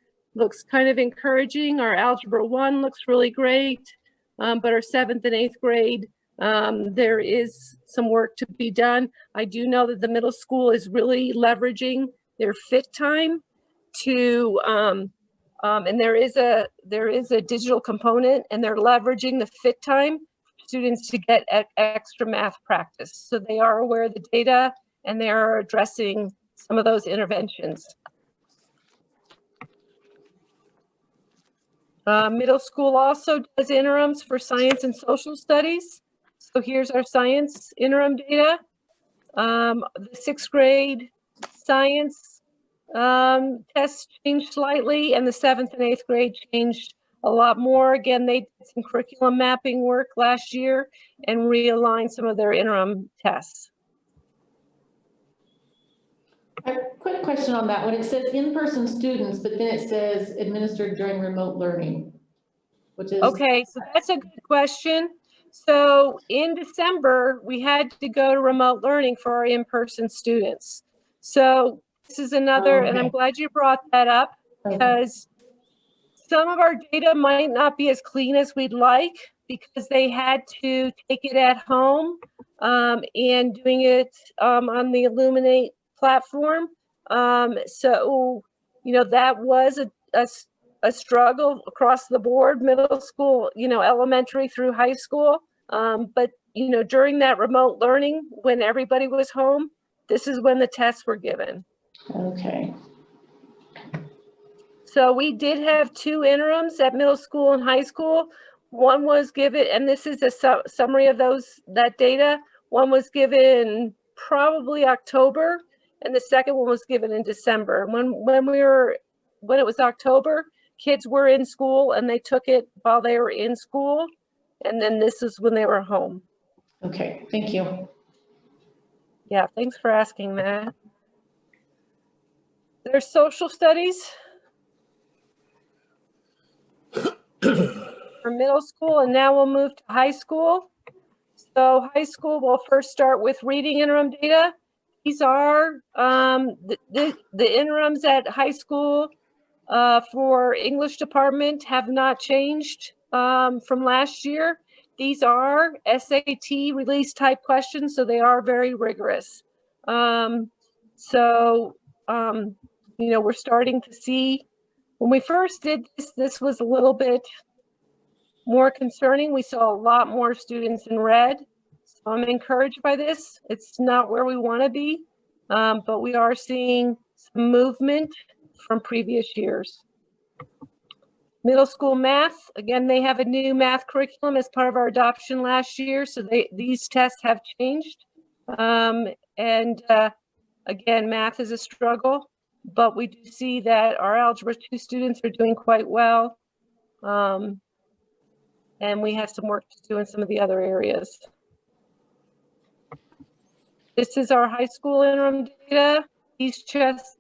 Speaker 11: kind of encouraging. Our Algebra 1 looks really great. But our 7th and 8th grade, there is some work to be done. I do know that the middle school is really leveraging their fit time to, and there is a digital component, and they're leveraging the fit time for students to get extra math practice. So they are aware of the data and they are addressing some of those interventions. Middle school also does interims for science and social studies. So here's our science interim data. The 6th grade science tests changed slightly, and the 7th and 8th grade changed a lot more. Again, they did some curriculum mapping work last year and realigned some of their interim tests.
Speaker 9: A quick question on that. When it says in-person students, but then it says administered during remote learning, which is.
Speaker 11: Okay, so that's a good question. So in December, we had to go to remote learning for our in-person students. So this is another, and I'm glad you brought that up, because some of our data might not be as clean as we'd like because they had to take it at home and doing it on the Illuminate platform. So, that was a struggle across the board, middle school, elementary through high school. But, during that remote learning, when everybody was home, this is when the tests were given.
Speaker 9: Okay.
Speaker 11: So we did have 2 interims at middle school and high school. One was given, and this is a summary of that data. One was given probably October, and the second one was given in December. When it was October, kids were in school and they took it while they were in school. And then this is when they were home.
Speaker 9: Okay, thank you.
Speaker 11: Yeah, thanks for asking that. There's social studies for middle school, and now we'll move to high school. So high school, we'll first start with reading interim data. These are the interims at high school for English department have not changed from last year. These are SAT release type questions, so they are very rigorous. We're starting to see, when we first did this was a little bit more concerning. We saw a lot more students in red. So I'm encouraged by this. It's not where we want to be, but we are seeing some movement from previous years. Middle school math, again, they have a new math curriculum as part of our adoption last year. So these tests have changed. Again, math is a struggle, but we do see that our Algebra 2 students are doing quite well. And we have some work to do in some of the other areas. This is our high school interim data. These tests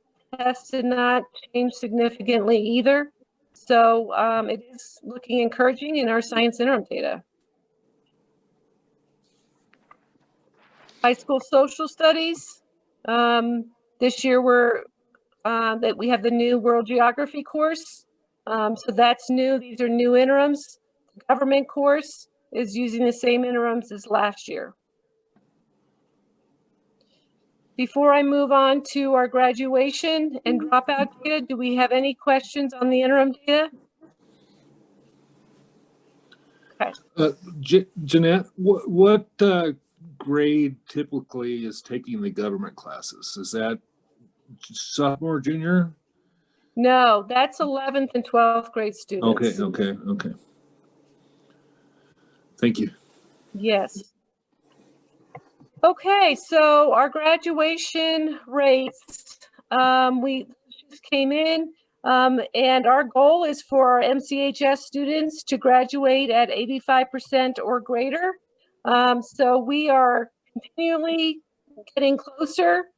Speaker 11: did not change significantly either. So it is looking encouraging in our science interim data. High school social studies. This year that we have the new world geography course. So that's new. These are new interims. The government course is using the same interims as last year. Before I move on to our graduation and dropout data, do we have any questions on the interim data? Okay.
Speaker 3: Jeanette, what grade typically is taking the government classes? Is that sophomore, junior?
Speaker 11: No, that's 11th and 12th grade students.
Speaker 3: Okay. Thank you.
Speaker 11: Yes. Okay, so our graduation rates, we just came in, and our goal is for our MCHS students to graduate at 85% or greater. So we are continually getting closer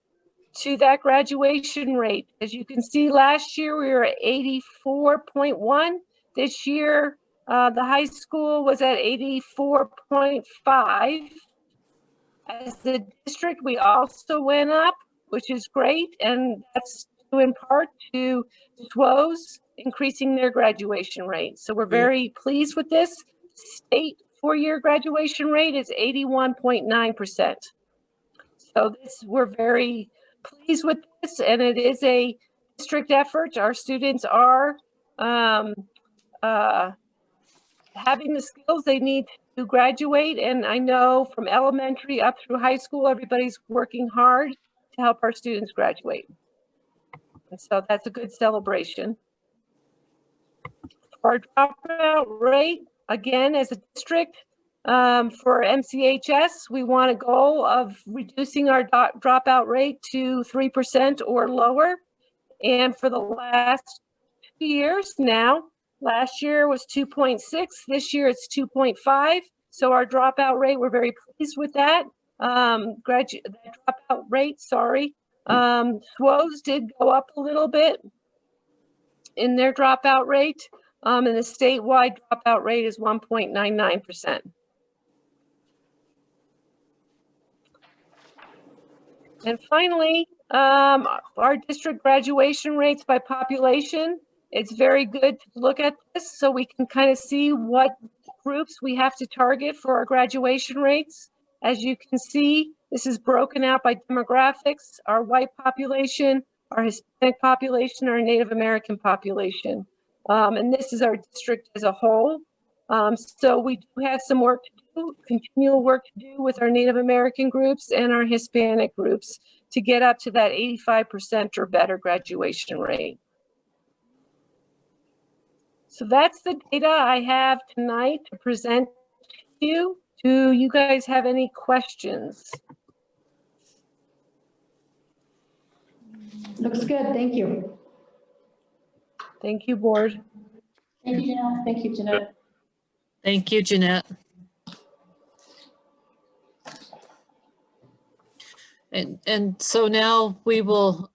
Speaker 11: to that graduation rate. As you can see, last year we were at 84.1. This year, the high school was at 84.5. As the district, we also went up, which is great, and that's due in part to SWOs increasing their graduation rate. So we're very pleased with this. State four-year graduation rate is 81.9%. So we're very pleased with this, and it is a district effort. Our students are having the skills they need to graduate, and I know from elementary up through high school, everybody's working hard to help our students graduate. And so that's a good celebration. Our dropout rate, again, as a district, for MCHS, we want a goal of reducing our dropout rate to 3% or lower. And for the last 2 years now, last year was 2.6, this year it's 2.5. So our dropout rate, we're very pleased with that. Dropout rate, sorry. SWOs did go up a little bit in their dropout rate. And the statewide dropout rate is 1.99%. And finally, our district graduation rates by population. It's very good to look at this so we can kind of see what groups we have to target for our graduation rates. As you can see, this is broken out by demographics, our white population, our Hispanic population, our Native American population. And this is our district as a whole. So we do have some work to do, continual work to do with our Native American groups and our Hispanic groups to get up to that 85% or better graduation rate. So that's the data I have tonight to present to you. Do you guys have any questions?
Speaker 1: Looks good, thank you.
Speaker 11: Thank you, board.
Speaker 5: Thank you, Jeanette. Thank you, Jeanette.
Speaker 7: Thank you, Jeanette. And so now we will,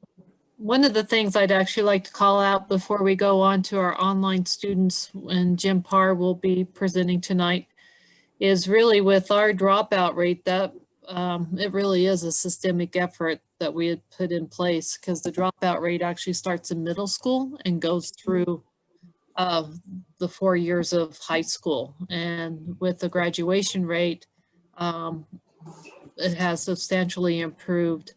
Speaker 7: one of the things I'd actually like to call out before we go on to our online students, and Jim Parr will be presenting tonight, is really with our dropout rate that it really is a systemic effort that we had put in place, because the dropout rate actually starts in middle school and goes through the 4 years of high school. And with the graduation rate, it has substantially improved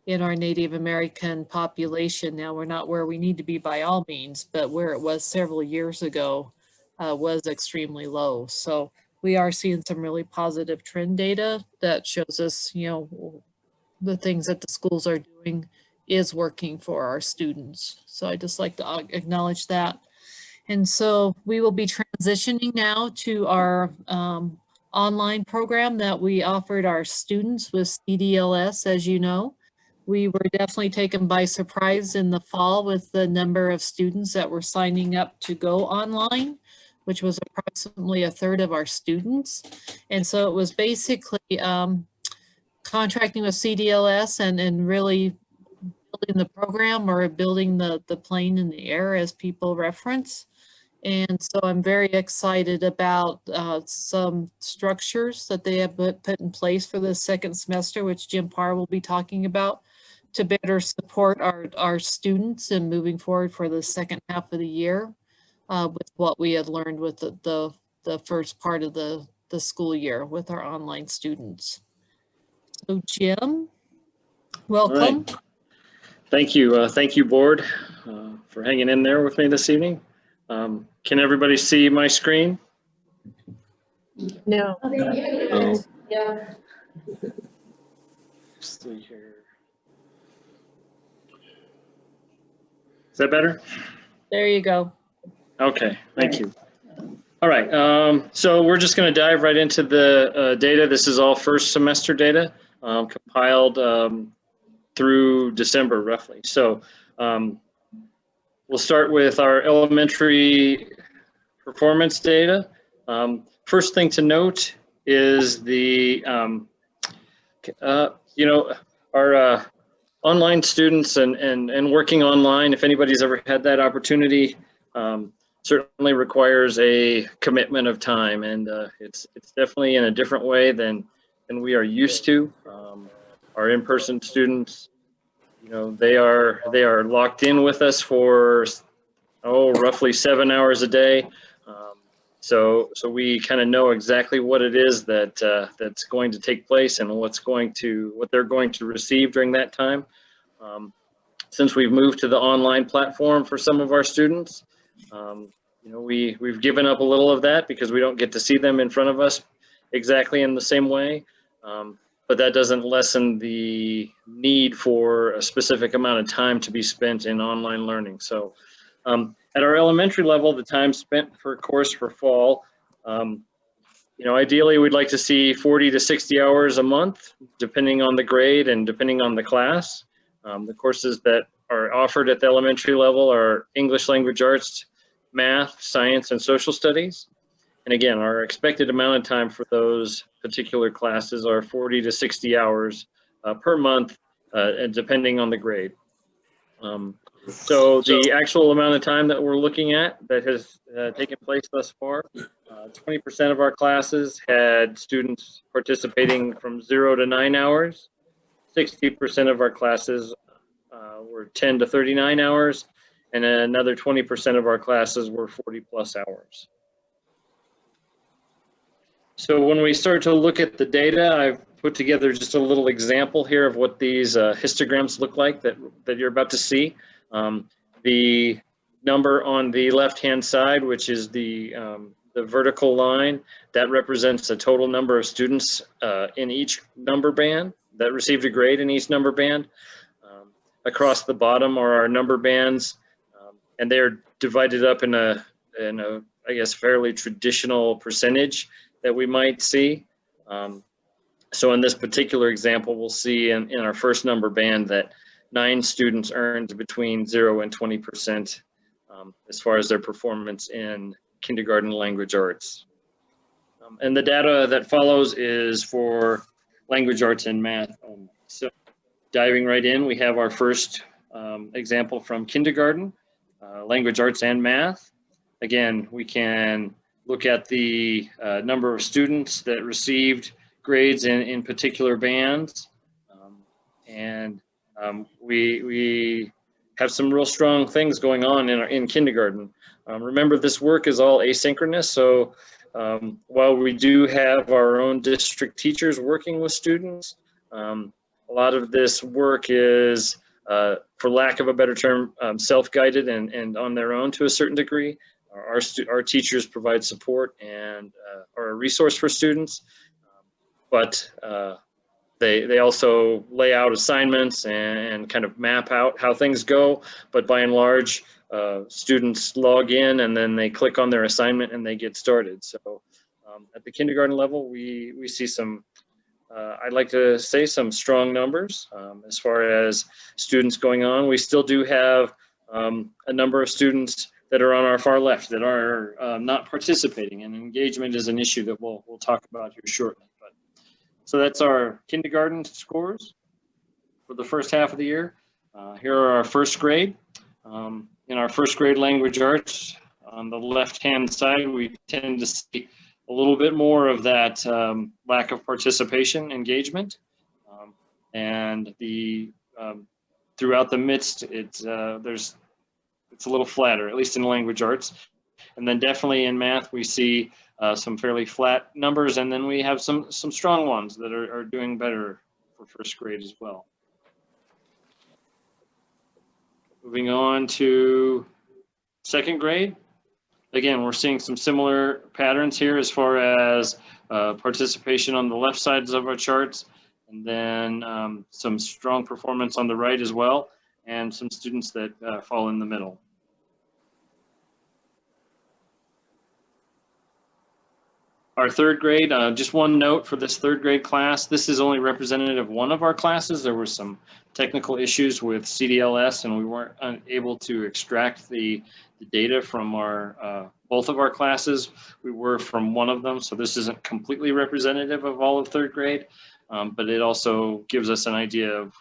Speaker 7: in our Native American population. Now we're not where we need to be by all means, but where it was several years ago was extremely low. So we are seeing some really positive trend data that shows us, you know, the things that the schools are doing is working for our students. So I just like to acknowledge that. And so we will be transitioning now to our online program that we offered our students with CDLS. As you know, we were definitely taken by surprise in the fall with the number of students that were signing up to go online, which was approximately a third of our students. And so it was basically contracting with CDLS and really building the program, or building the plane in the air, as people reference. And so I'm very excited about some structures that they have put in place for the second semester, which Jim Parr will be talking about, to better support our students in moving forward for the second half of the year. with what we had learned with the first part of the school year with our online students. So Jim, welcome.
Speaker 18: Right. Thank you. Thank you, board, for hanging in there with me this evening. Can everybody see my screen?
Speaker 11: No.
Speaker 18: Oh.
Speaker 5: Yeah.
Speaker 18: Let's see here. Is that better?
Speaker 7: There you go.
Speaker 18: Okay, thank you. All right, so we're just going to dive right into the data. This is all first semester data compiled through December roughly. So we'll start with our elementary performance data. First thing to note is the, our online students and working online, if anybody's ever had that opportunity, certainly requires a commitment of time, and it's definitely in a different way than we are used to. Our in-person students, they are locked in with us for roughly 7 hours a day. So we kind of know exactly what it is that's going to take place and what they're going to receive during that time. Since we've moved to the online platform for some of our students, we've given up a little of that because we don't get to see them in front of us exactly in the same way. But that doesn't lessen the need for a specific amount of time to be spent in online learning. So at our elementary level, the time spent per course for fall, ideally we'd like to see 40 to 60 hours a month, depending on the grade and depending on the class. The courses that are offered at the elementary level are English language arts, math, science, and social studies. And again, our expected amount of time for those particular classes are 40 to 60 hours per month, and depending on the grade. So the actual amount of time that we're looking at that has taken place thus far, 20% of our classes had students participating from 0 to 9 hours. 60% of our classes were 10 to 39 hours, and another 20% of our classes were 40 plus hours. So when we start to look at the data, I've put together just a little example here of what these histograms look like that you're about to see. The number on the left-hand side, which is the vertical line, that represents the total number of students in each number band that received a grade in each number band. Across the bottom are our number bands, and they're divided up in a I guess fairly traditional percentage that we might see. So in this particular example, we'll see in our first number band that 9 students earned between 0 and 20% as far as their performance in kindergarten language arts. And the data that follows is for language arts and math. So diving right in, we have our first example from kindergarten, language arts and math. Again, we can look at the number of students that received grades in particular bands. We have some real strong things going on in kindergarten. Remember, this work is all asynchronous, so while we do have our own district teachers working with students, a lot of this work is, for lack of a better term, self-guided and on their own to a certain degree. Our teachers provide support and are a resource for students, but they also lay out assignments and kind of map out how things go. But by and large, students log in and then they click on their assignment and they get started. So at the kindergarten level, we see some, I'd like to say some strong numbers as far as students going on. We still do have a number of students that are on our far left that are not participating, and engagement is an issue that we'll talk about here shortly. But so that's our kindergarten scores for the first half of the year. Here are our first grade. In our first grade language arts, on the left-hand side, we tend to see a little bit more of that lack of participation engagement. And throughout the midst, it's a little flatter, at least in language arts. And then definitely in math, we see some fairly flat numbers, and then we have some strong ones that are doing better for first grade as well. Moving on to second grade. Again, we're seeing some similar patterns here as far as participation on the left sides of our charts, and then some strong performance on the right as well, and some students that fall in the middle. Our third grade, just one note for this third grade class, this is only representative of one of our classes. There were some technical issues with CDLS, and we weren't able to extract the data from our both of our classes. We were from one of them, so this isn't completely representative of all of third grade, but it also gives us an idea of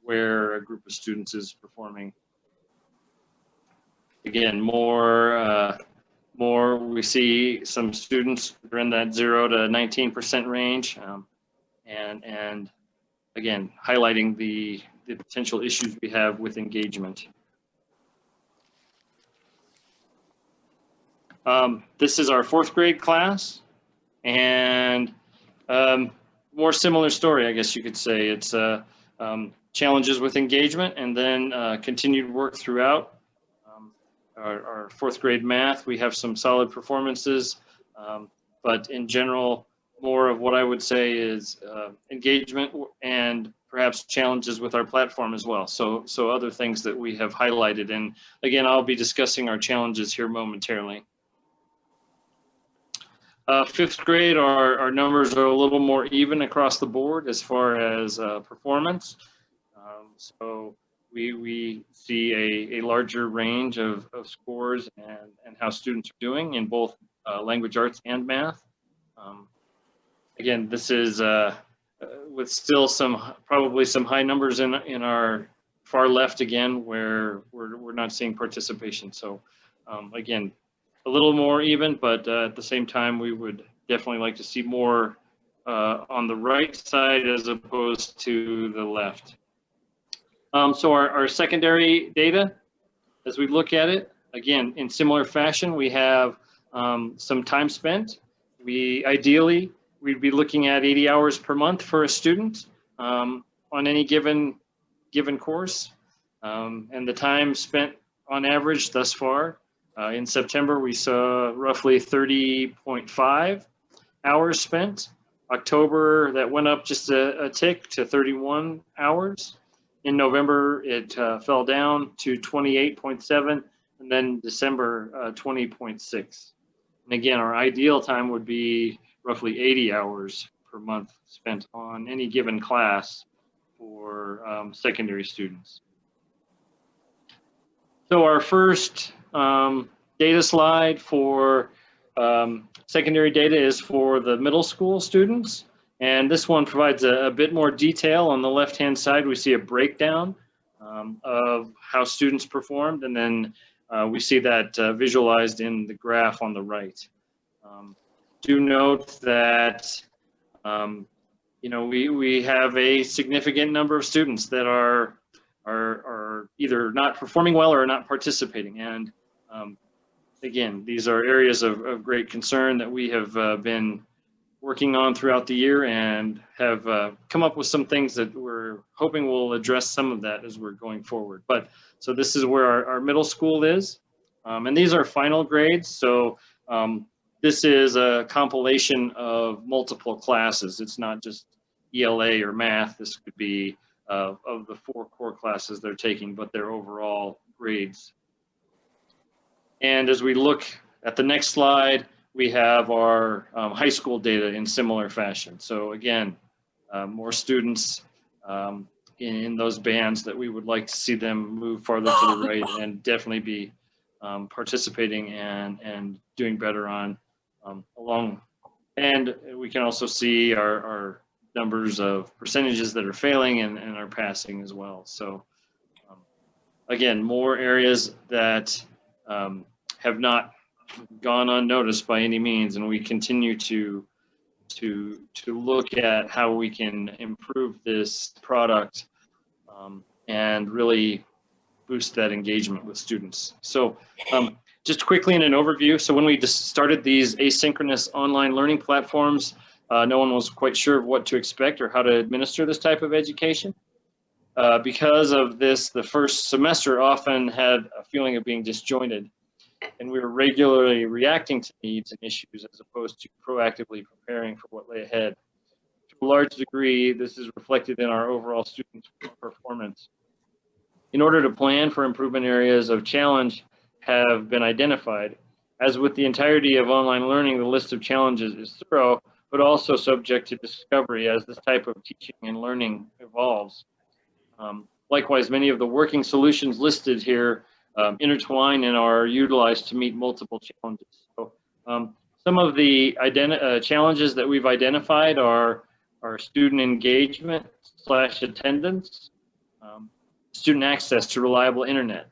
Speaker 18: where a group of students is performing. Again, more we see some students are in that 0 to 19% range, and again, highlighting the potential issues we have with engagement. This is our fourth grade class, and more similar story, I guess you could say. It's challenges with engagement, and then continued work throughout. Our fourth grade math, we have some solid performances, but in general, more of what I would say is engagement and perhaps challenges with our platform as well. So other things that we have highlighted. And again, I'll be discussing our challenges here momentarily. Fifth grade, our numbers are a little more even across the board as far as performance. So we see a larger range of scores and how students are doing in both language arts and math. Again, this is with still probably some high numbers in our far left again, where we're not seeing participation. So again, a little more even, but at the same time, we would definitely like to see more on the right side as opposed to the left. So our secondary data, as we look at it, again, in similar fashion, we have some time spent. Ideally, we'd be looking at 80 hours per month for a student on any given course. And the time spent on average thus far, in September, we saw roughly 30.5 hours spent. October, that went up just a tick to 31 hours. In November, it fell down to 28.7, and then December, 20.6. And again, our ideal time would be roughly 80 hours per month spent on any given class for secondary students. So our first data slide for secondary data is for the middle school students. And this one provides a bit more detail. On the left-hand side, we see a breakdown of how students performed, and then we see that visualized in the graph on the right. Do note that we have a significant number of students that are either not performing well or not participating. And again, these are areas of great concern that we have been working on throughout the year, and have come up with some things that we're hoping will address some of that as we're going forward. But so this is where our middle school is, and these are final grades. So this is a compilation of multiple classes. It's not just ELA or math. This could be of the 4 core classes they're taking, but their overall grades. And as we look at the next slide, we have our high school data in similar fashion. So again, more students in those bands that we would like to see them move farther to the right, and definitely be participating and doing better on along. And we can also see our numbers of percentages that are failing and are passing as well. So again, more areas that have not gone unnoticed by any means, and we continue to look at how we can improve this product and really boost that engagement with students. So Just quickly in an overview, so when we just started these asynchronous online learning platforms, no one was quite sure of what to expect or how to administer this type of education. Because of this, the first semester often had a feeling of being disjointed, and we were regularly reacting to needs and issues as opposed to proactively preparing for what lay ahead. To a large degree, this is reflected in our overall student performance. In order to plan for improvement areas of challenge have been identified. As with the entirety of online learning, the list of challenges is thorough, but also subject to discovery as this type of teaching and learning evolves. Likewise, many of the working solutions listed here intertwine and are utilized to meet multiple challenges. So, some of the challenges that we've identified are student engagement / attendance, student access to reliable internet,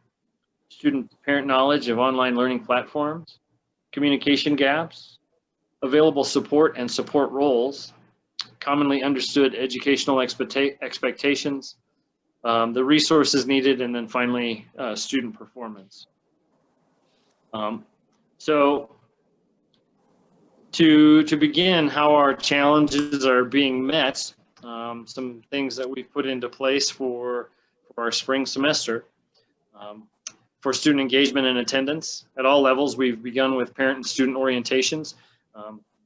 Speaker 18: student parent knowledge of online learning platforms, communication gaps, available support and support roles, commonly understood educational expectations, the resources needed, and then finally, student performance. So to begin how our challenges are being met, some things that we've put into place for our spring semester. For student engagement and attendance at all levels, we've begun with parent and student orientations.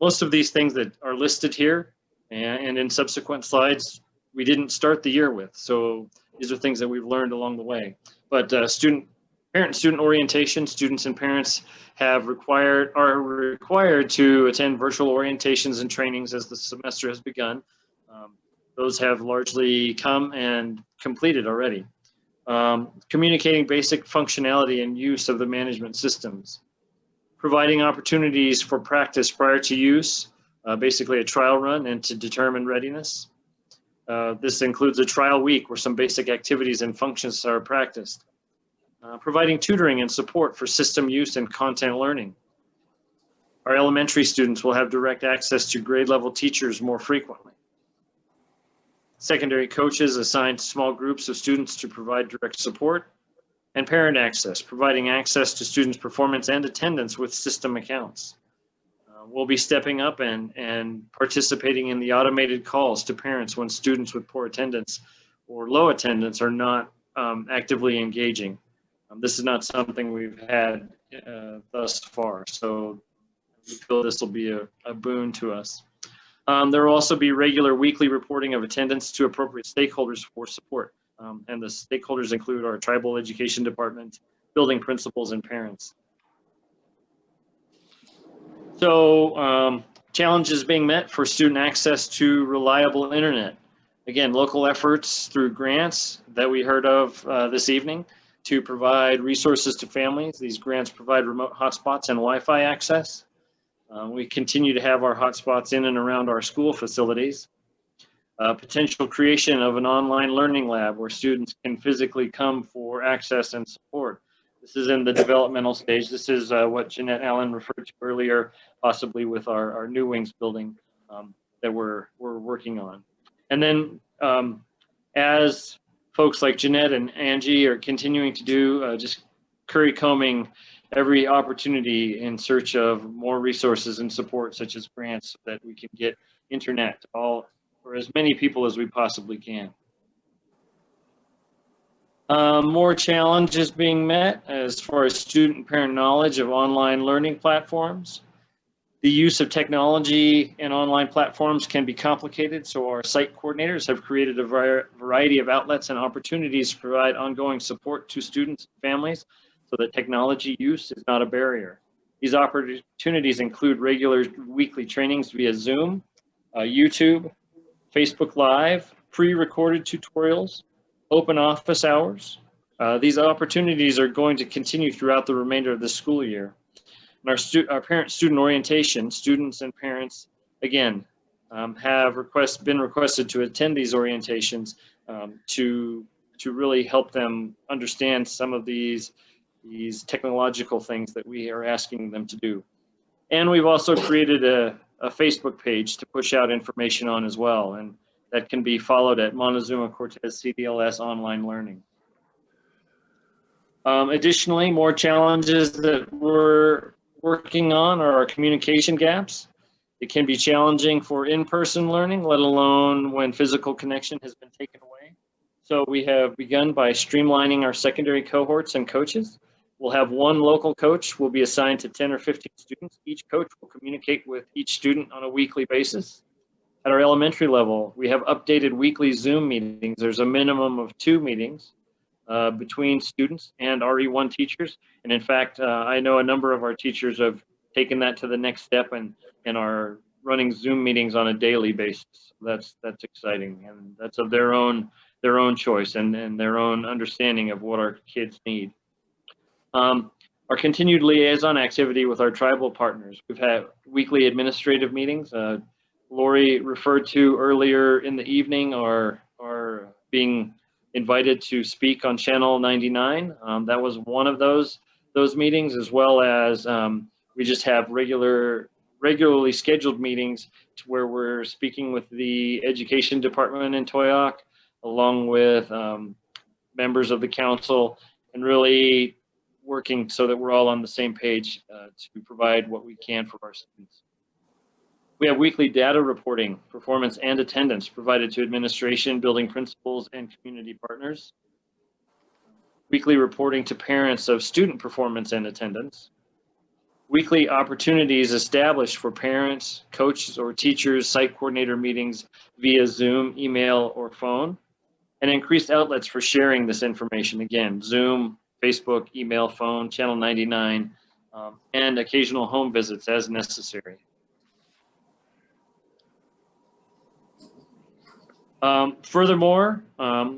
Speaker 18: Most of these things that are listed here and in subsequent slides, we didn't start the year with. So these are things that we've learned along the way. But parent and student orientation, students and parents are required to attend virtual orientations and trainings as the semester has begun. Those have largely come and completed already. Communicating basic functionality and use of the management systems, providing opportunities for practice prior to use, basically a trial run and to determine readiness. This includes a trial week where some basic activities and functions are practiced. Providing tutoring and support for system use and content learning. Our elementary students will have direct access to grade level teachers more frequently. Secondary coaches assigned small groups of students to provide direct support, and parent access, providing access to students' performance and attendance with system accounts. We'll be stepping up and participating in the automated calls to parents when students with poor attendance or low attendance are not actively engaging. This is not something we've had thus far, so we feel this will be a boon to us. There will also be regular weekly reporting of attendance to appropriate stakeholders for support. And the stakeholders include our tribal education department, building principals, and parents. So challenges being met for student access to reliable internet. Again, local efforts through grants that we heard of this evening to provide resources to families. These grants provide remote hotspots and Wi-Fi access. We continue to have our hotspots in and around our school facilities. Potential creation of an online learning lab where students can physically come for access and support. This is in the developmental stage. This is what Jeanette Allen referred to earlier, possibly with our New Wings building that we're working on. And then as folks like Jeanette and Angie are continuing to do, just curry combing every opportunity in search of more resources and support, such as grants, so that we can get internet to all, for as many people as we possibly can. More challenges being met as far as student parent knowledge of online learning platforms. The use of technology and online platforms can be complicated, so our site coordinators have created a variety of outlets and opportunities to provide ongoing support to students and families so that technology use is not a barrier. These opportunities include regular weekly trainings via Zoom, YouTube, Facebook Live, pre-recorded tutorials, open office hours. These opportunities are going to continue throughout the remainder of the school year. And our parent-student orientation, students and parents, again, have been requested to attend these orientations to really help them understand some of these technological things that we are asking them to do. And we've also created a Facebook page to push out information on as well, and that can be followed at Montezuma-Cortez CDLS Online Learning. Additionally, more challenges that we're working on are our communication gaps. It can be challenging for in-person learning, let alone when physical connection has been taken away. So we have begun by streamlining our secondary cohorts and coaches. We'll have one local coach will be assigned to 10 or 15 students. Each coach will communicate with each student on a weekly basis. At our elementary level, we have updated weekly Zoom meetings. There's a minimum of 2 meetings between students and RE1 teachers. And in fact, I know a number of our teachers have taken that to the next step and are running Zoom meetings on a daily basis. That's exciting, and that's of their own choice and their own understanding of what our kids need. Our continued liaison activity with our tribal partners. We've had weekly administrative meetings. Lori referred to earlier in the evening are being invited to speak on Channel 99. That was one of those meetings, as well as we just have regularly scheduled meetings to where we're speaking with the education department in Toyoak, along with members of the council, and really working so that we're all on the same page to provide what we can for our students. We have weekly data reporting, performance and attendance provided to administration, building principals, and community partners. Weekly reporting to parents of student performance and attendance. Weekly opportunities established for parents, coaches, or teachers, site coordinator meetings via Zoom, email, or phone. And increased outlets for sharing this information. Again, Zoom, Facebook, email, phone, Channel 99, and occasional home visits as necessary. Furthermore,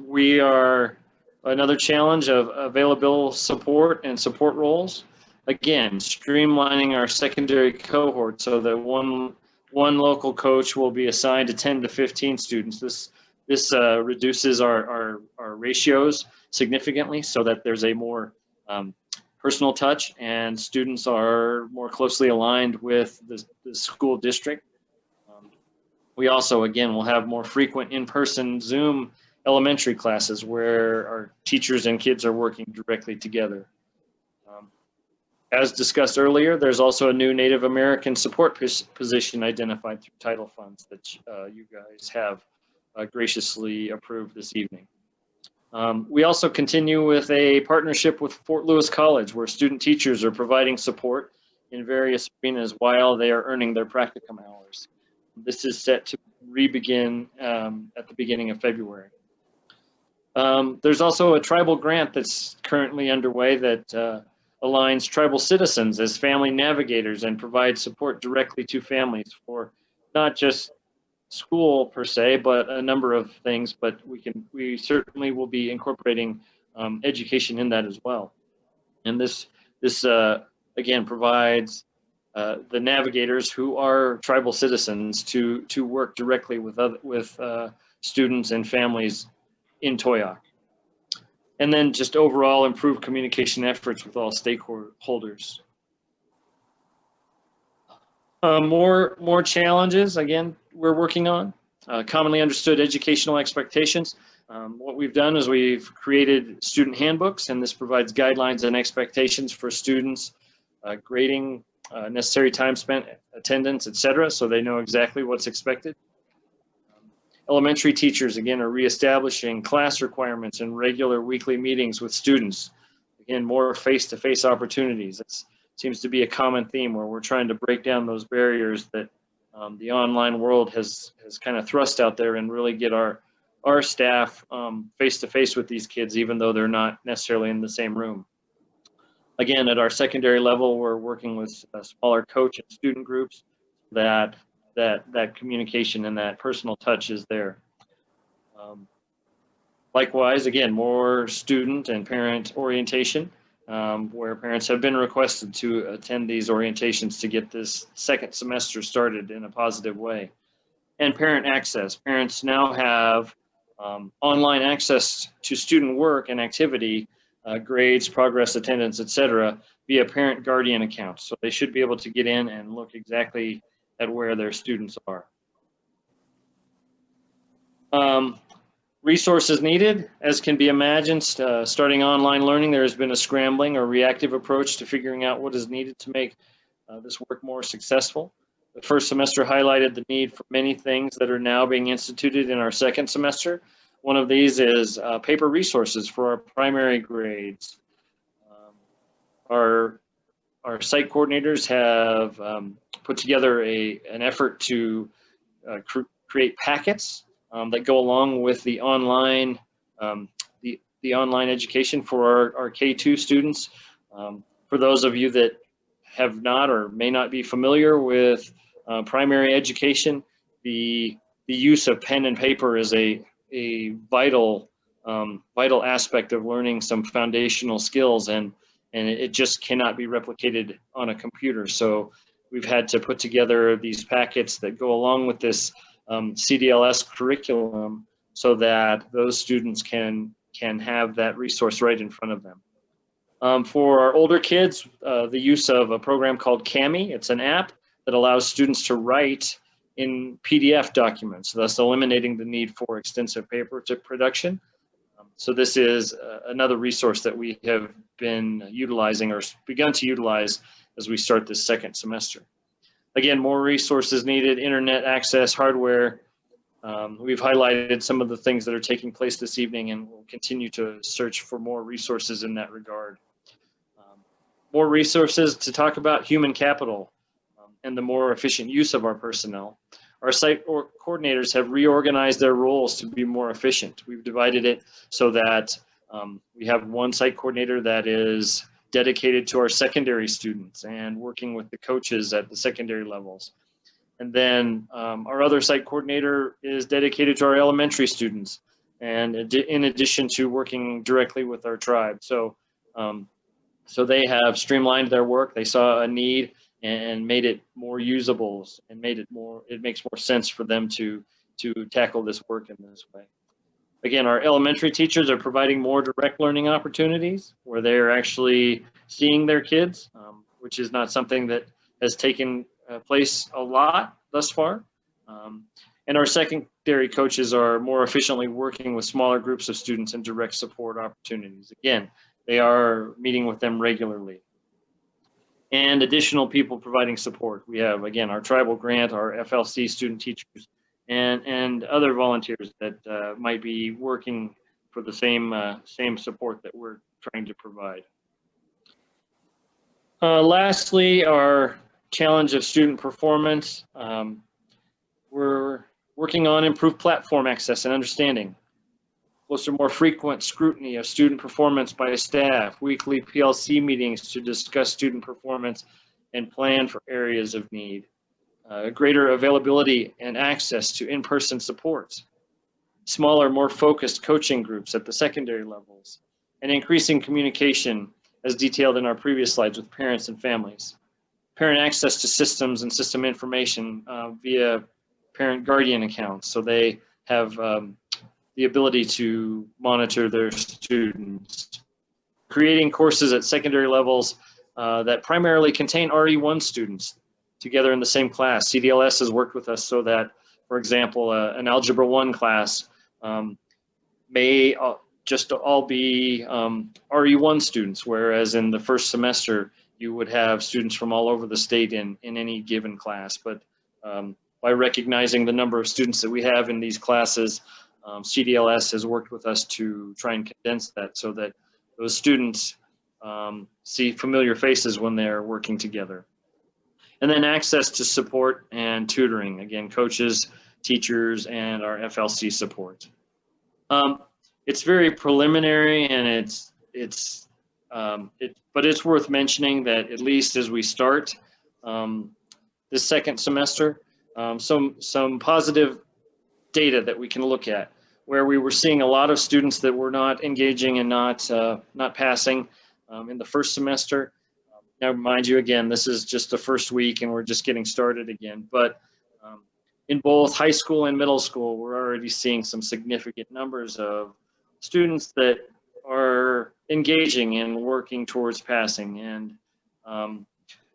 Speaker 18: we are another challenge of available support and support roles. Again, streamlining our secondary cohort so that one local coach will be assigned to 10 to 15 students. This reduces our ratios significantly so that there's a more personal touch and students are more closely aligned with the school district. We also, again, will have more frequent in-person Zoom elementary classes where our teachers and kids are working directly together. As discussed earlier, there's also a new Native American support position identified through title funds that you guys have graciously approved this evening. We also continue with a partnership with Fort Lewis College, where student teachers are providing support in various arenas while they are earning their practicum hours. This is set to re-begin at the beginning of February. There's also a tribal grant that's currently underway that aligns tribal citizens as family navigators and provides support directly to families for not just school per se, but a number of things, but we certainly will be incorporating education in that as well. And this again provides the navigators who are tribal citizens to work directly with students and families in Toyoak. And then just overall improve communication efforts with all stakeholders. More challenges, again, we're working on. Commonly understood educational expectations. What we've done is we've created student handbooks, and this provides guidelines and expectations for students, grading, necessary time spent, attendance, etc., so they know exactly what's expected. Elementary teachers, again, are reestablishing class requirements and regular weekly meetings with students. Again, more face-to-face opportunities. It seems to be a common theme where we're trying to break down those barriers that the online world has kind of thrust out there and really get our staff face-to-face with these kids, even though they're not necessarily in the same room. Again, at our secondary level, we're working with smaller coach and student groups that communication and that personal touch is there. Likewise, again, more student and parent orientation, where parents have been requested to attend these orientations to get this second semester started in a positive way. And parent access. Parents now have online access to student work and activity, grades, progress, attendance, etc., via parent guardian accounts. So they should be able to get in and look exactly at where their students are. Resources needed, as can be imagined, starting online learning, there has been a scrambling or reactive approach to figuring out what is needed to make this work more successful. The first semester highlighted the need for many things that are now being instituted in our second semester. One of these is paper resources for our primary grades. Our site coordinators have put together an effort to create packets that go along with the online the online education for our K2 students. For those of you that have not or may not be familiar with primary education, the use of pen and paper is a vital aspect of learning some foundational skills, and it just cannot be replicated on a computer. So we've had to put together these packets that go along with this CDLS curriculum so that those students can have that resource right in front of them. For our older kids, the use of a program called Kami, it's an app that allows students to write in PDF documents, thus eliminating the need for extensive paper to production. So this is another resource that we have been utilizing or begun to utilize as we start this second semester. Again, more resources needed, internet access, hardware. We've highlighted some of the things that are taking place this evening, and we'll continue to search for more resources in that regard. More resources to talk about human capital and the more efficient use of our personnel. Our site coordinators have reorganized their roles to be more efficient. We've divided it so that we have one site coordinator that is dedicated to our secondary students and working with the coaches at the secondary levels. And then our other site coordinator is dedicated to our elementary students, and in addition to working directly with our tribe. So, so they have streamlined their work. They saw a need and made it more usable and it makes more sense for them to tackle this work in this way. Again, our elementary teachers are providing more direct learning opportunities where they're actually seeing their kids, which is not something that has taken place a lot thus far. And our secondary coaches are more efficiently working with smaller groups of students and direct support opportunities. Again, they are meeting with them regularly. And additional people providing support. We have, again, our tribal grant, our FLC student teachers, and other volunteers that might be working for the same support that we're trying to provide. Lastly, our challenge of student performance. We're working on improved platform access and understanding. Closer, more frequent scrutiny of student performance by staff, weekly PLC meetings to discuss student performance and plan for areas of need. Greater availability and access to in-person supports. Smaller, more focused coaching groups at the secondary levels, and increasing communication as detailed in our previous slides with parents and families. Parent access to systems and system information via parent guardian accounts, so they have the ability to monitor their students. Creating courses at secondary levels that primarily contain RE1 students together in the same class. CDLS has worked with us so that, for example, an Algebra 1 class may just all be RE1 students, whereas in the first semester, you would have students from all over the state in any given class. But by recognizing the number of students that we have in these classes, CDLS has worked with us to try and condense that so that those students see familiar faces when they're working together. And then access to support and tutoring, again, coaches, teachers, and our FLC support. It's very preliminary, and but it's worth mentioning that at least as we start this second semester, some positive data that we can look at, where we were seeing a lot of students that were not engaging and not passing in the first semester. Now, mind you, again, this is just the first week and we're just getting started again. But in both high school and middle school, we're already seeing some significant numbers of students that are engaging and working towards passing. And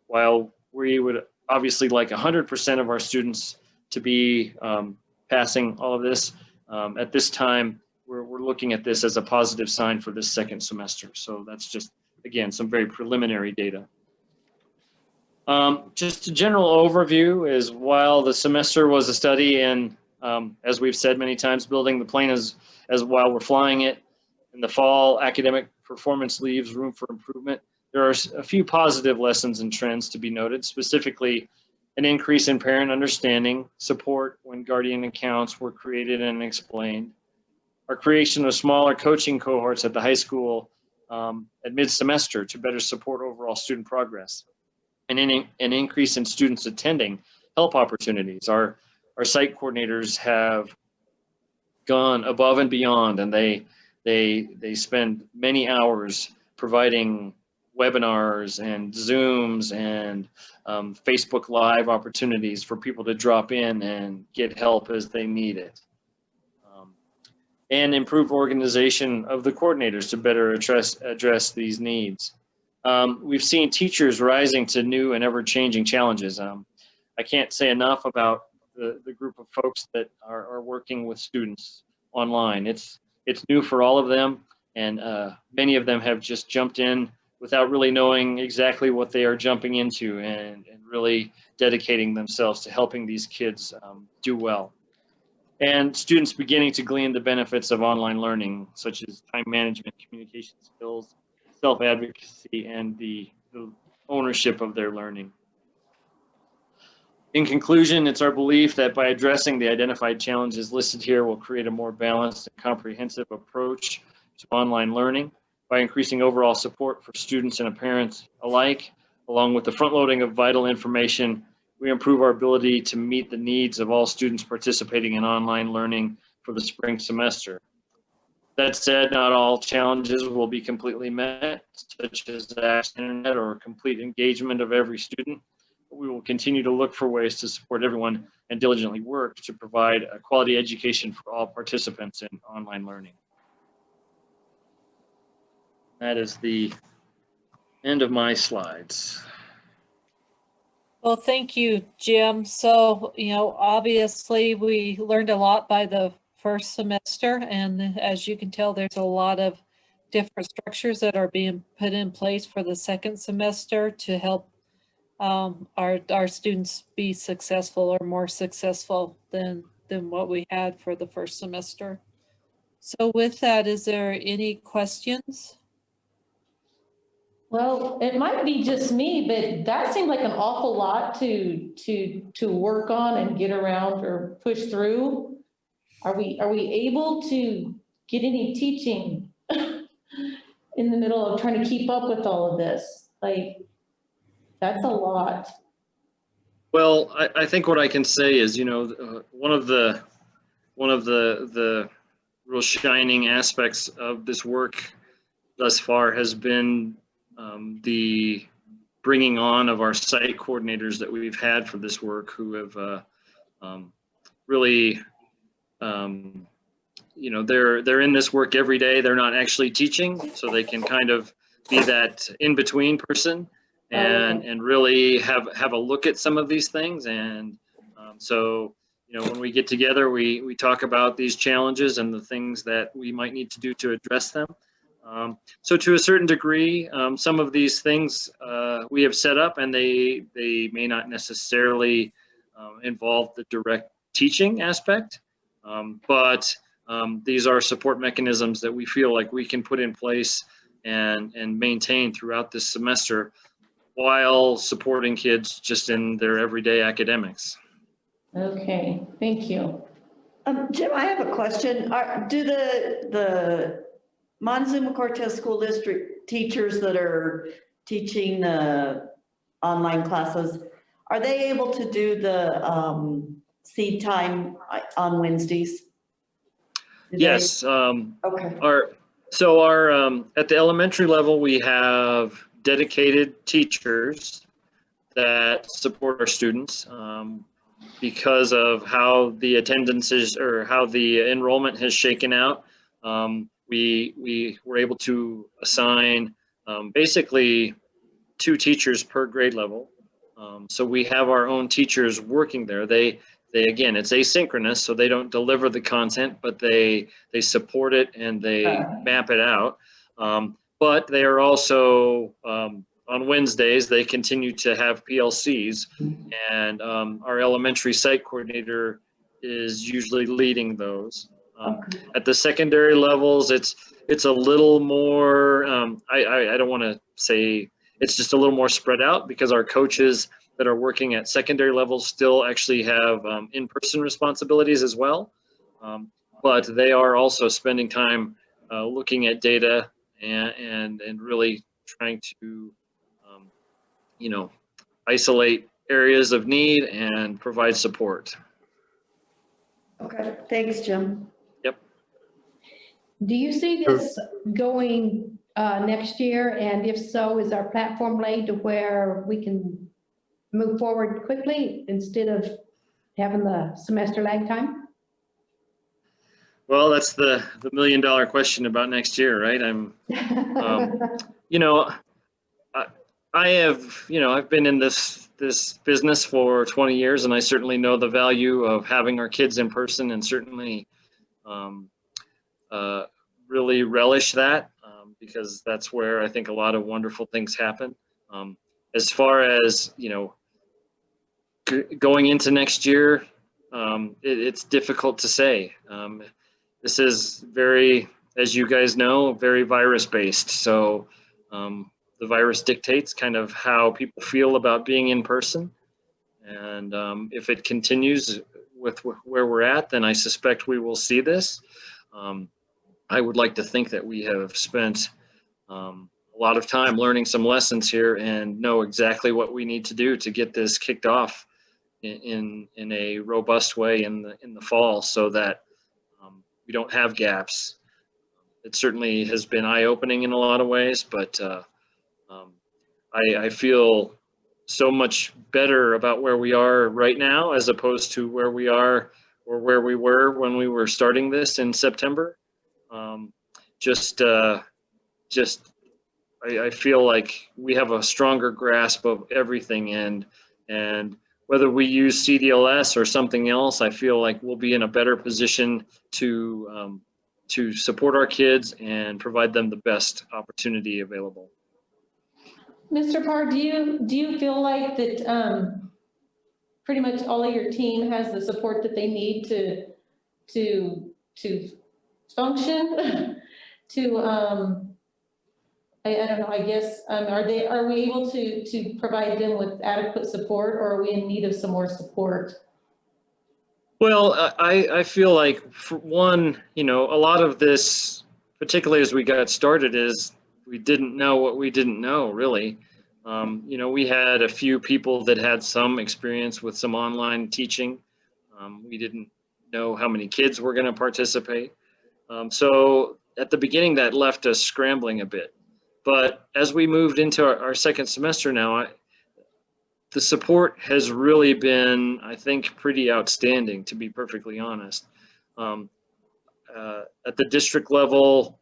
Speaker 18: while we would obviously like 100% of our students to be passing all of this, at this time, we're looking at this as a positive sign for this second semester. So that's just, again, some very preliminary data. Just a general overview is while the semester was a study and as we've said many times, building the plane as while we're flying it, in the fall, academic performance leaves room for improvement. There are a few positive lessons and trends to be noted, specifically an increase in parent understanding, support when guardian accounts were created and explained, our creation of smaller coaching cohorts at the high school at mid-semester to better support overall student progress, and an increase in students attending help opportunities. Our site coordinators have gone above and beyond, and they spend many hours providing webinars and Zooms and Facebook Live opportunities for people to drop in and get help as they need it. And improve organization of the coordinators to better address these needs. We've seen teachers rising to new and ever-changing challenges. I can't say enough about the group of folks that are working with students online. It's new for all of them, and many of them have just jumped in without really knowing exactly what they are jumping into, and really dedicating themselves to helping these kids do well. And students beginning to glean the benefits of online learning, such as time management, communication skills, self-advocacy, and the ownership of their learning. In conclusion, it's our belief that by addressing the identified challenges listed here, we'll create a more balanced and comprehensive approach to online learning by increasing overall support for students and parents alike, along with the front loading of vital information. We improve our ability to meet the needs of all students participating in online learning for the spring semester. That said, not all challenges will be completely met, such as access to internet or complete engagement of every student. But we will continue to look for ways to support everyone and diligently work to provide a quality education for all participants in online learning. That is the end of my slides.
Speaker 7: Well, thank you, Jim. So, obviously we learned a lot by the first semester, and as you can tell, there's a lot of different structures that are being put in place for the second semester to help our students be successful or more successful than what we had for the first semester. So with that, is there any questions?
Speaker 9: Well, it might be just me, but that seemed like an awful lot to work on and get around or push through. Are we able to get any teaching in the middle of trying to keep up with all of this? Like, that's a lot.
Speaker 18: Well, I think what I can say is, one of the real shining aspects of this work thus far has been the bringing on of our site coordinators that we've had for this work, who have really, they're in this work every day. They're not actually teaching, so they can kind of be that in-between person and really have a look at some of these things. And so, when we get together, we talk about these challenges and the things that we might need to do to address them. So to a certain degree, some of these things we have set up, and they may not necessarily involve the direct teaching aspect, but these are support mechanisms that we feel like we can put in place and maintain throughout this semester while supporting kids just in their everyday academics.
Speaker 9: Okay, thank you.
Speaker 8: Jim, I have a question. Do the Montezuma-Cortez School District teachers that are teaching the online classes, are they able to do the seed time on Wednesdays?
Speaker 18: Yes.
Speaker 8: Okay.
Speaker 18: Our at the elementary level, we have dedicated teachers that support our students because of how the attendance is, or how the enrollment has shaken out. We were able to assign basically 2 teachers per grade level. So we have our own teachers working there. They again, it's asynchronous, so they don't deliver the content, but they support it and they map it out. But they are also, on Wednesdays, they continue to have PLCs, and our elementary site coordinator is usually leading those. At the secondary levels, it's a little more, I don't want to say, it's just a little more spread out because our coaches that are working at secondary levels still actually have in-person responsibilities as well. But they are also spending time looking at data and really trying to, isolate areas of need and provide support.
Speaker 8: Okay, thanks, Jim.
Speaker 18: Yep.
Speaker 1: Do you see this going next year? And if so, is our platform laid to where we can move forward quickly instead of having the semester lag time?
Speaker 18: Well, that's the $1 million question about next year, right? I have, I've been in this business for 20 years, and I certainly know the value of having our kids in person, and certainly really relish that because that's where I think a lot of wonderful things happen. As far as, going into next year, it's difficult to say. This is very, as you guys know, very virus-based. So the virus dictates kind of how people feel about being in person. And if it continues with where we're at, then I suspect we will see this. I would like to think that we have spent a lot of time learning some lessons here and know exactly what we need to do to get this kicked off in a robust way in the fall, so that we don't have gaps. It certainly has been eye-opening in a lot of ways, but I feel so much better about where we are right now as opposed to where we are or where we were when we were starting this in September. I feel like we have a stronger grasp of everything, and whether we use CDLS or something else, I feel like we'll be in a better position to support our kids and provide them the best opportunity available.
Speaker 9: Mr. Parr, do you feel like that pretty much all of your team has the support that they need to function? I don't know, I guess, are we able to provide them with adequate support, or are we in need of some more support?
Speaker 18: Well, I feel like, for one, a lot of this, particularly as we got started, is we didn't know what we didn't know, really. We had a few people that had some experience with some online teaching. We didn't know how many kids were going to participate. So at the beginning, that left us scrambling a bit. But as we moved into our second semester now, the support has really been, I think, pretty outstanding, to be perfectly honest. At the district level,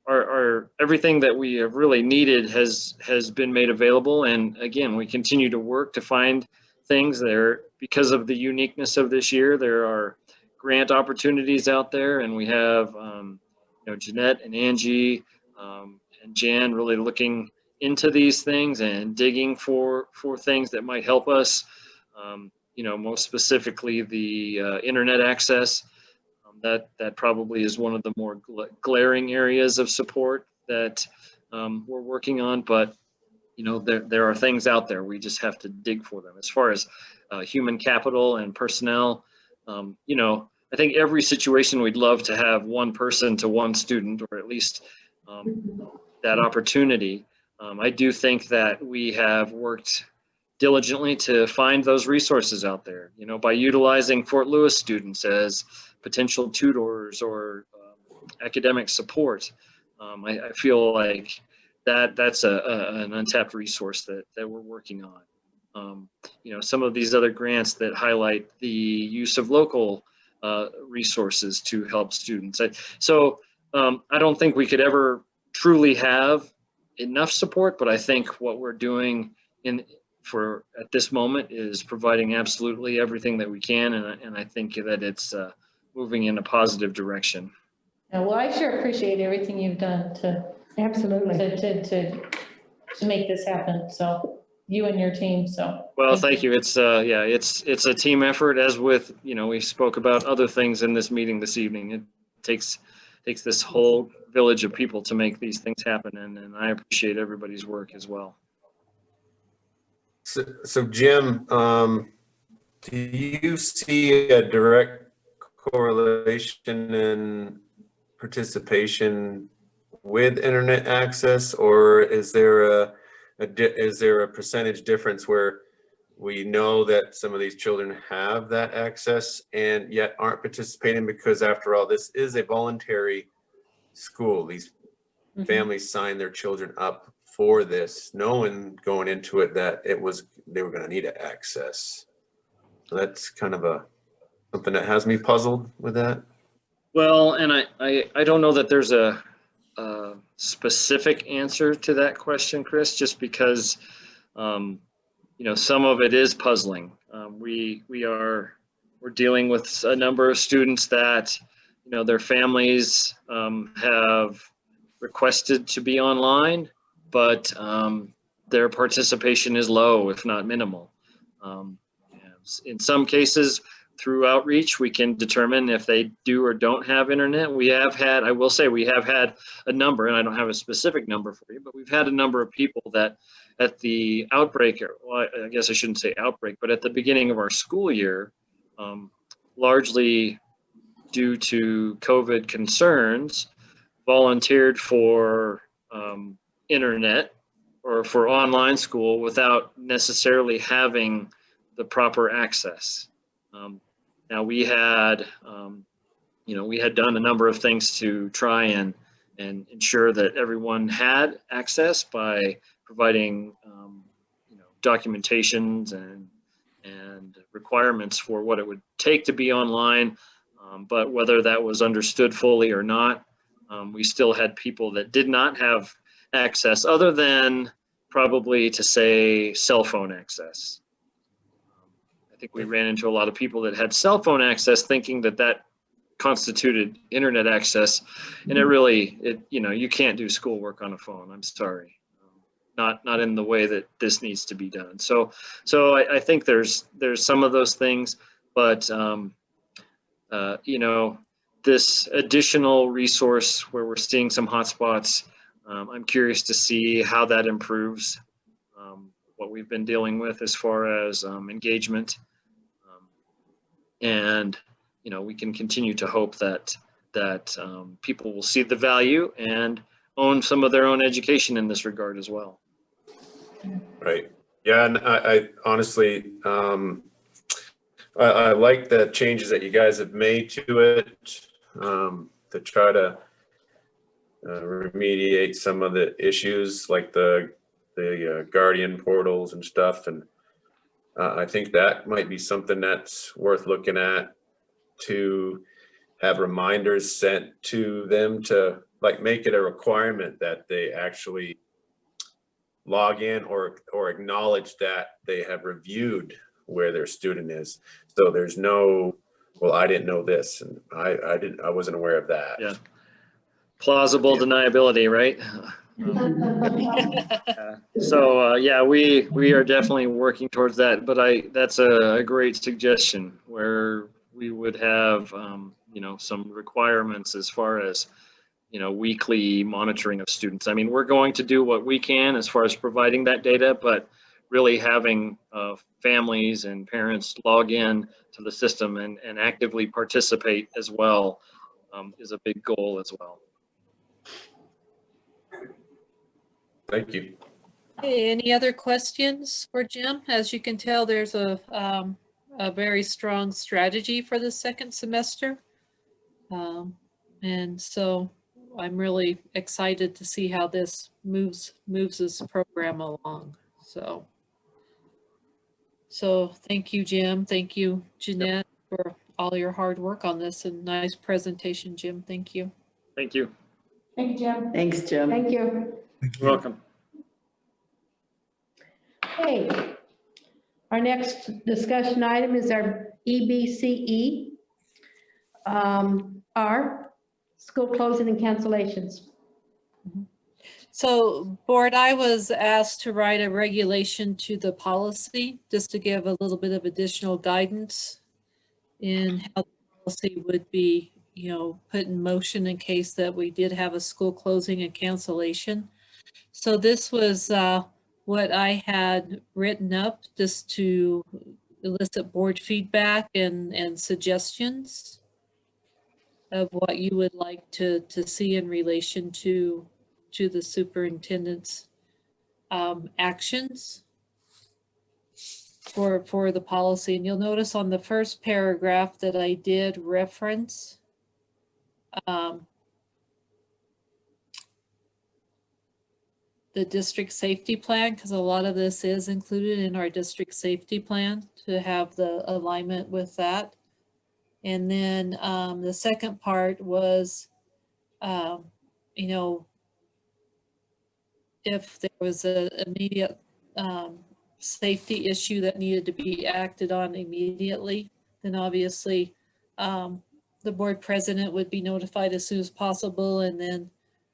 Speaker 18: our everything that we have really needed has been made available. And again, we continue to work to find things there. Because of the uniqueness of this year, there are grant opportunities out there, and we have Jeanette and Angie and Jan really looking into these things and digging for things that might help us. Most specifically the internet access. That probably is one of the more glaring areas of support that we're working on, but there are things out there. We just have to dig for them. As far as human capital and personnel, I think every situation we'd love to have one person to one student, or at least that opportunity. I do think that we have worked diligently to find those resources out there, by utilizing Fort Lewis students as potential tutors or academic support. I feel like that's an untapped resource that we're working on. Some of these other grants that highlight the use of local resources to help students. So I don't think we could ever truly have enough support, but I think what we're doing for at this moment is providing absolutely everything that we can, and I think that it's moving in a positive direction.
Speaker 9: Well, I sure appreciate everything you've done to
Speaker 1: Absolutely.
Speaker 9: to make this happen. So you and your team. So
Speaker 18: Well, thank you. It's yeah, it's a team effort, as with, you know, we spoke about other things in this meeting this evening. It takes this whole village of people to make these things happen, and I appreciate everybody's work as well.
Speaker 6: So Jim, do you see a direct correlation in participation with internet access, or is there a percentage difference where we know that some of these children have that access and yet aren't participating? Because after all, this is a voluntary school. These families sign their children up for this, knowing going into it that they were going to need access. So that's kind of something that has me puzzled with that.
Speaker 18: Well, and I don't know that there's a specific answer to that question, Chris, just because you know, some of it is puzzling. We're dealing with a number of students that, you know, their families have requested to be online, but their participation is low, if not minimal. In some cases, through outreach, we can determine if they do or don't have internet. We have had, I will say, we have had a number, and I don't have a specific number for you, but we've had a number of people that at the outbreak, well, I guess I shouldn't say outbreak, but at the beginning of our school year, largely due to COVID concerns, volunteered for internet or for online school without necessarily having the proper access. Now we had, you know, we had done a number of things to try and ensure that everyone had access by providing, you know, documentations and requirements for what it would take to be online. But whether that was understood fully or not, we still had people that did not have access, other than probably to say cell phone access. I think we ran into a lot of people that had cell phone access thinking that that constituted internet access, and you know, you can't do schoolwork on a phone. I'm sorry, not in the way that this needs to be done. So I think there's some of those things, but you know, this additional resource where we're seeing some hotspots, I'm curious to see how that improves what we've been dealing with as far as engagement. And, you know, we can continue to hope that people will see the value and own some of their own education in this regard as well.
Speaker 6: Right. Yeah, and I honestly, I like the changes that you guys have made to it to try to remediate some of the issues, like the Guardian portals and stuff. And I think that might be something that's worth looking at, to have reminders sent to them to, like, make it a requirement that they actually log in or acknowledge that they have reviewed where their student is. So there's no, well, I didn't know this, and I wasn't aware of that.
Speaker 18: Yeah. Plausible deniability, right? So yeah, we are definitely working towards that, but that's a great suggestion, where we would have you know, some requirements as far as, you know, weekly monitoring of students. I mean, we're going to do what we can as far as providing that data, but really having families and parents log in to the system and actively participate as well is a big goal as well.
Speaker 6: Thank you.
Speaker 7: Okay, any other questions for Jim? As you can tell, there's a very strong strategy for the second semester. And so I'm really excited to see how this moves this program along. So thank you, Jim. Thank you, Jeanette, for all your hard work on this, and nice presentation, Jim. Thank you.
Speaker 18: Thank you.
Speaker 9: thank you, Jim.
Speaker 8: Thanks, Jim.
Speaker 1: Thank you.
Speaker 18: You're welcome.
Speaker 1: Okay, Our next discussion item is our EBCE, our school closing and cancellations.
Speaker 7: So board, I was asked to write a regulation to the policy just to give a little bit of additional guidance in how the policy would be, put in motion in case that we did have a school closing and cancellation. So this was what I had written up just to elicit board feedback and suggestions of what you would like to see in relation to the superintendent's actions for the policy. And you'll notice on the first paragraph that I did reference the district safety plan, because a lot of this is included in our district safety plan to have the alignment with that. And then the second part was, if there was an immediate safety issue that needed to be acted on immediately, then obviously the board president would be notified as soon as possible. And then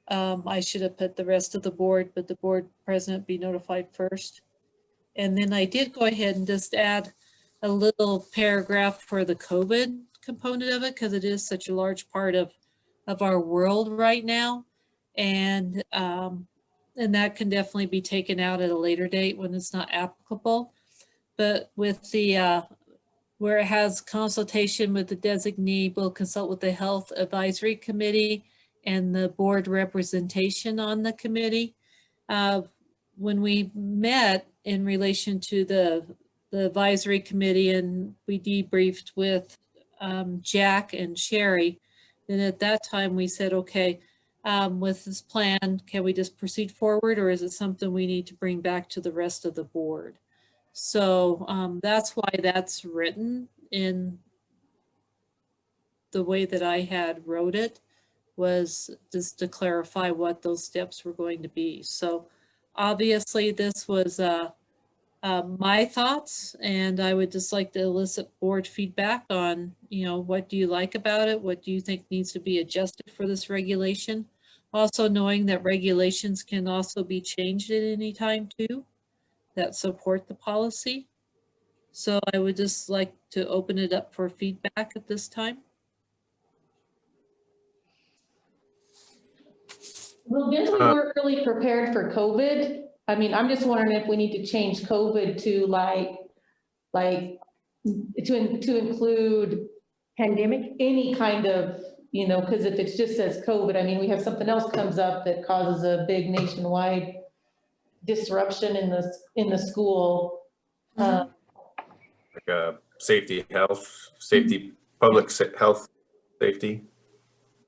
Speaker 7: I should have put the rest of the board, but the board president be notified first. And then I did go ahead and just add a little paragraph for the COVID component of it, because it is such a large part of our world right now. And that can definitely be taken out at a later date when it's not applicable. But with the, where it has consultation with the designee, we'll consult with the Health Advisory Committee and the board representation on the committee. When we met in relation to the advisory committee and we debriefed with Jack and Sherry, then at that time we said, okay, with this plan, can we just proceed forward, or is it something we need to bring back to the rest of the board? So that's why that's written in the way that I had wrote it, was just to clarify what those steps were going to be. So obviously this was my thoughts, and I would just like to elicit board feedback on, what do you like about it? What do you think needs to be adjusted for this regulation? Also knowing that regulations can also be changed at any time too, that support the policy. So I would just like to open it up for feedback at this time.
Speaker 9: Well, since we weren't really prepared for COVID, I mean, I'm just wondering if we need to change COVID to to include
Speaker 1: pandemic,
Speaker 9: any kind of, because if it just says COVID, I mean, we have something else comes up that causes a big nationwide disruption in the school.
Speaker 6: Like safety, public health, safety,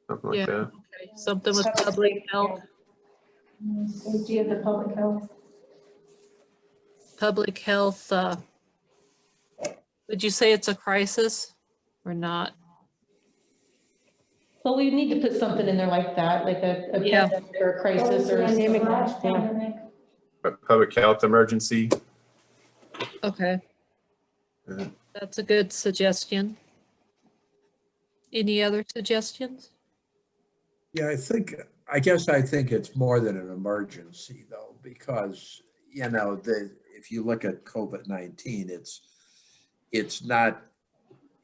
Speaker 6: something like that.
Speaker 7: Okay. Something with public health.
Speaker 9: Safety of the public health.
Speaker 7: Public health, would you say it's a crisis or not?
Speaker 9: Well, we need to put something in there like that, like a pandemic or a crisis or
Speaker 1: pandemic.
Speaker 6: Public health emergency.
Speaker 7: Okay. That's a good suggestion. Any other suggestions?
Speaker 2: Yeah, I guess I think it's more than an emergency though, because, if you look at COVID-19, it's not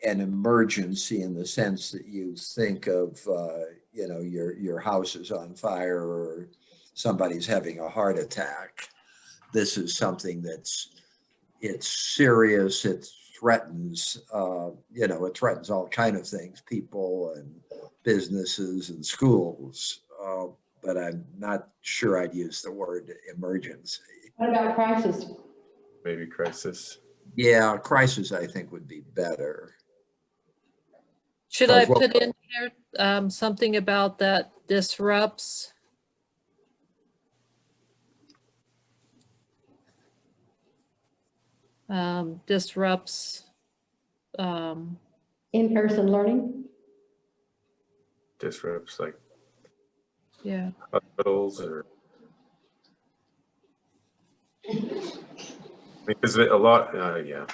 Speaker 2: an emergency in the sense that you think of, your house is on fire or somebody's having a heart attack. This is something it's serious. It threatens, it threatens all kind of things, people and businesses and schools. But I'm not sure I'd use the word emergency.
Speaker 1: What about crisis?
Speaker 6: Maybe crisis.
Speaker 2: Yeah, crisis I think would be better.
Speaker 7: Should I put in here something about that disrupts? Disrupts
Speaker 1: in-person learning?
Speaker 6: Disrupts like
Speaker 7: Yeah.
Speaker 6: hospitals or Because a lot, yeah.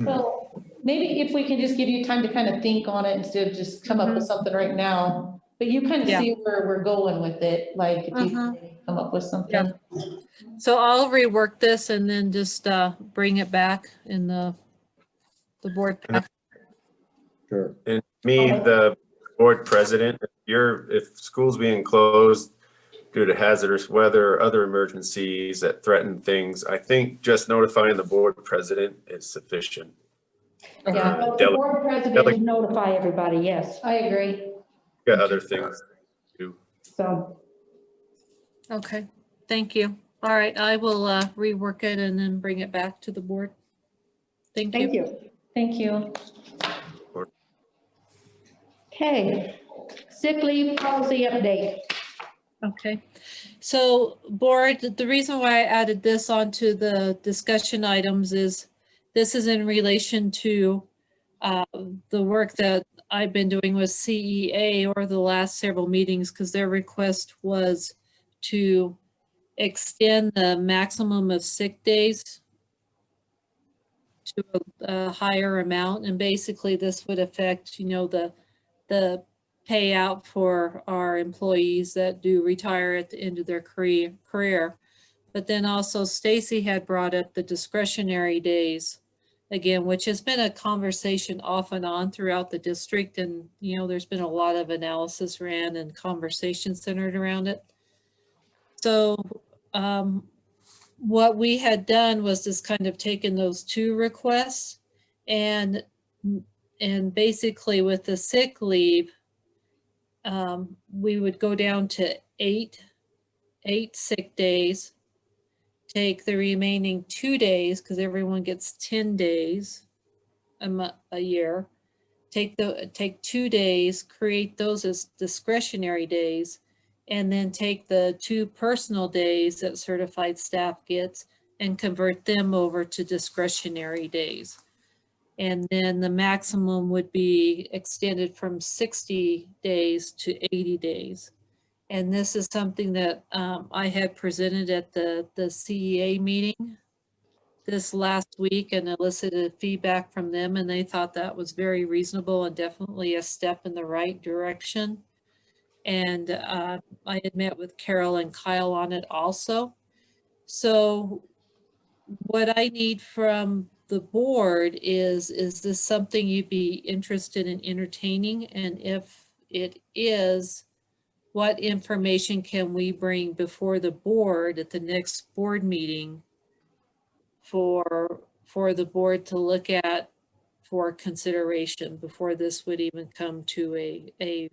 Speaker 9: So maybe if we can just give you time to kind of think on it instead of just come up with something right now. But you kind of
Speaker 7: Yeah.
Speaker 9: see where we're going with it, like if you can come up with something.
Speaker 7: So I'll rework this and then just bring it back in the board pack.
Speaker 2: Sure.
Speaker 6: And me, the board president, if school's being closed due to hazardous weather or other emergencies that threaten things, I think just notifying the board president is sufficient.
Speaker 1: Yeah, well, the board president would notify everybody, yes.
Speaker 9: I agree.
Speaker 6: Got other things to do.
Speaker 1: So,
Speaker 7: Okay, thank you. All right, I will rework it and then bring it back to the board. Thank you.
Speaker 1: thank you.
Speaker 9: Thank you.
Speaker 1: Okay, sick leave policy update.
Speaker 7: Okay, so board, the reason why I added this onto the discussion items is this is in relation to the work that I've been doing with CEA over the last several meetings, because their request was to extend the maximum of sick days to a higher amount. And basically this would affect, you know, the payout for our employees that do retire at the end of their career. But then also Stacy had brought up the discretionary days again, which has been a conversation off and on throughout the district. And, you know, there's been a lot of analysis ran and conversation centered around it. So what we had done was just kind of taken those two requests and basically with the sick leave, we would go down to eight sick days, take the remaining 2 days, because everyone gets 10 days a year, take 2 days, create those as discretionary days, and then take the 2 personal days that certified staff gets and convert them over to discretionary days. And then the maximum would be extended from 60 days to 80 days. And this is something that I had presented at the CEA meeting this last week and elicited feedback from them. And they thought that was very reasonable and definitely a step in the right direction. And I had met with Carol and Kyle on it also. So what I need from the board is this something you'd be interested in entertaining? And if it is, what information can we bring before the board at the next board meeting for the board to look at for consideration before this would even come to a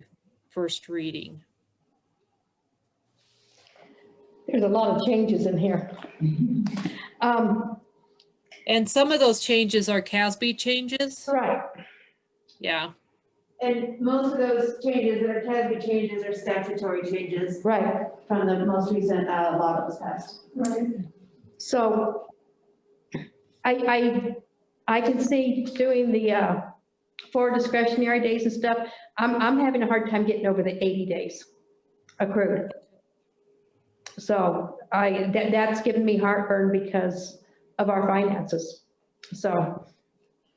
Speaker 7: first reading?
Speaker 1: There's a lot of changes in here.
Speaker 7: And some of those changes are CASB changes.
Speaker 1: Right.
Speaker 7: Yeah.
Speaker 10: And most of those changes that are CASB changes are statutory changes.
Speaker 1: Right.
Speaker 10: From the most recent law that was passed. Right.
Speaker 1: So I can see doing the 4 discretionary days and stuff. I'm having a hard time getting over the 80 days accrued. So that's given me heartburn because of our finances. So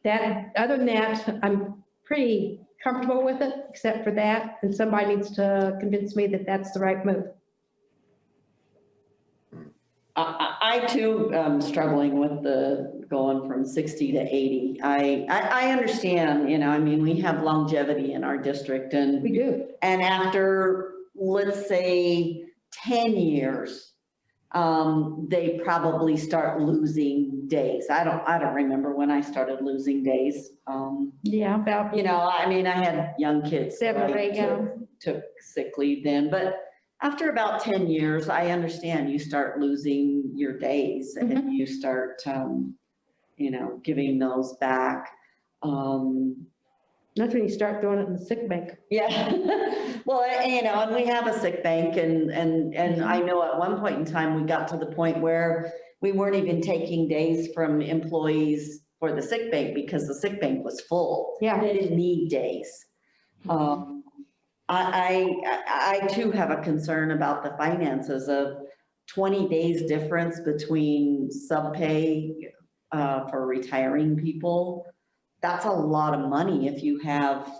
Speaker 1: that, other than that, I'm pretty comfortable with it, except for that. And somebody needs to convince me that that's the right move.
Speaker 8: I too am struggling with the going from 60 to 80. I understand, you know, I mean, we have longevity in our district and
Speaker 1: we do.
Speaker 8: And after, let's say 10 years, they probably start losing days. I don't remember when I started losing days.
Speaker 1: Yeah, about,
Speaker 8: you know, I mean, I had young kids.
Speaker 1: 7 or 8, yeah.
Speaker 8: Took sick leave then, but after about 10 years, I understand you start losing your days and you start, you know, giving those back.
Speaker 1: That's when you start throwing it in the sick bank.
Speaker 8: Yeah. Well, you know, and we have a sick bank and I know at one point in time, we got to the point where we weren't even taking days from employees for the sick bank because the sick bank was full.
Speaker 1: Yeah.
Speaker 8: They didn't need days. I too have a concern about the finances of 20 days difference between subpay for retiring people. That's a lot of money if you have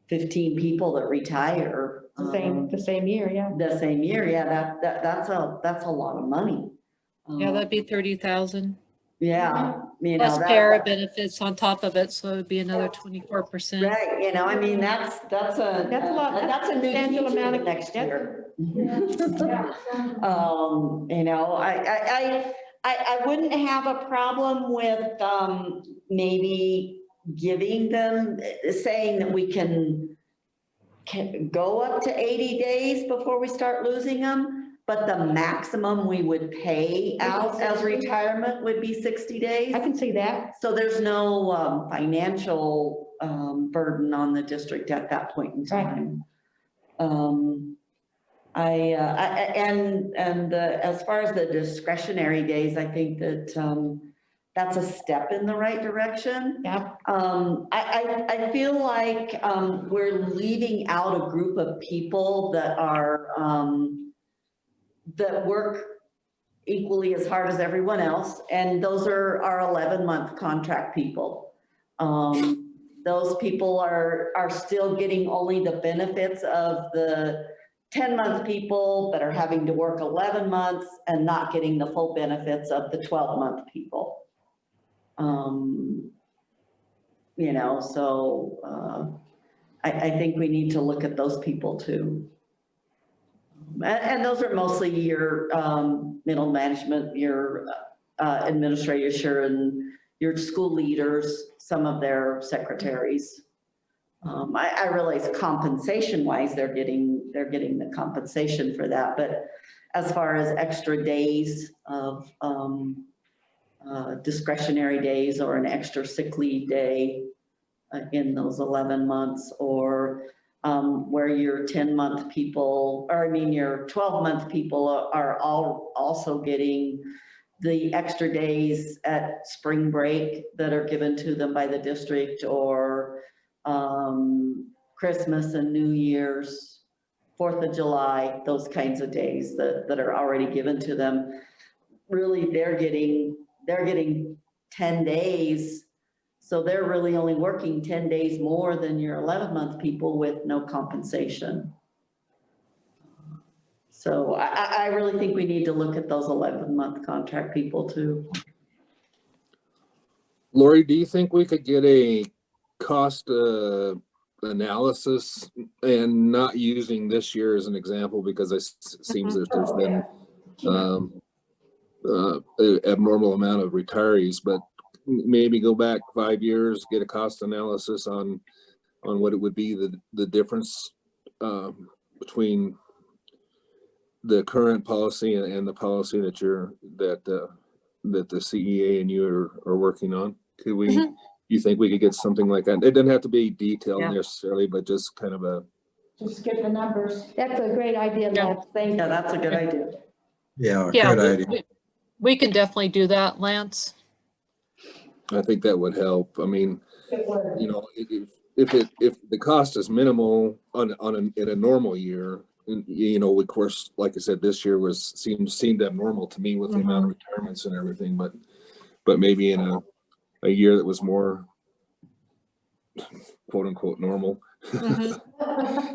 Speaker 8: 15 people that retire.
Speaker 1: The same year, yeah.
Speaker 8: The same year, yeah, that's a lot of money.
Speaker 7: Yeah, that'd be 30,000.
Speaker 8: Yeah, you
Speaker 7: Plus
Speaker 8: know,
Speaker 7: para benefits on top of it, so it would be another 24%.
Speaker 8: right, you know, I mean, that's a
Speaker 1: lot.
Speaker 8: that's a new
Speaker 1: Substantial
Speaker 8: teacher
Speaker 1: amount of-
Speaker 8: next year.
Speaker 1: Yeah.
Speaker 8: You know, I wouldn't have a problem with, maybe giving them, saying that we can go up to 80 days before we start losing them. But the maximum we would pay out as retirement would be 60 days.
Speaker 1: I can see that.
Speaker 8: So there's no financial burden on the district at that point in time. As far as the discretionary days, I think that that's a step in the right direction.
Speaker 1: Yeah.
Speaker 8: I feel like we're leaving out a group of people that are that work equally as hard as everyone else, and those are our 11-month contract people. Those people are still getting only the benefits of the 10-month people that are having to work 11 months and not getting the full benefits of the 12-month people. You know, so I think we need to look at those people too. And those are mostly your middle management, your administrators, and your school leaders, some of their secretaries. I realize compensation wise, they're getting the compensation for that, but as far as extra days of discretionary days or an extra sick leave day in those 11 months, or where your 10-month people, or I mean your 12-month people are all also getting the extra days at spring break that are given to them by the district, or Christmas and New Year's, 4th of July, those kinds of days that are already given to them. Really, they're getting 10 days. So they're really only working 10 days more than your 11-month people with no compensation. So I really think we need to look at those 11-month contract people too.
Speaker 3: Lori, do you think we could get a cost analysis, and not using this year as an example, because it seems that there's been an abnormal amount of retirees, but maybe go back 5 years, get a cost analysis on what it would be the difference between the current policy and the policy that the CEA and you are working on. Could we? You think we could get something like that? It doesn't have to be detailed necessarily, but just kind of a.
Speaker 1: Just get the numbers. That's a great idea, Lance. Thank you.
Speaker 8: Yeah, that's a good idea.
Speaker 2: Yeah,
Speaker 7: Yeah,
Speaker 2: good idea.
Speaker 7: we can definitely do that, Lance.
Speaker 3: I think that would help. I mean, you know, if the cost is minimal in a normal year, you know, of course, like I said, this year seemed abnormal to me with the amount of retirements and everything, but maybe in a year that was more quote unquote normal.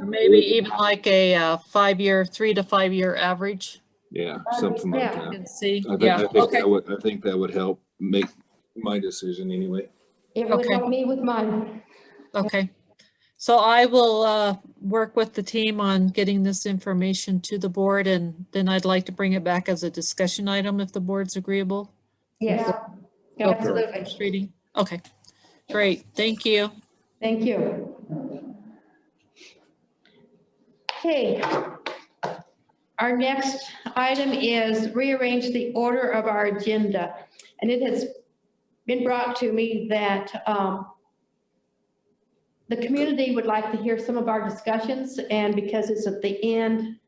Speaker 7: Maybe even like a 3 to 5 year average.
Speaker 3: Yeah, something like that.
Speaker 7: You can see.
Speaker 3: I think that would help make my decision anyway.
Speaker 1: It would help me with mine.
Speaker 7: Okay. So I will work with the team on getting this information to the board, and then I'd like to bring it back as a discussion item if the board's agreeable.
Speaker 1: Yes, absolutely.
Speaker 7: First reading. Okay, great. Thank you.
Speaker 1: Thank you. Okay. Our next item is rearrange the order of our agenda. And it has been brought to me that the community would like to hear some of our discussions, and because it's at the end,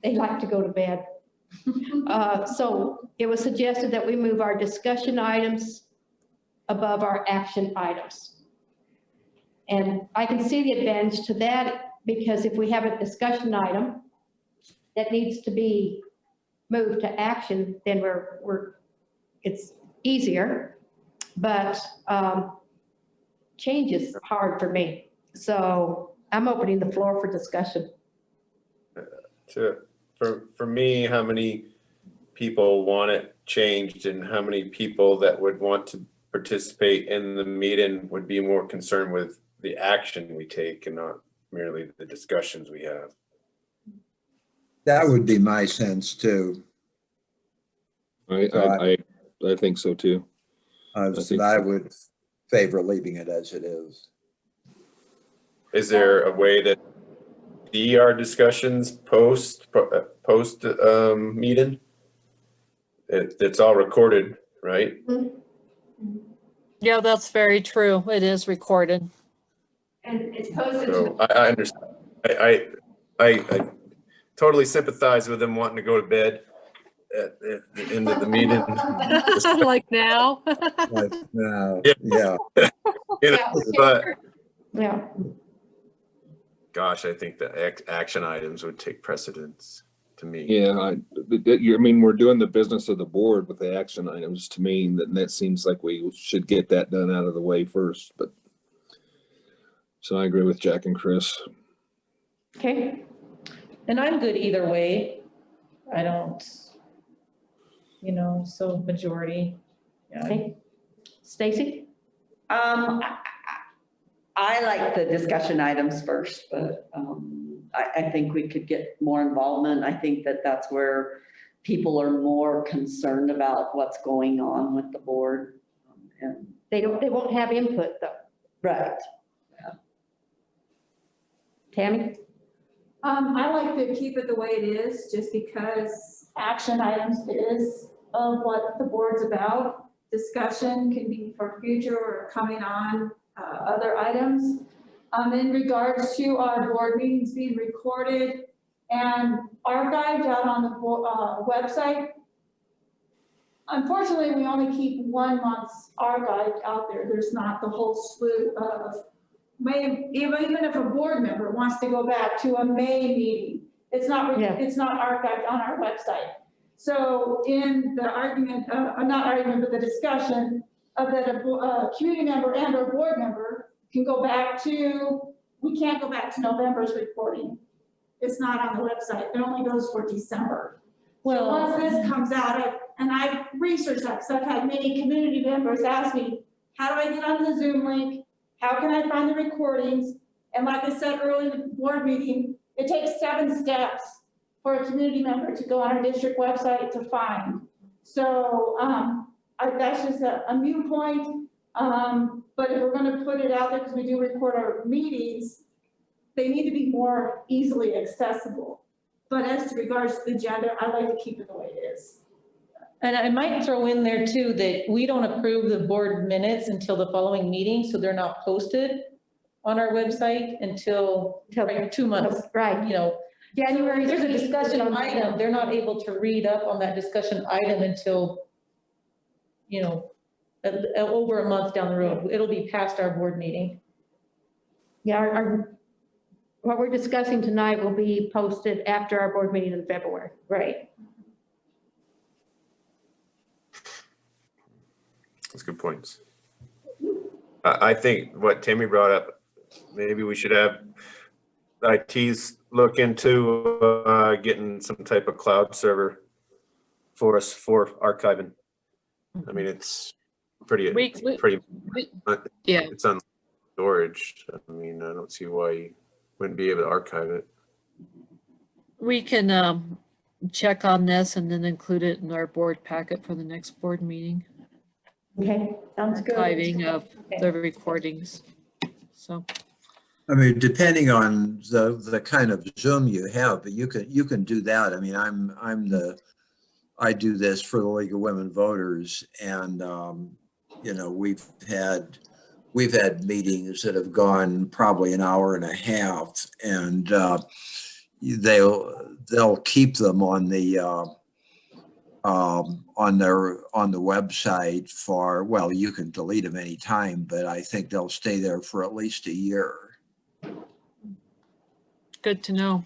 Speaker 1: they like to go to bed. So it was suggested that we move our discussion items above our action items. And I can see the advantage to that, because if we have a discussion item that needs to be move to action, then it's easier. But change is hard for me. So I'm opening the floor for discussion.
Speaker 6: For me, how many people want it changed and how many people that would want to participate in the meeting would be more concerned with the action we take and not merely the discussions we have.
Speaker 2: That would be my sense too.
Speaker 3: I think so too.
Speaker 2: I would favor leaving it as it is.
Speaker 6: Is there a way that our discussions post meeting? It's all recorded, right?
Speaker 7: Yeah, that's very true. It is recorded.
Speaker 10: And it's posted
Speaker 6: So
Speaker 10: to.
Speaker 6: I understand. I totally sympathize with them wanting to go to bed at the end of the meeting.
Speaker 7: Like now.
Speaker 2: Like now,
Speaker 6: yeah. You know, but
Speaker 1: yeah.
Speaker 6: Gosh, I think the action items would take precedence to me.
Speaker 3: Yeah, I mean, we're doing the business of the board with the action items. To me, that seems like we should get that done out of the way first. But so I agree with Jack and Chris.
Speaker 1: Okay.
Speaker 9: And I'm good either way. I don't, so majority. Yeah.
Speaker 1: Okay. Stacy?
Speaker 8: I like the discussion items first, but I think we could get more involvement. I think that's where people are more concerned about what's going on with the board. And
Speaker 1: they won't have input though.
Speaker 8: Right.
Speaker 1: Yeah. Tammy?
Speaker 16: I like to keep it the way it is, just because action items is of what the board's about. Discussion can be for future or coming on other items. In regards to our board meetings being recorded and archived out on the website, unfortunately, we only keep 1 month's archived out there. There's not the whole slew of even if a board member wants to go back to a May meeting, it's not archived on our website. So in the argument, not argument, but the discussion of that a community member and or board member can go back to, we can't go back to November's reporting. It's not on the website. It only goes for December. Well, so once this comes out, and I've researched that because I've had many community members ask me, how do I get on the Zoom link? How can I find the recordings? And like I said earlier in the board meeting, it takes 7 steps for a community member to go on our district website to find. So that's just a moot point. But if we're going to put it out there, because we do record our meetings, they need to be more easily accessible. But as to regards to the agenda, I like to keep it the way it is.
Speaker 9: And I might throw in there too, that we don't approve the board minutes until the following meeting, so they're not posted on our website until 2 months.
Speaker 1: Right.
Speaker 9: January, there's a discussion item, they're not able to read up on that discussion item until, over a month down the road. It'll be past our board meeting.
Speaker 1: Yeah, what we're discussing tonight will be posted after our board meeting in February.
Speaker 9: Right.
Speaker 6: That's good points. I think what Tammy brought up, maybe we should have ITs look into getting some type of cloud server for us for archiving. I mean, it's pretty,
Speaker 7: yeah.
Speaker 6: It's on storage. I mean, I don't see why you wouldn't be able to archive it.
Speaker 7: We can check on this and then include it in our board packet for the next board meeting.
Speaker 1: Okay, sounds good.
Speaker 7: Archiving of the recordings. So.
Speaker 2: I mean, depending on the kind of Zoom you have, but you can do that. I mean, I do this for the League of Women Voters, and we've had meetings that have gone probably an hour and a half, and they'll keep them on the website for, well, you can delete them anytime, but I think they'll stay there for at least a year.
Speaker 7: Good to know.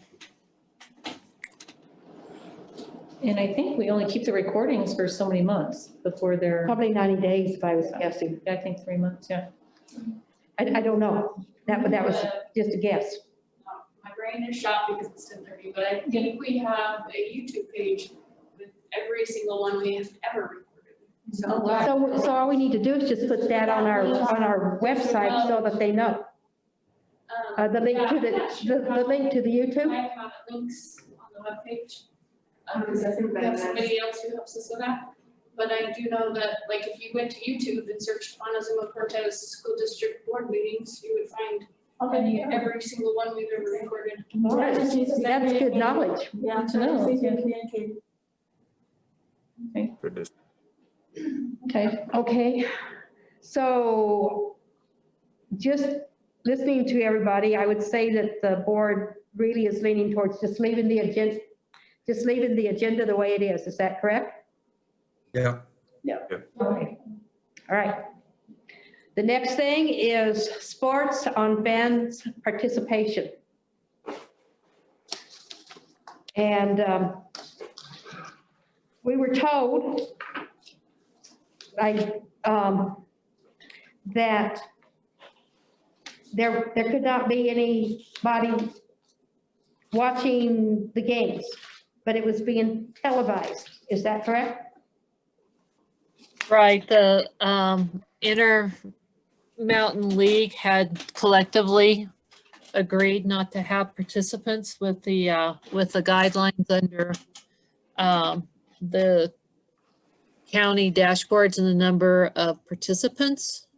Speaker 9: And I think we only keep the recordings for so many months before they're,
Speaker 1: Probably 90 days if I was guessing.
Speaker 9: I think 3 months, yeah.
Speaker 1: I don't know. That was just a guess.
Speaker 19: My brain is shot because it's 10:30, but I think we have a YouTube page with every single one we have ever recorded.
Speaker 1: So all we need to do is just put that on our website so that they know. The link to the link to the YouTube.
Speaker 19: I have links on the webpage, because I think we have somebody else who helps us with that. But I do know that, like, if you went to YouTube and searched Montezuma-Cortez School District Board meetings, you would find every single one we've ever recorded.
Speaker 1: That's good knowledge.
Speaker 16: Yeah,
Speaker 9: to know.
Speaker 16: communicate.
Speaker 1: Okay. So just listening to everybody, I would say that the board really is leaning towards just leaving the agenda the way it is. Is that correct?
Speaker 2: Yeah.
Speaker 1: Okay. All right. The next thing is sports on fans' participation. And we were told that there could not be anybody watching the games, but it was being televised. Is that correct?
Speaker 7: Right, the Intermountain League had collectively agreed not to have participants with the guidelines under the county dashboards and the number of participants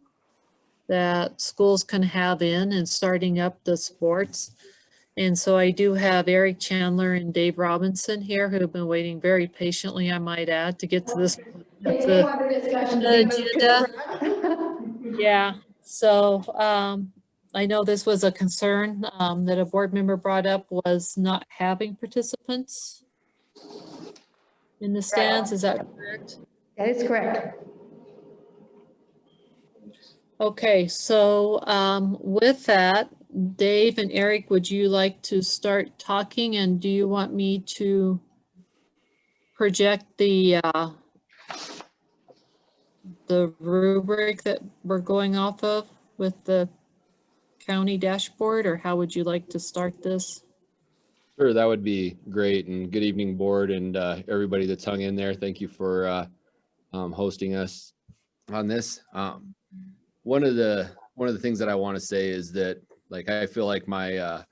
Speaker 7: that schools can have in and starting up the sports. And so I do have Eric Chandler and Dave Robinson here who have been waiting very patiently, I might add, to get to this agenda. Yeah, so I know this was a concern that a board member brought up, was not having participants in the stands. Is that correct?
Speaker 1: That is correct.
Speaker 7: Okay, so with that, Dave and Eric, would you like to start talking, and do you want me to project the rubric that we're going off of with the county dashboard, or how would you like to start this?
Speaker 20: Sure, that would be great. And good evening, board, and everybody that's hung in there. Thank you for hosting us on this. One of the things that I want to say is that, like, I feel like my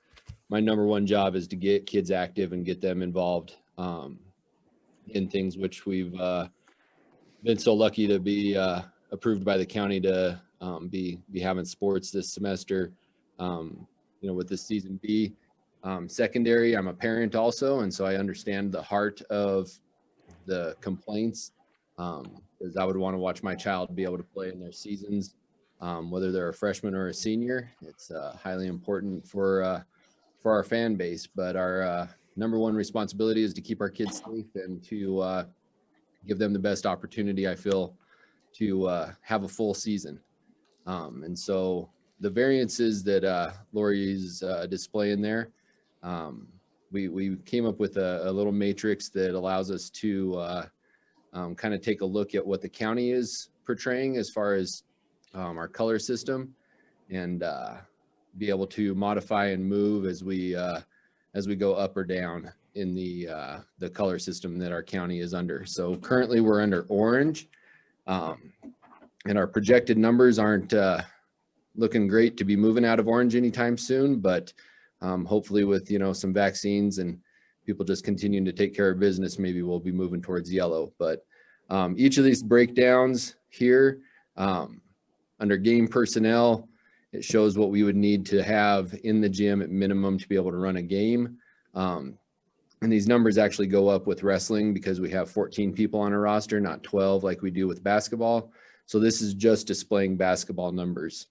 Speaker 20: number one job is to get kids active and get them involved in things which we've been so lucky to be approved by the county to be having sports this semester. With this season B. Secondary, I'm a parent also, and so I understand the heart of the complaints, because I would want to watch my child be able to play in their seasons, whether they're a freshman or a senior. It's highly important for our fan base, but our number one responsibility is to keep our kids safe and to give them the best opportunity, I feel, to have a full season. And so the variances that Lori's displaying there, we came up with a little matrix that allows us to kind of take a look at what the county is portraying as far as our color system, and be able to modify and move as we go up or down in the color system that our county is under. So currently we're under orange, and our projected numbers aren't looking great to be moving out of orange anytime soon, but hopefully with some vaccines and people just continuing to take care of business, maybe we'll be moving towards yellow. But each of these breakdowns here, under game personnel, it shows what we would need to have in the gym at minimum to be able to run a game. And these numbers actually go up with wrestling because we have 14 people on a roster, not 12 like we do with basketball. So this is just displaying basketball numbers.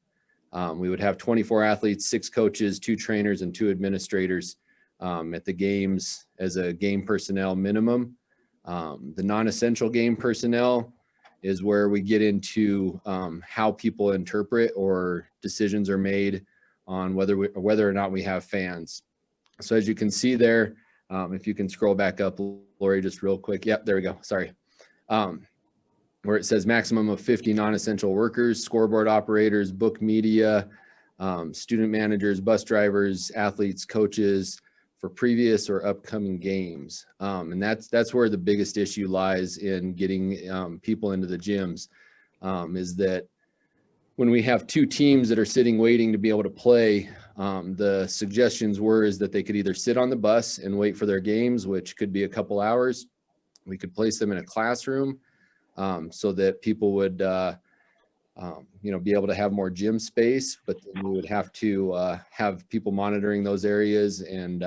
Speaker 20: We would have 24 athletes, 6 coaches, 2 trainers, and 2 administrators at the games as a game personnel minimum. The non-essential game personnel is where we get into how people interpret or decisions are made on whether or not we have fans. So as you can see there, If you can scroll back up, Lori, just real quick. Yep, there we go. Sorry. Where it says maximum of 50 non-essential workers, scoreboard operators, book media, student managers, bus drivers, athletes, coaches for previous or upcoming games. And that's where the biggest issue lies in getting people into the gyms, is that when we have two teams that are sitting waiting to be able to play, the suggestions is that they could either sit on the bus and wait for their games, which could be a couple hours. We could place them in a classroom so that people would, be able to have more gym space, but then we would have to have people monitoring those areas, and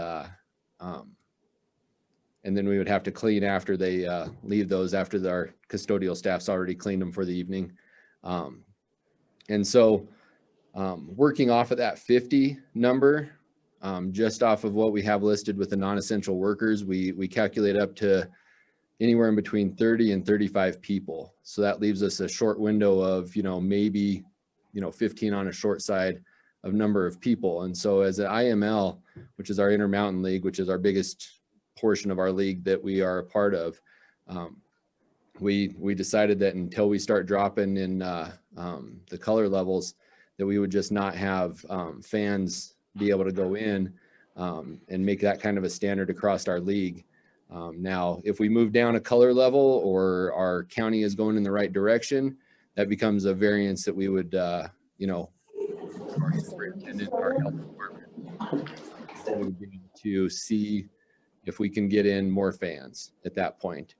Speaker 20: then we would have to clean after they leave those, after our custodial staff's already cleaned them for the evening. And so working off of that 50 number, just off of what we have listed with the non-essential workers, we calculate up to anywhere in between 30 and 35 people. So that leaves us a short window of, maybe, 15 on a short side of number of people. And so as an IML, which is our Intermountain League, which is our biggest portion of our league that we are a part of, we decided that until we start dropping in the color levels, that we would just not have fans be able to go in and make that kind of a standard across our league. Now, if we move down a color level or our county is going in the right direction, that becomes a variance that we would, our superintendent, our health department, we would be able to see if we can get in more fans at that point.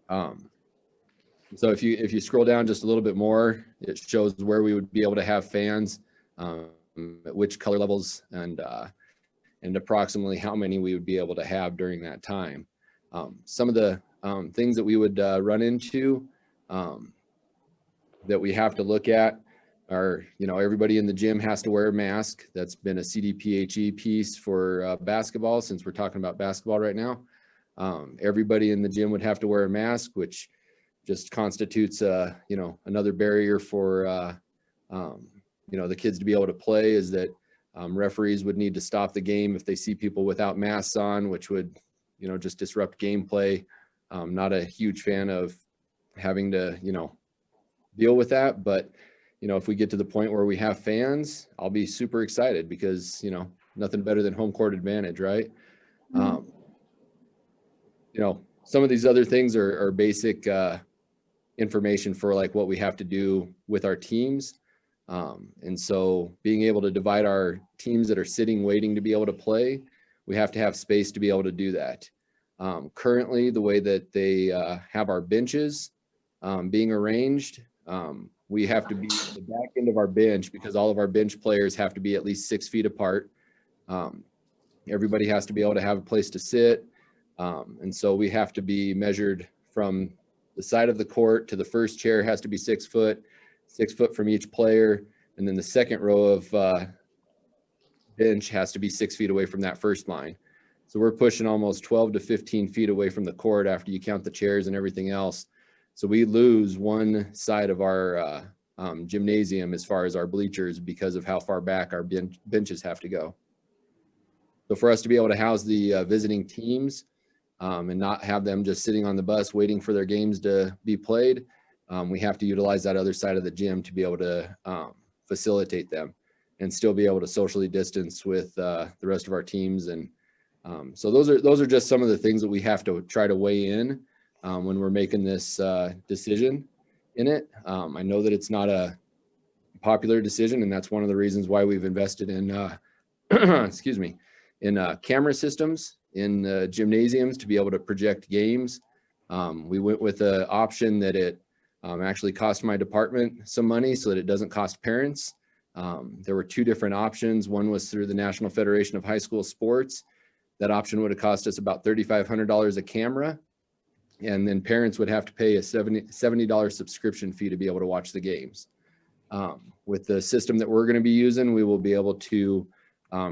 Speaker 20: So if you scroll down just a little bit more, it shows where we would be able to have fans, at which color levels, and approximately how many we would be able to have during that time. Some of the things that we would run into that we have to look at are, everybody in the gym has to wear a mask. That's been a CDPHE piece for basketball, since we're talking about basketball right now. Everybody in the gym would have to wear a mask, which just constitutes another barrier for the kids to be able to play, is that referees would need to stop the game if they see people without masks on, which would just disrupt gameplay. Not a huge fan of having to deal with that, but if we get to the point where we have fans, I'll be super excited, because nothing better than home court advantage, right? Some of these other things are basic information for like what we have to do with our teams. And so being able to divide our teams that are sitting waiting to be able to play, we have to have space to be able to do that. Currently, the way that they have our benches being arranged, we have to be at the back end of our bench, because all of our bench players have to be at least 6 feet apart. Everybody has to be able to have a place to sit. And so we have to be measured from the side of the court to the first chair has to be 6 foot, 6 foot from each player. And then the second row of bench has to be 6 feet away from that first line. So we're pushing almost 12 to 15 feet away from the court after you count the chairs and everything else. So we lose one side of our gymnasium as far as our bleachers, because of how far back our benches have to go. So for us to be able to house the visiting teams and not have them just sitting on the bus waiting for their games to be played, we have to utilize that other side of the gym to be able to facilitate them and still be able to socially distance with the rest of our teams. And so those are just some of the things that we have to try to weigh in when we're making this decision in it. I know that it's not a popular decision, and that's one of the reasons why we've invested in excuse me, in camera systems in the gymnasiums to be able to project games. We went with an option that it actually cost my department some money so that it doesn't cost parents. There were 2 different options. One was through the National Federation of High School Sports. That option would have cost us about $3,500 a camera. And then parents would have to pay a $70 subscription fee to be able to watch the games. With the system that we're going to be using, we will be able to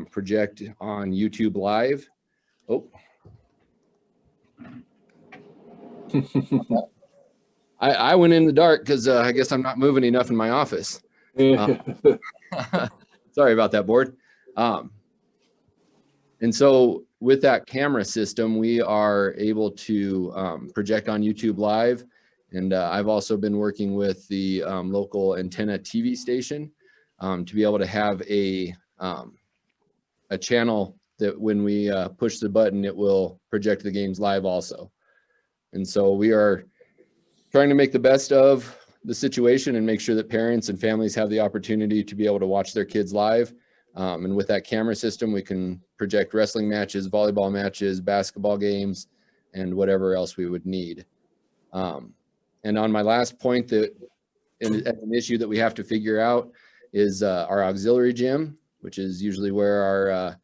Speaker 20: project on YouTube Live. Oh. I went in the dark because I guess I'm not moving enough in my office. Sorry about that, board. And so with that camera system, we are able to project on YouTube Live. And I've also been working with the local antenna TV station to be able to have a channel that when we push the button, it will project the games live also. And so we are trying to make the best of the situation and make sure that parents and families have the opportunity to be able to watch their kids live. And with that camera system, we can project wrestling matches, volleyball matches, basketball games, and whatever else we would need. And on my last point, that an issue that we have to figure out is our auxiliary gym, which is usually where our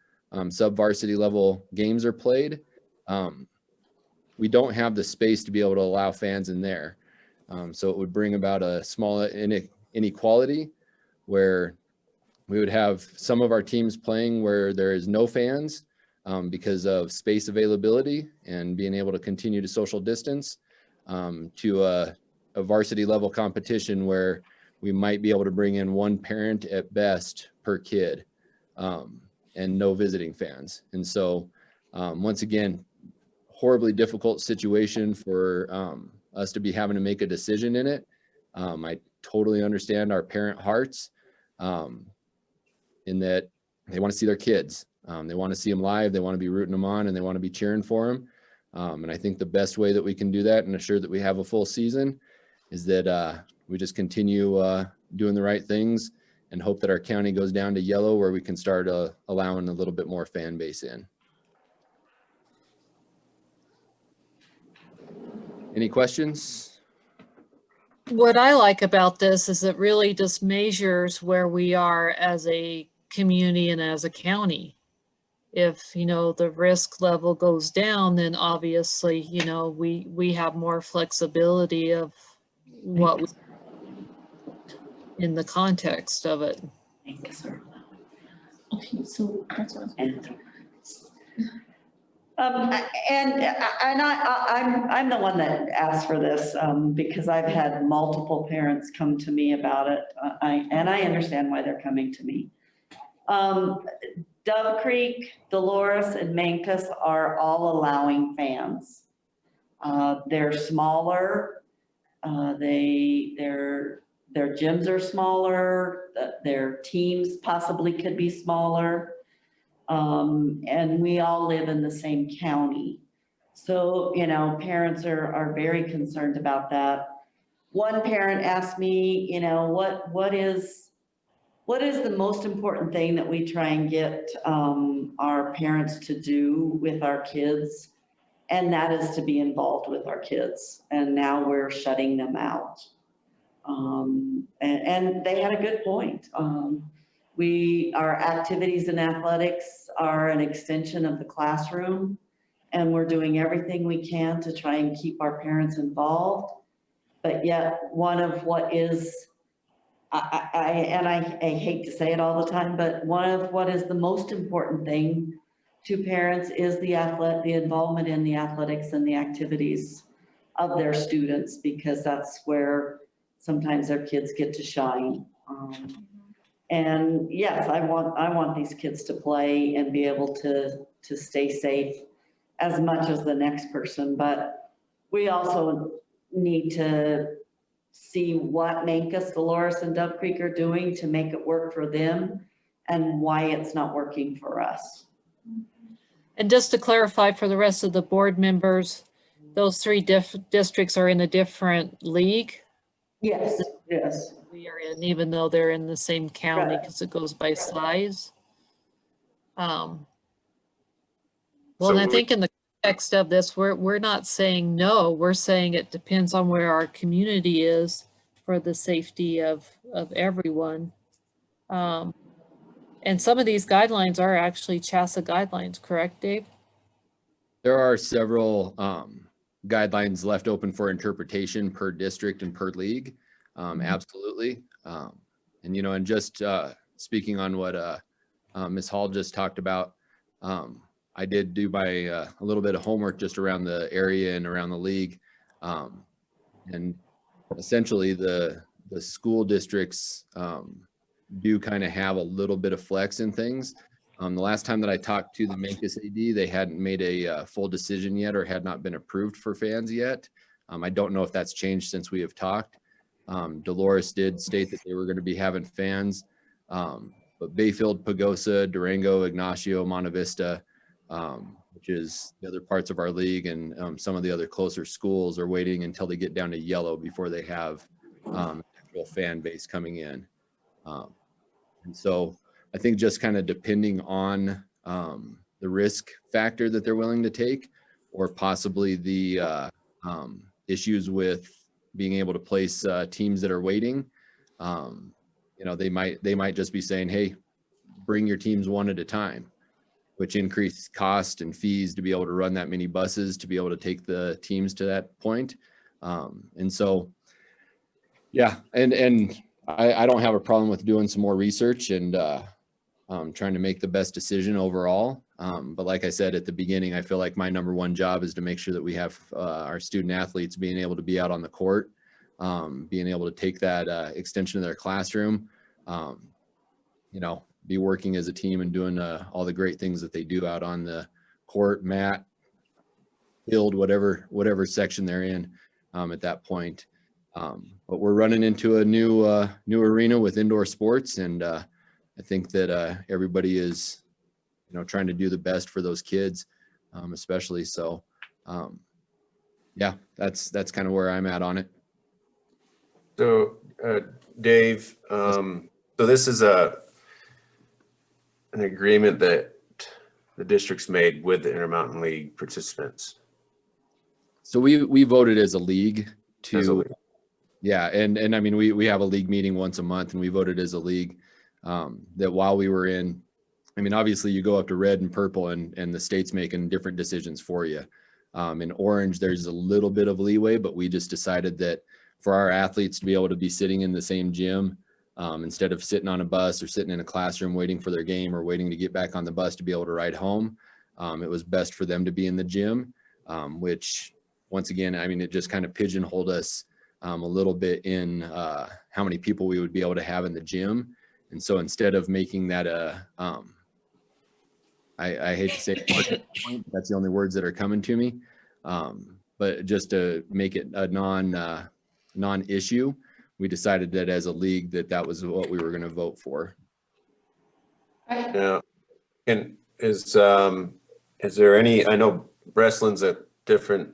Speaker 20: sub-varsity level games are played. We don't have the space to be able to allow fans in there. So it would bring about a small inequality where we would have some of our teams playing where there is no fans because of space availability and being able to continue to social distance, to a varsity level competition where we might be able to bring in one parent at best per kid and no visiting fans. And so once again, horribly difficult situation for us to be having to make a decision in it. I totally understand our parent hearts in that they want to see their kids. They want to see them live. They want to be rooting them on and they want to be cheering for them. And I think the best way that we can do that and assure that we have a full season is that we just continue doing the right things and hope that our county goes down to yellow where we can start allowing a little bit more fan base in. Any questions?
Speaker 7: What I like about this is it really just measures where we are as a community and as a county. If, you know, the risk level goes down, then obviously, you know, we have more flexibility of what we, in the context of it.
Speaker 9: Okay, so that's what
Speaker 8: I'm the one that asked for this because I've had multiple parents come to me about it. I understand why they're coming to me. Dove Creek, Dolores, and Mancus are all allowing fans. They're smaller. Their gyms are smaller. Their teams possibly could be smaller. And we all live in the same county. So, you know, parents are very concerned about that. One parent asked me, you know, what is the most important thing that we try and get our parents to do with our kids? And that is to be involved with our kids. And now we're shutting them out. And they had a good point. Our activities and athletics are an extension of the classroom, and we're doing everything we can to try and keep our parents involved. But yet one of what is, I hate to say it all the time, but one of what is the most important thing to parents is the involvement in the athletics and the activities of their students, because that's where sometimes their kids get to shine. And yes, I want these kids to play and be able to stay safe as much as the next person, but we also need to see what Mancus, Dolores, and Dove Creek are doing to make it work for them and why it's not working for us.
Speaker 7: And just to clarify for the rest of the board members, those three districts are in a different league?
Speaker 8: Yes, yes.
Speaker 7: We are in, even though they're in the same county, because it goes by size. Well, and I think in the context of this, we're not saying no, we're saying it depends on where our community is for the safety of everyone. And some of these guidelines are actually CHASA guidelines, correct, Dave?
Speaker 20: There are several guidelines left open for interpretation per district and per league. Absolutely. And, you know, and just speaking on what Ms. Hall just talked about, I did do a little bit of homework just around the area and around the league. And essentially the school districts do kind of have a little bit of flex in things. The last time that I talked to the Mancus AD, they hadn't made a full decision yet or had not been approved for fans yet. I don't know if that's changed since we have talked. Dolores did state that they were going to be having fans, but Bayfield, Pagosa, Durango, Ignacio, Monte Vista, which is the other parts of our league, and some of the other closer schools are waiting until they get down to yellow before they have actual fan base coming in. And so I think just kind of depending on the risk factor that they're willing to take, or possibly the issues with being able to place teams that are waiting, they might just be saying, hey, bring your teams one at a time, which increases cost and fees to be able to run that many buses to be able to take the teams to that point. And so, yeah, and I don't have a problem with doing some more research and trying to make the best decision overall. But like I said at the beginning, I feel like my number one job is to make sure that we have our student athletes being able to be out on the court, being able to take that extension of their classroom, be working as a team and doing all the great things that they do out on the court, mat, field, whatever section they're in at that point. But we're running into a new arena with indoor sports, and I think that everybody is, trying to do the best for those kids, especially. So, yeah, that's kind of where I'm at on it.
Speaker 6: So, Dave, so this is an agreement that the district's made with the Intermountain League participants.
Speaker 20: So we voted as a league to,
Speaker 6: As a league.
Speaker 20: Yeah, and I mean we have a league meeting once a month, and we voted as a league that while we were in, I mean obviously you go up to red and purple, and the state's making different decisions for you. In orange there's a little bit of leeway, but we just decided that for our athletes to be able to be sitting in the same gym, instead of sitting on a bus or sitting in a classroom waiting for their game or waiting to get back on the bus to be able to ride home, it was best for them to be in the gym, which once again, I mean, it just kind of pigeonholed us a little bit in how many people we would be able to have in the gym. And so instead of making that I hate to say it, that's the only words that are coming to me, but just to make it a non-issue, we decided that as a league that was what we were going to vote for.
Speaker 6: Yeah. And is there any, I know wrestling's a different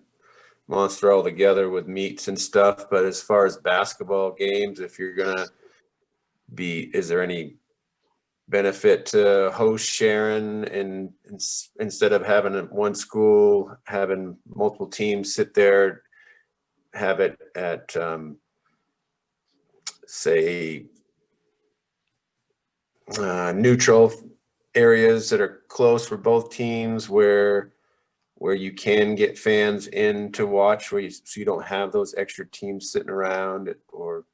Speaker 6: monster altogether with meets and stuff, but as far as basketball games, if you're gonna is there any benefit to host sharing, and instead of having one school having multiple teams sit there, have it at say neutral areas that are close for both teams, where you can get fans in to watch, so you don't have those extra teams sitting around, or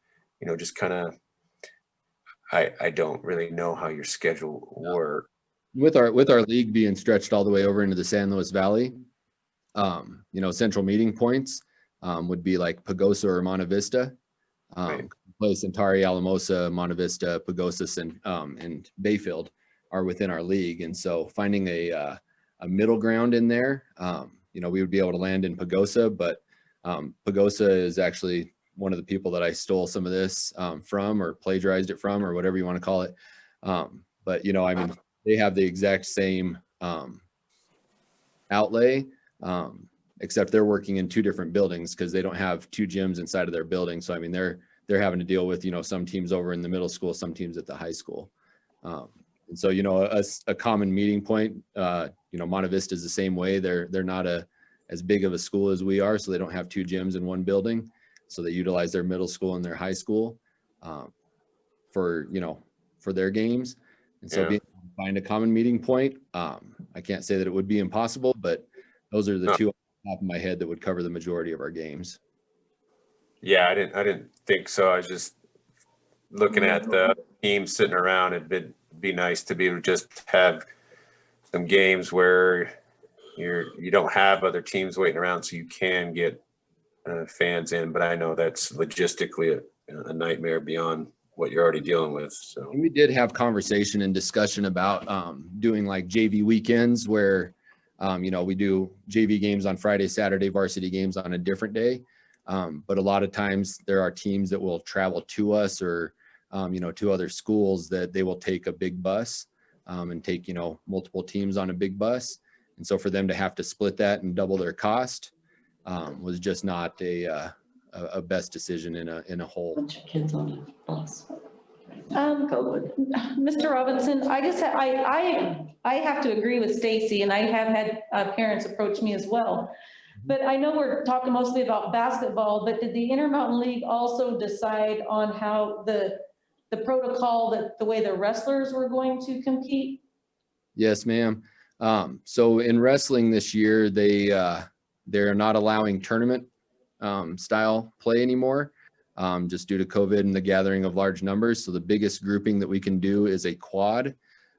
Speaker 6: just kind of, I don't really know how your schedule works.
Speaker 20: With our league being stretched all the way over into the San Luis Valley, central meeting points would be like Pagosa or Monte Vista.
Speaker 6: Right.
Speaker 20: Centauri, Alamosa, Monte Vista, Pagosa, and Bayfield are within our league. And so finding a middle ground in there, we would be able to land in Pagosa, but Pagosa is actually one of the people that I stole some of this from, or plagiarized it from, or whatever you want to call it. But I mean, they have the exact same outlay, except they're working in two different buildings because they don't have two gyms inside of their building. So I mean, they're having to deal with some teams over in the middle school, some teams at the high school. And so a common meeting point, Monte Vista is the same way. They're not as big of a school as we are, so they don't have two gyms in one building. So they utilize their middle school and their high school for their games. And so being able to find a common meeting point, I can't say that it would be impossible, but those are the two off the top of my head that would cover the majority of our games.
Speaker 6: Yeah, I didn't think so. I was just looking at the teams sitting around. It'd be nice to be able to just have some games where you don't have other teams waiting around, so you can get fans in. But I know that's logistically a nightmare beyond
Speaker 21: what you're already dealing with, so.
Speaker 20: And we did have conversation and discussion about doing like JV weekends where, you know, we do JV games on Friday, Saturday, varsity games on a different day. But a lot of times there are teams that will travel to us or, you know, to other schools that they will take a big bus and take, you know, multiple teams on a big bus. And so for them to have to split that and double their cost was just not a best decision in a whole.
Speaker 8: Bunch of kids on a bus.
Speaker 5: Mr. Robinson, I have to agree with Stacy, and I have had parents approach me as well. But I know we're talking mostly about basketball, but did the Intermountain League also decide on how the protocol, that the way the wrestlers were going to compete?
Speaker 20: Yes, ma'am. So in wrestling this year, they're not allowing tournament style play anymore, just due to COVID and the gathering of large numbers. So the biggest grouping that we can do is a quad.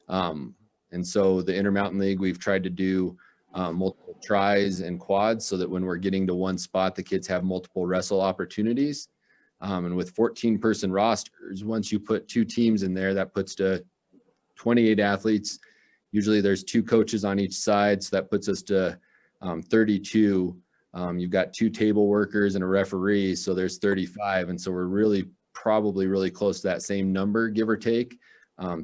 Speaker 20: And so the Intermountain League, we've tried to do multiple tries and quads so that when we're getting to one spot, the kids have multiple wrestle opportunities. And with 14-person rosters, once you put 2 teams in there, that puts to 28 athletes. Usually there's 2 coaches on each side, so that puts us to 32. You've got 2 table workers and a referee, so there's 35. And so we're probably really close to that same number, give or take.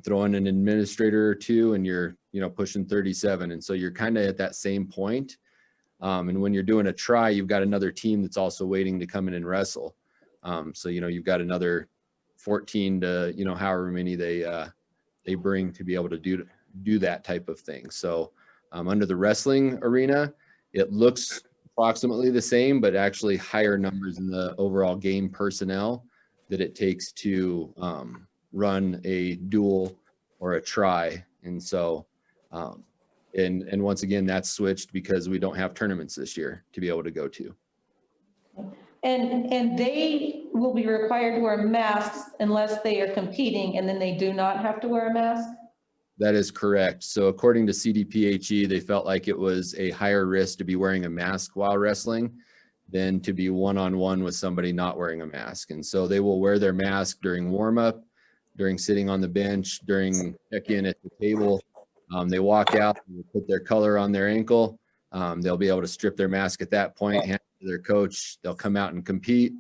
Speaker 20: Throw in an administrator or 2 and you're, you know, pushing 37. And so you're kind of at that same point. And when you're doing a try, you've got another team that's also waiting to come in and wrestle. So, you know, you've got another 14 to, you know, however many they bring to be able to do that type of thing. So under the wrestling arena, it looks approximately the same, but actually higher numbers in the overall game personnel that it takes to run a duel or a try. And so, and once again, that's switched because we don't have tournaments this year to be able to go to.
Speaker 5: And they will be required to wear masks unless they are competing, and then they do not have to wear a mask?
Speaker 20: That is correct. So according to CDPHE, they felt like it was a higher risk to be wearing a mask while wrestling than to be one-on-one with somebody not wearing a mask. And so they will wear their mask during warm-up, during sitting on the bench, during check-in at the table. They walk out, and put their color on their ankle. They'll be able to strip their mask at that point, hand it to their coach. They'll come out and compete.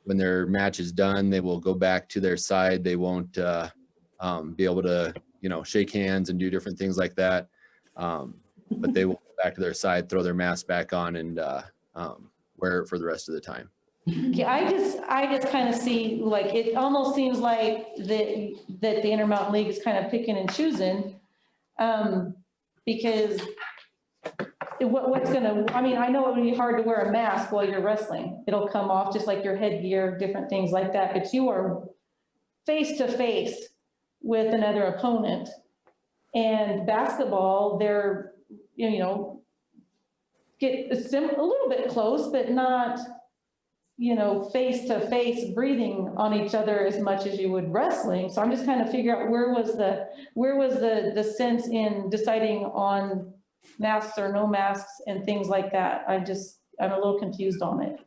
Speaker 20: When their match is done, they will go back to their side. They won't be able to, you know, shake hands and do different things like that. But they will go back to their side, throw their mask back on, and wear it for the rest of the time.
Speaker 5: Yeah, I just kind of see, like, it almost seems like that the Intermountain League is kind of picking and choosing, because what's gonna, I mean, I know it would be hard to wear a mask while you're wrestling. It'll come off just like your headgear, different things like that, but you are face to face with another opponent. And basketball, they're, you know, get a little bit close, but not, you know, face to face breathing on each other as much as you would wrestling. So I'm just kind of figure out where was the sense in deciding on masks or no masks and things like that. I'm a little confused on it.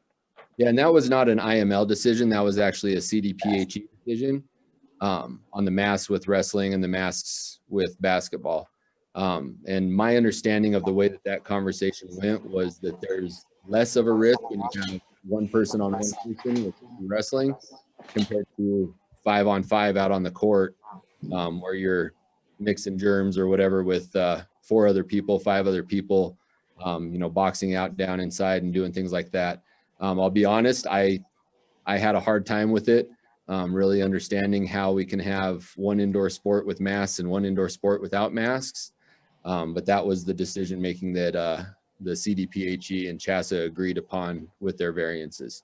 Speaker 20: Yeah, and that was not an IML decision. That was actually a CDPHE decision on the masks with wrestling and the masks with basketball. And my understanding of the way that conversation went was that there's less of a risk when you have one person on one person with wrestling compared to 5-on-5 out on the court, where you're mixing germs or whatever with 4 other people, 5 other people, you know, boxing out down inside and doing things like that. I'll be honest, I had a hard time with it, really understanding how we can have one indoor sport with masks and one indoor sport without masks. But that was the decision making that the CDPHE and CHASA agreed upon with their variances.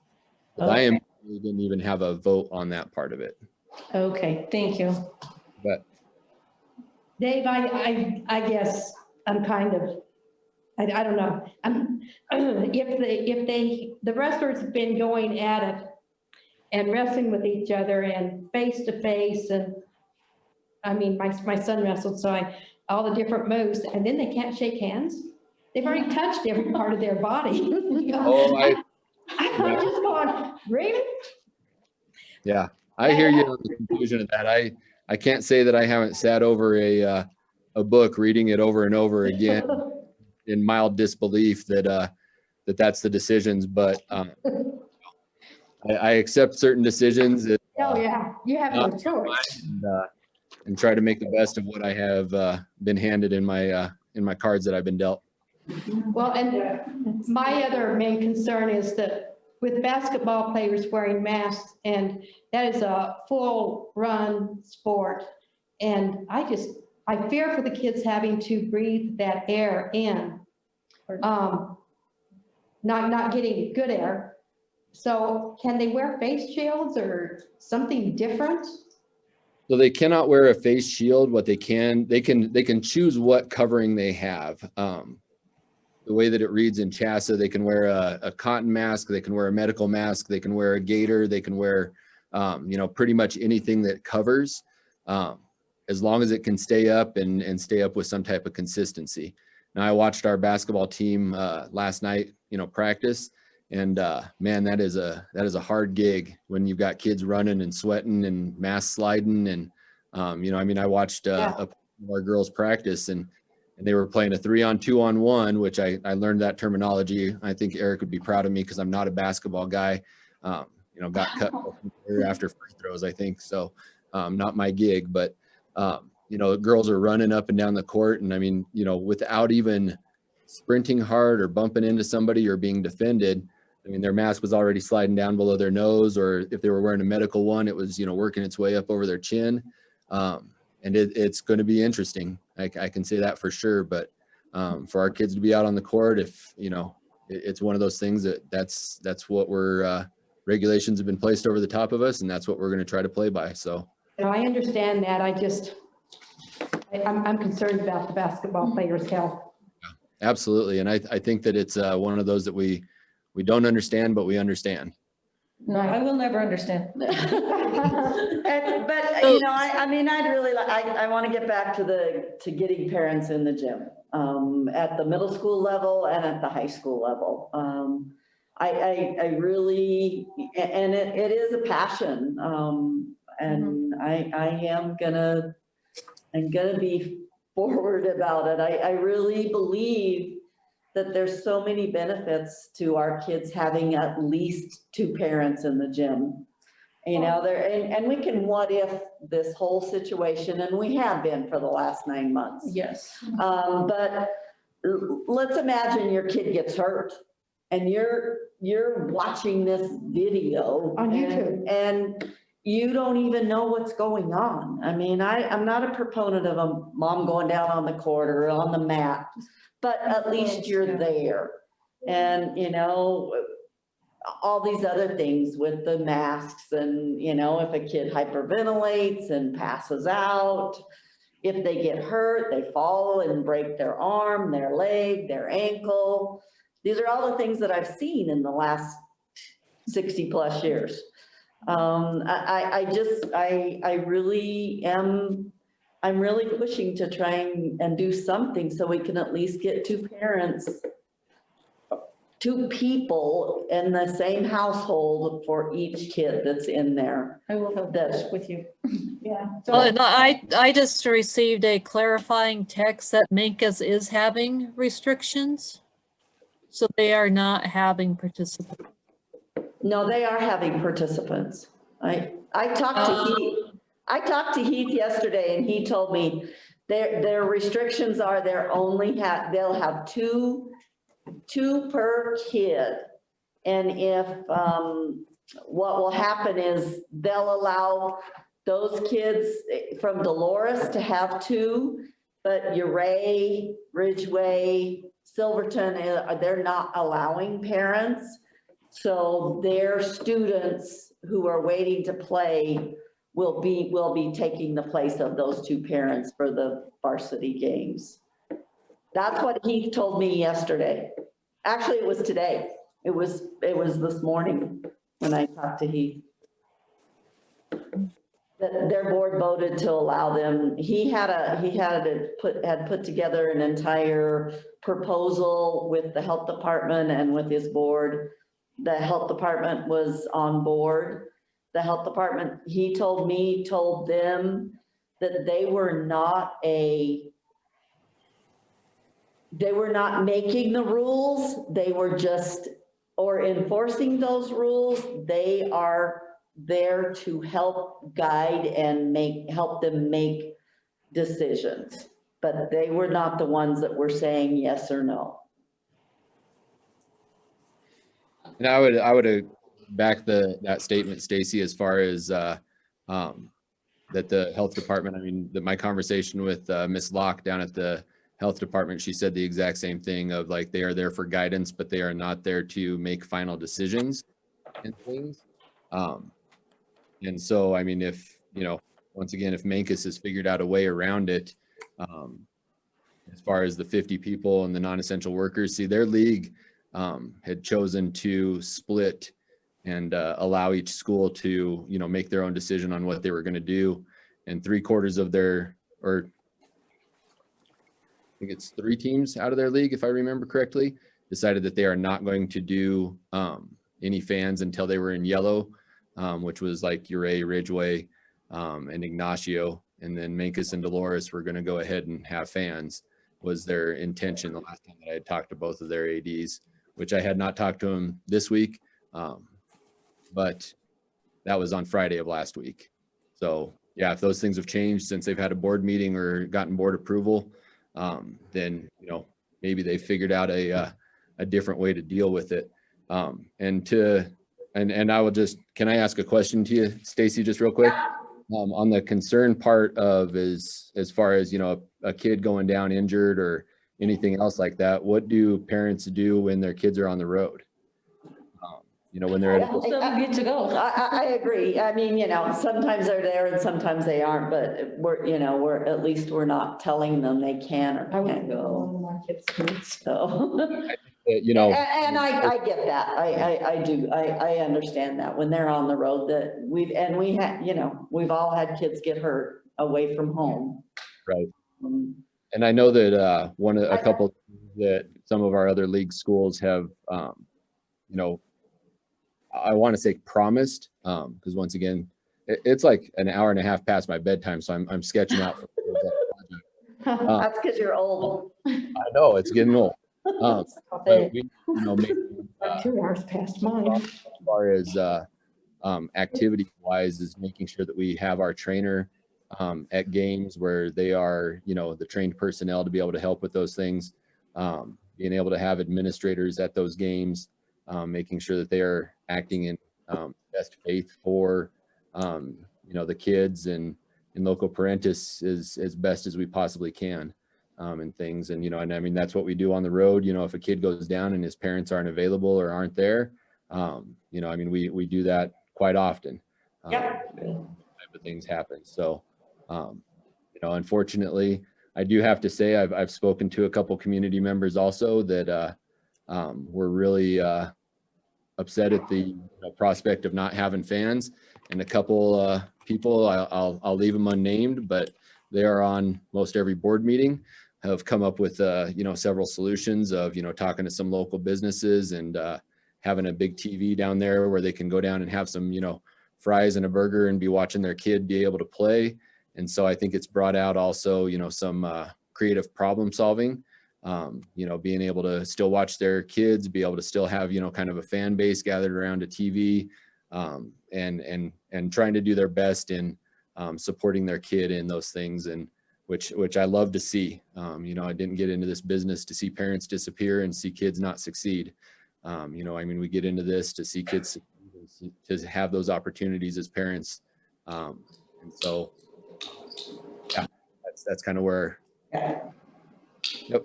Speaker 5: Okay.
Speaker 20: IML didn't even have a vote on that part of it.
Speaker 5: Okay, thank you.
Speaker 20: But
Speaker 1: Dave, I guess I'm kind of, I don't know. If the wrestlers have been going at it and wrestling with each other and face to face, and I mean, my son wrestled, so all the different moves, and then they can't shake hands. They've already touched every part of their body.
Speaker 20: Oh,
Speaker 1: I'm just going, really?
Speaker 20: Yeah, I hear you on the conclusion of that. I can't say that I haven't sat over a book, reading it over and over again in mild disbelief that that's the decisions, but I accept certain decisions
Speaker 1: Oh, yeah, you have no choice.
Speaker 20: and try to make the best of what I have been handed in my cards that I've been dealt.
Speaker 1: Well, and my other main concern is that with basketball players wearing masks, and that is a full run sport. And I fear for the kids having to breathe that air in, not getting good air. So can they wear face shields or something different?
Speaker 20: So they cannot wear a face shield. What they can choose what covering they have. The way that it reads in CHASA, they can wear a cotton mask, they can wear a medical mask, they can wear a gaiter, they can wear, pretty much anything that covers, as long as it can stay up and stay up with some type of consistency. Now, I watched our basketball team last night, practice, and man, that is a hard gig when you've got kids running and sweating and mask sliding, and I watched our girls practice, and they were playing a 3-on-2-on-1, which I learned that terminology. I think Eric would be proud of me because I'm not a basketball guy. Got cut after free throws, I think. So not my gig, but girls are running up and down the court. And without even sprinting hard or bumping into somebody or being defended, their mask was already sliding down below their nose, or if they were wearing a medical one, it was, working its way up over their chin. And it's going to be interesting. I can say that for sure. But for our kids to be out on the court, if it's one of those things that's what we're regulations have been placed over the top of us, and that's what we're going to try to play by. So
Speaker 1: I understand that. I'm concerned about the basketball players' health.
Speaker 20: Absolutely, and I think that it's one of those that we don't understand, but we understand.
Speaker 5: No, I will never understand.
Speaker 8: I want to get back to getting parents in the gym at the middle school level and at the high school level. I really, and it is a passion, and I'm gonna be forward about it. I really believe that there's so many benefits to our kids having at least 2 parents in the gym. And we can what if this whole situation, and we have been for the last 9 months.
Speaker 5: Yes.
Speaker 8: But let's imagine your kid gets hurt and you're watching this video
Speaker 1: on YouTube
Speaker 8: and you don't even know what's going on. I'm not a proponent of a mom going down on the court or on the mat, but at least you're there. And, all these other things with the masks, and, if a kid hyperventilates and passes out, if they get hurt, they fall and break their arm, their leg, their ankle. These are all the things that I've seen in the last 60 plus years. I'm really pushing to try and do something so we can at least get 2 parents, 2 people in the same household for each kid that's in there.
Speaker 5: I will help that with you. Yeah.
Speaker 7: Well, and I just received a clarifying text that Minkus is having restrictions. So they are not having participants.
Speaker 8: No, they are having participants. I talked to Heath yesterday, and he told me their restrictions are they'll have two per kid. And if what will happen is they'll allow those kids from Dolores to have 2, but Uray, Ridgeway, Silverton, they're not allowing parents. So their students who are waiting to play will be taking the place of those 2 parents for the varsity games. That's what he told me yesterday. Actually, it was today. It was this morning when I talked to Heath. Their board voted to allow them. He had put together an entire proposal with the health department and with his board. The health department was on board, the health department, he told them that they were not making the rules, they were just, or enforcing those rules. They are there to help guide and help them make decisions. But they were not the ones that were saying yes or no.
Speaker 20: And I would back that statement, Stacy, as far as that the health department, I mean, my conversation with Ms. Locke down at the health department, she said the exact same thing of like, they are there for guidance, but they are not there to make final decisions and things. And so, I mean, if, once again, if Mancus has figured out a way around it, as far as the 50 people and the non-essential workers, see, their league had chosen to split and allow each school to, make their own decision on what they were going to do. And 3/4 of their, or I think it's 3 teams out of their league, if I remember correctly, decided that they are not going to do any fans until they were in yellow, which was like Uray, Ridgeway, and Ignacio. And then Mancus and Dolores were going to go ahead and have fans, was their intention the last time that I had talked to both of their ADs, which I had not talked to them this week. But that was on Friday of last week. So yeah, if those things have changed since they've had a board meeting or gotten board approval, then, maybe they figured out a different way to deal with it. And I will just, can I ask a question to you, Stacy, just real quick? On the concern part of as far as, a kid going down injured or anything else like that, what do parents do when their kids are on the road? When they're
Speaker 8: get to go. I agree. I mean, sometimes they're there and sometimes they aren't, but we're at least we're not telling them they can or can't go. So, and I get that. I do. I understand that when they're on the road that we've all had kids get hurt away from home.
Speaker 20: Right. And I know that a couple that some of our other league schools have, I want to say promised, because once again, it's like an hour and a half past my bedtime, so I'm sketching out.
Speaker 8: That's because you're old.
Speaker 20: I know, it's getting old. But we, maybe
Speaker 1: 2 hours past mine.
Speaker 20: as far as activity wise, is making sure that we have our trainer at games where they are, the trained personnel to be able to help with those things, being able to have administrators at those games, making sure that they are acting in best faith for, the kids and local parentis as best as we possibly can, and things. And, and I mean, that's what we do on the road. If a kid goes down and his parents aren't available or aren't there, I mean, we do that quite often.
Speaker 8: Yep.
Speaker 20: Type of things happen. So, unfortunately, I do have to say I've spoken to a couple community members also that were really upset at the prospect of not having fans, and a couple people, I'll leave them unnamed, but they are on most every board meeting, have come up with several solutions of talking to some local businesses and having a big TV down there where they can go down and have some fries and a burger and be watching their kid be able to play. And so I think it's brought out also some creative problem solving, being able to still watch their kids, be able to still have kind of a fan base gathered around a TV, and trying to do their best in supporting their kid in those things, and which I love to see. I didn't get into this business to see parents disappear and see kids not succeed. I mean, we get into this to see kids succeed, to have those opportunities as parents. And so, yeah, that's kind of where. Yep.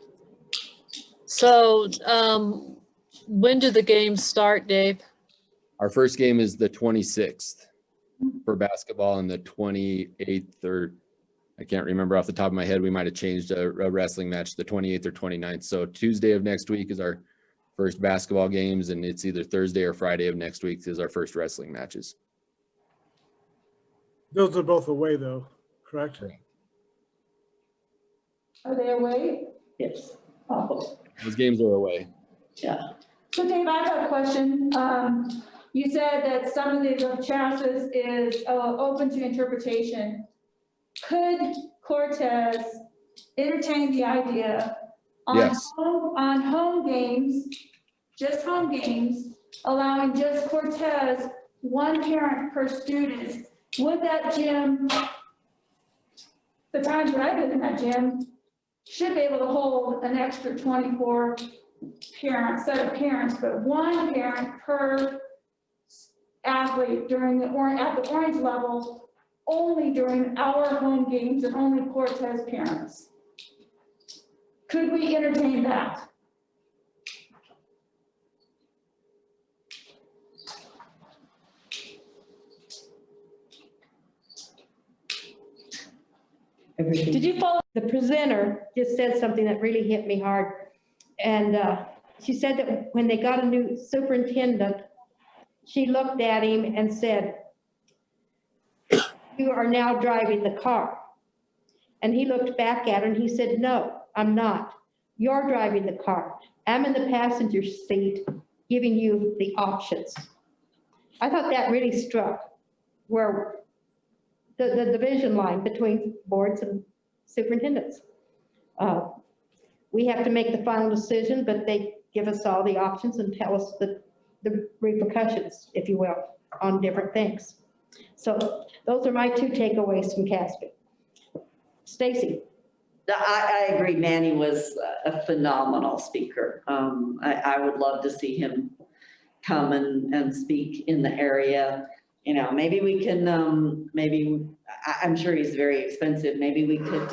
Speaker 7: So when do the games start, Dave?
Speaker 20: Our first game is the 26th for basketball, and the 28th, or I can't remember off the top of my head, we might have changed a wrestling match, the 28th or 29th. So Tuesday of next week is our first basketball games, and it's either Thursday or Friday of next week is our first wrestling matches.
Speaker 17: Those are both away though, correct?
Speaker 16: Are they away?
Speaker 8: Yes.
Speaker 20: Those games are away.
Speaker 8: Yeah.
Speaker 16: So Dave, I have a question. you said that some of the chapters is open to interpretation. Could Cortez entertain the idea on
Speaker 20: Yes.
Speaker 16: on home games, just home games, allowing just Cortez, one parent per student? Would that gym, the times that I've been in that gym, should be able to hold an extra 24 parents, set of parents, but one parent per athlete during at the orange level, only during our home games and only Cortez parents. Could we entertain that?
Speaker 1: Did you follow? The presenter just said something that really hit me hard. And she said that when they got a new superintendent, she looked at him and said, "You are now driving the car." And he looked back at her and he said, "No, I'm not. You're driving the car. I'm in the passenger seat giving you the options." I thought that really struck where the division line between boards and superintendents. We have to make the final decision, but they give us all the options and tell us the repercussions, if you will, on different things. So those are my two takeaways from Caspi. Stacy.
Speaker 8: I agree. Manny was a phenomenal speaker. I would love to see him come and speak in the area. You know, maybe we can, I'm sure he's very expensive. Maybe we could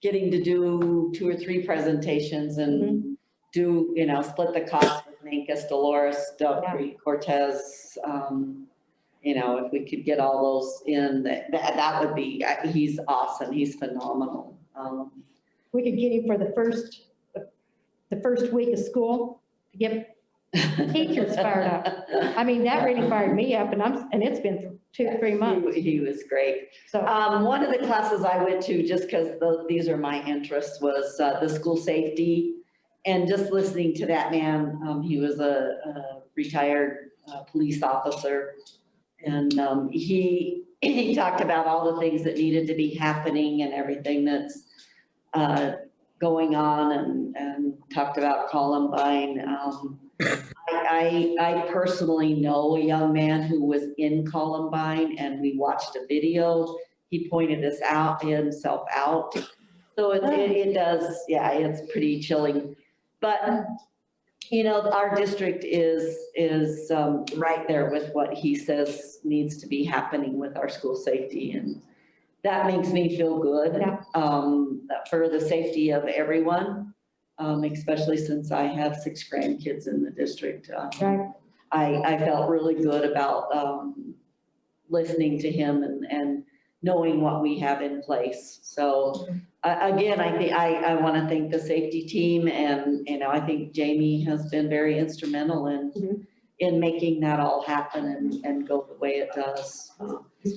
Speaker 8: get him to do 2 or 3 presentations and do, you know, split the cost with Mancus, Dolores, Delphi, Cortez. You know, if we could get all those in, that would be, he's awesome. He's phenomenal.
Speaker 1: We could get him for the first week of school to get teachers fired up. I mean, that really fired me up, and it's been for 2 or 3 months.
Speaker 8: He was great.
Speaker 1: So
Speaker 8: one of the classes I went to, just because these are my interests, was the school safety. And just listening to that man, he was a retired police officer. And he talked about all the things that needed to be happening and everything that's going on, and talked about Columbine. I personally know a young man who was in Columbine, and we watched a video. He pointed himself out. So it does, yeah, it's pretty chilling. But, you know, our district is right there with what he says needs to be happening with our school safety. And that makes me feel good for the safety of everyone. Especially since I have 6 grandkids in the district. I felt really good about listening to him and knowing what we have in place. So again, I want to thank the safety team, and you know, I think Jamie has been very instrumental in making that all happen and go the way it does.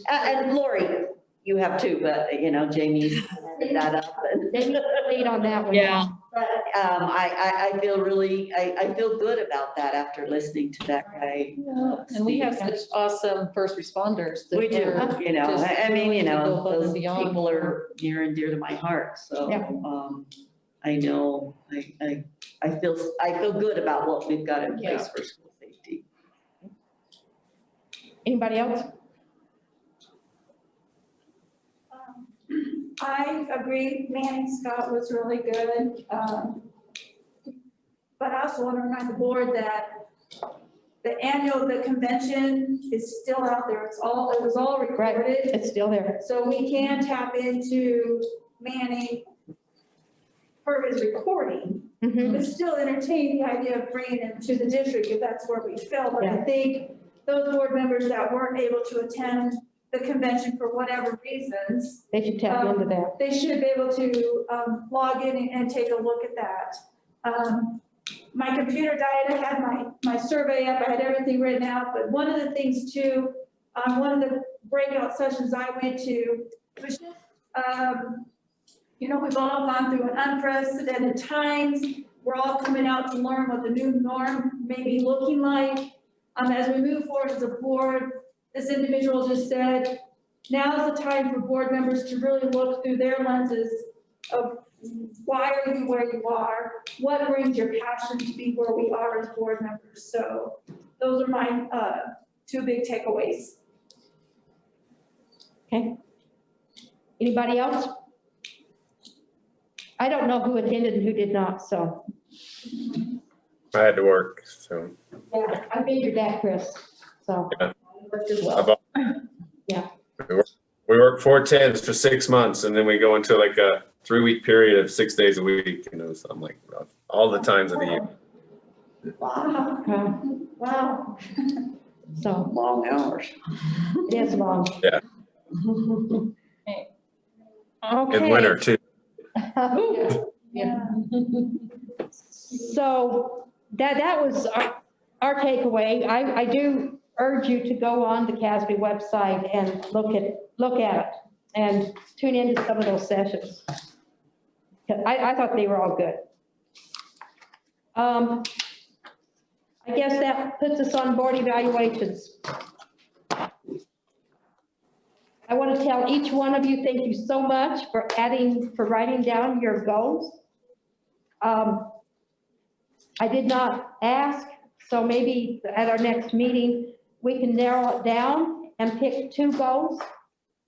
Speaker 8: And Lori, you have too, but you know, Jamie's headed that up.
Speaker 1: Jamie's the lead on that one.
Speaker 7: Yeah.
Speaker 8: But I feel really, I feel good about that after listening to that guy.
Speaker 5: And we have such awesome first responders. that
Speaker 8: We do,
Speaker 5: are
Speaker 8: you know,
Speaker 5: just
Speaker 8: I mean, you
Speaker 5: willing to go
Speaker 8: know,
Speaker 5: above and
Speaker 8: those
Speaker 5: beyond.
Speaker 8: people are near and dear to my heart, so, I know, I feel good about what we've got in place for school safety.
Speaker 1: Anybody else?
Speaker 16: I agree, Manny Scott was really good. But I also want to remind the board that the convention is still out there. It was all recorded.
Speaker 1: It's still there.
Speaker 16: So we can tap into Manny for his recording, but still entertain the idea of bringing him to the district if that's where we feel. But I think those board members that weren't able to attend the convention for whatever reasons.
Speaker 1: They should tap into that.
Speaker 16: They should be able to log in and take a look at that. My computer died. I had my survey up. I had everything written out. But one of the things too, one of the breakout sessions I went to was just, you know, we've all gone through an unprecedented times. We're all coming out to learn what the new norm may be looking like. As we move forward as a board, this individual just said, now's the time for board members to really look through their lenses of why are you where you are? What brings your passion to be where we are as board members? So those are my two big takeaways.
Speaker 1: Okay. Anybody else? I don't know who attended and who did not, so.
Speaker 6: I had to work, so.
Speaker 1: Yeah, I figured that, Chris, so.
Speaker 6: Yeah.
Speaker 1: Worked as well. Yeah.
Speaker 6: We work 4 10s for 6 months, and then we go into like a 3-week period of 6 days a week, you know, so I'm like, all the times of the year.
Speaker 1: Wow. Wow. So.
Speaker 8: Long hours.
Speaker 1: It is long.
Speaker 6: Yeah,
Speaker 1: Okay.
Speaker 6: in winter too.
Speaker 1: Yeah. So that was our takeaway. I do urge you to go on the CASB website and look at it and tune into some of those sessions. I thought they were all good. I guess that puts us on board evaluations. I want to tell each one of you, thank you so much for writing down your goals. I did not ask, so maybe at our next meeting, we can narrow it down and pick 2 goals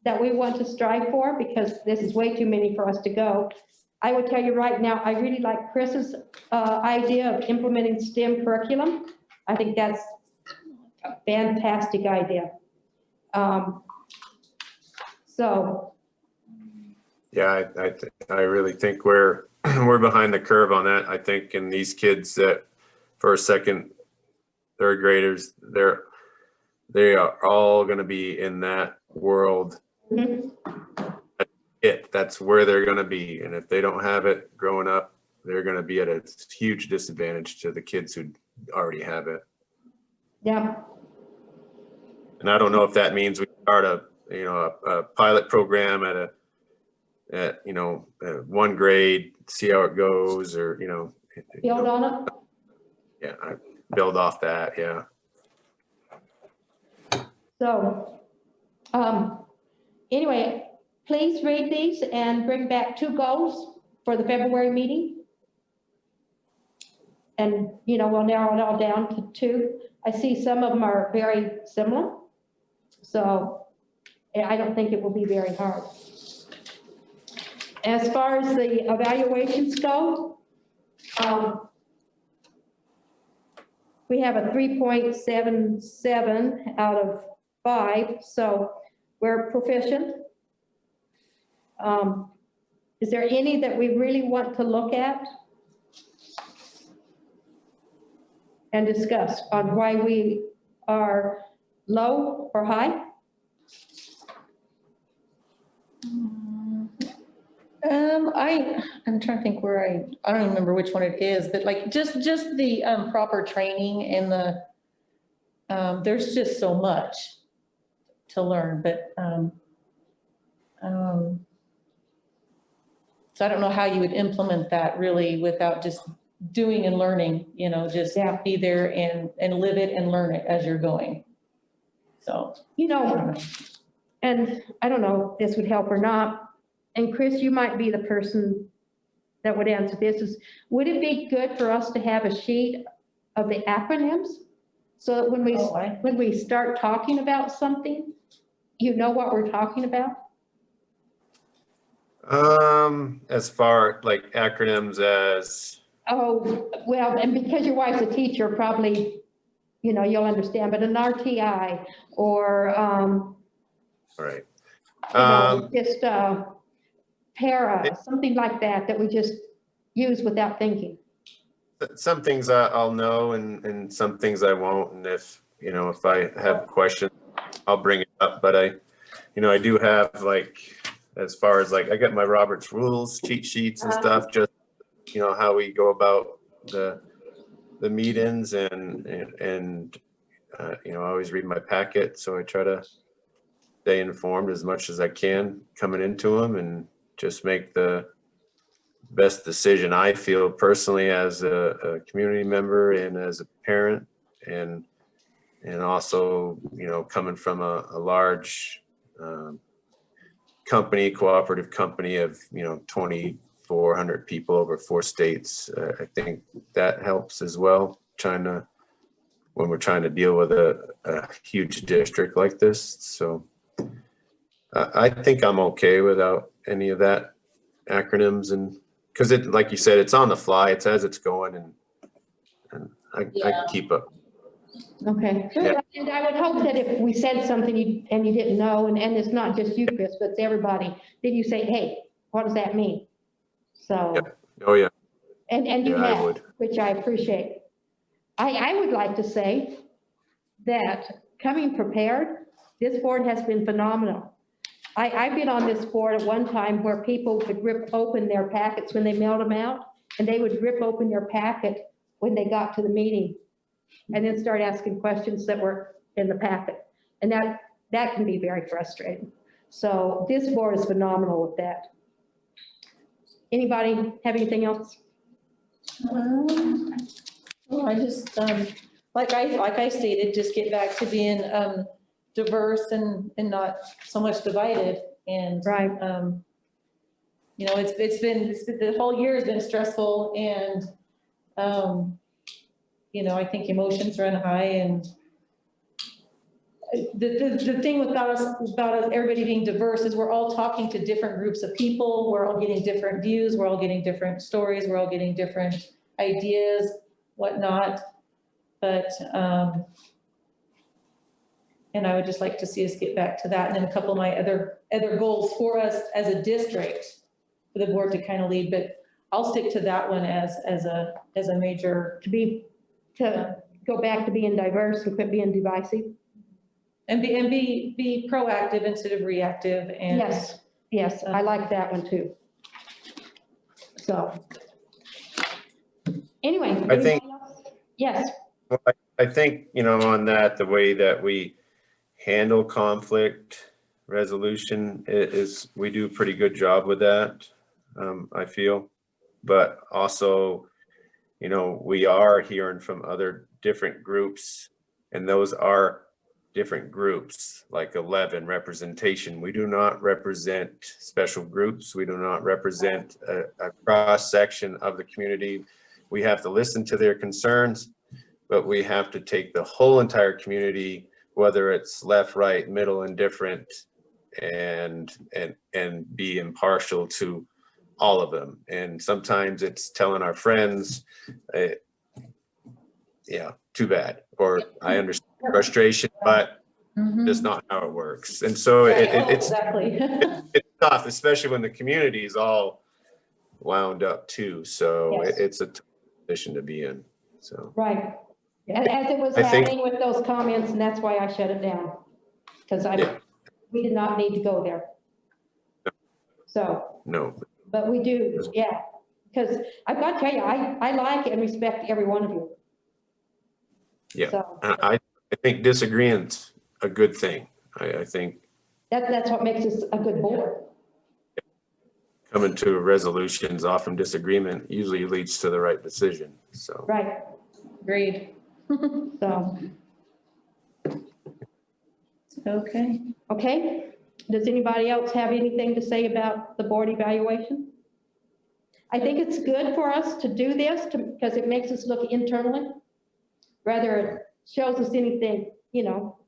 Speaker 1: that we want to strive for, because this is way too many for us to go. I will tell you right now, I really like Chris's idea of implementing STEM curriculum. I think that's a fantastic idea. So.
Speaker 6: Yeah, I really think we're behind the curve on that. I think in these kids that first, second, third graders, they are all going to be in that world.
Speaker 1: Mm-hmm.
Speaker 6: That's where they're going to be, and if they don't have it growing up, they're going to be at a huge disadvantage to the kids who already have it.
Speaker 1: Yeah.
Speaker 6: And I don't know if that means we start a pilot program at 1 grade, see how it goes, or
Speaker 1: Build on it.
Speaker 6: Yeah, I build off that. Yeah.
Speaker 1: So, anyway, please read these and bring back 2 goals for the February meeting. And, we'll narrow it all down to 2. I see some of them are very similar. So I don't think it will be very hard. As far as the evaluations go, we have a 3.77 out of 5, so we're proficient. Is there any that we really want to look at and discuss on why we are low or high?
Speaker 5: I'm trying to think where I don't even remember which one it is, but like just the proper training and there's just so much to learn, but so I don't know how you would implement that really without just doing and learning, just be there and live it and learn it as you're going. So,
Speaker 1: and I don't know if this would help or not. And Chris, you might be the person that would answer this. Would it be good for us to have a sheet of the acronyms? So that when we start talking about something, you know what we're talking about?
Speaker 6: As far like acronyms as.
Speaker 1: Oh, well, and because your wife's a teacher, probably, you'll understand, but an RTI or,
Speaker 6: All right.
Speaker 1: just para, something like that we just use without thinking.
Speaker 6: Some things I'll know and some things I won't. And if I have questions, I'll bring it up. But I do have as far as I got my Robert's rules, cheat sheets and stuff, just, how we go about the meetings and I always read my packet. So I try to stay informed as much as I can coming into them and just make the best decision I feel personally as a community member and as a parent. And And also, coming from a large company, cooperative company of, 2,400 people over 4 states, I think that helps as well, when we're trying to deal with a huge district like this. So I think I'm okay without any of that acronyms, and because like you said, it's on the fly, it's as it's going, and I can keep up.
Speaker 1: Okay.
Speaker 6: Yeah.
Speaker 1: And I would hope that if we said something and you didn't know, and it's not just you, Chris, but it's everybody, then you say, hey, what does that mean? So.
Speaker 6: Yeah. Oh, yeah.
Speaker 1: And you
Speaker 6: Yeah, I
Speaker 1: have,
Speaker 6: would.
Speaker 1: which I appreciate. I would like to say that coming prepared, this board has been phenomenal. I've been on this board at one time where people would rip open their packets when they mailed them out, and they would rip open their packet when they got to the meeting, and then start asking questions that were in the packet. And that can be very frustrating. So this board is phenomenal with that. Anybody have anything else?
Speaker 5: Well, I just, like I stated, just get back to being diverse and not so much divided. And,
Speaker 1: right.
Speaker 5: It's been the whole year has been stressful, and, I think emotions run high, and the thing about us, everybody being diverse, is we're all talking to different groups of people. We're all getting different views. We're all getting different stories. We're all getting different ideas, whatnot. But, and I would just like to see us get back to that. And then a couple of my other goals for us as a district, for the board to kind of lead, but I'll stick to that one as a major.
Speaker 1: To go back to being diverse and quit being divisive.
Speaker 5: And be proactive instead of reactive. And
Speaker 1: yes, I like that one too. So, anyway.
Speaker 6: I think,
Speaker 1: yes.
Speaker 6: I think, on that, the way that we handle conflict resolution is we do a pretty good job with that, I feel. But also, we are hearing from other different groups, and those are different groups, like 11 representation. We do not represent special groups. We do not represent a cross section of the community. We have to listen to their concerns, but we have to take the whole entire community, whether it's left, right, middle, indifferent, and be impartial to all of them. And sometimes it's telling our friends, too bad, or I understand frustration, but just not how it works. And so it's tough, especially when the community is all wound up too. So it's a tough position to be in. So
Speaker 1: right, as it was happening with those comments, and that's why I shut it down, because we did not need to go there. So
Speaker 6: no,
Speaker 1: but we do, because I've got to tell you, I like and respect every one of you.
Speaker 6: Yeah,
Speaker 1: so,
Speaker 6: I think disagreeing's a good thing. I think
Speaker 1: that's what makes us a good board.
Speaker 6: Coming to resolutions, often disagreement usually leads to the right decision. So
Speaker 1: right,
Speaker 5: agreed.
Speaker 1: So okay. Does anybody else have anything to say about the board evaluation? I think it's good for us to do this because it makes us look internally, rather it shows us anything,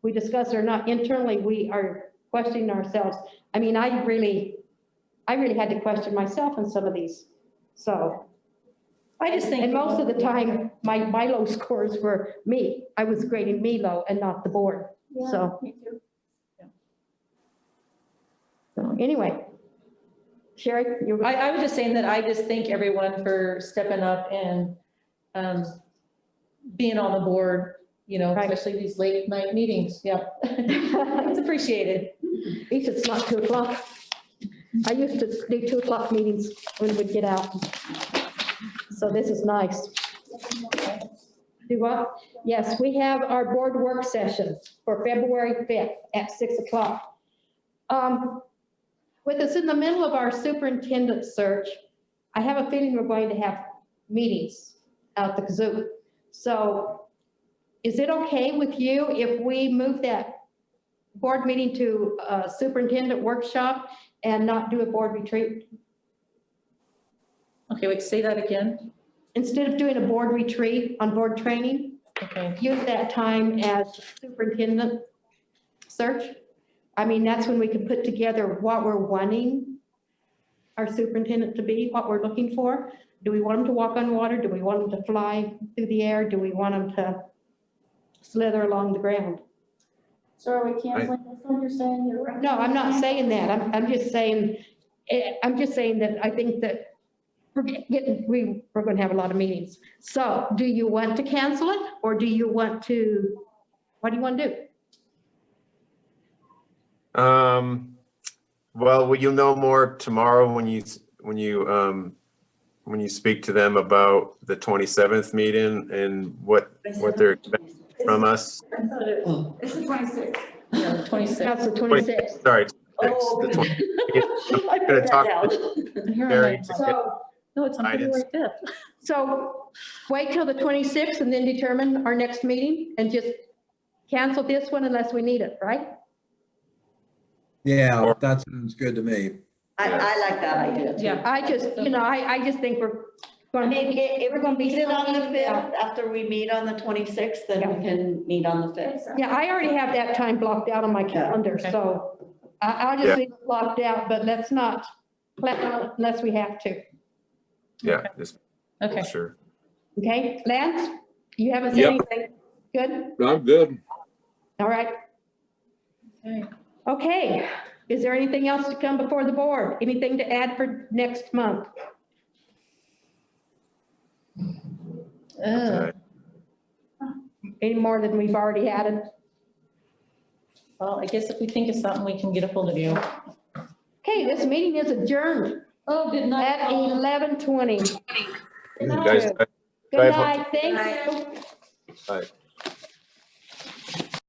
Speaker 1: we discuss or not internally, we are questioning ourselves. I mean, I really had to question myself in some of these. So
Speaker 5: I just think,
Speaker 1: and most of the time, my low scores were me. I was grading me low and not the board.
Speaker 16: Yeah,
Speaker 1: So,
Speaker 16: me too.
Speaker 1: so anyway, Sherry,
Speaker 5: I was just saying that I just thank everyone for stepping up and being on the board, especially these late night meetings. Yeah, it's appreciated.
Speaker 1: At least it's not 2 o'clock. I used to do 2 o'clock meetings when we'd get out. So this is nice. Do what? Yes, we have our board work session for February 5th at 6 o'clock. With us in the middle of our superintendent search, I have a feeling we're going to have meetings out the kazoo. So is it okay with you if we move that board meeting to a superintendent workshop and not do a board retreat?
Speaker 5: Okay, wait, say that again.
Speaker 1: Instead of doing a board retreat on board training,
Speaker 5: Okay.
Speaker 1: use that time as superintendent search. I mean, that's when we can put together what we're wanting our superintendent to be, what we're looking for. Do we want them to walk on water? Do we want them to fly through the air? Do we want them to slither along the ground?
Speaker 16: So are we canceling this one? You're saying you're.
Speaker 1: No, I'm not saying that. I'm just saying, that I think that we're going to have a lot of meetings. So do you want to cancel it or do you want to, what do you want to do?
Speaker 6: Well, you'll know more tomorrow when you speak to them about the 27th meeting and what they're expecting from us.
Speaker 16: It's the 26th.
Speaker 5: Yeah, the 26th.
Speaker 1: That's the 26th.
Speaker 6: Sorry.
Speaker 8: Oh,
Speaker 6: The 26th.
Speaker 8: I
Speaker 6: I'm gonna
Speaker 8: wrote
Speaker 6: talk
Speaker 8: that
Speaker 6: with
Speaker 8: down.
Speaker 5: And here
Speaker 6: Barry
Speaker 5: I am.
Speaker 6: to
Speaker 1: So,
Speaker 5: No, it's on February 5th.
Speaker 1: so wait till the 26th and then determine our next meeting and just cancel this one unless we need it, right?
Speaker 2: Yeah, that sounds good to me.
Speaker 8: I like that idea too.
Speaker 5: Yeah.
Speaker 1: I just, I just think we're
Speaker 8: I
Speaker 1: going
Speaker 8: mean, if
Speaker 1: We're gonna
Speaker 8: we
Speaker 1: be
Speaker 8: meet it on the
Speaker 1: so-
Speaker 8: 5th, after we meet on the 26th, then we can meet on the 5th.
Speaker 1: yeah, I already have that time blocked out on my calendar, so I'll just
Speaker 6: Yeah.
Speaker 1: leave it blocked out, but let's not plan on it unless we have to.
Speaker 6: Yeah, just
Speaker 5: Okay.
Speaker 6: sure.
Speaker 1: Okay, Lance, you haven't said
Speaker 3: Yep.
Speaker 1: anything? Good?
Speaker 3: I'm good.
Speaker 1: All right.
Speaker 5: Okay.
Speaker 1: Okay, is there anything else to come before the board? Anything to add for next month?
Speaker 5: Uh,
Speaker 1: Any more than we've already added?
Speaker 5: Well, I guess if we think of something, we can get a hold of you.
Speaker 1: Okay, this meeting is adjourned
Speaker 5: Oh, good night.
Speaker 1: at 11:20.
Speaker 6: You guys,
Speaker 1: Good night, thank you.
Speaker 6: bye.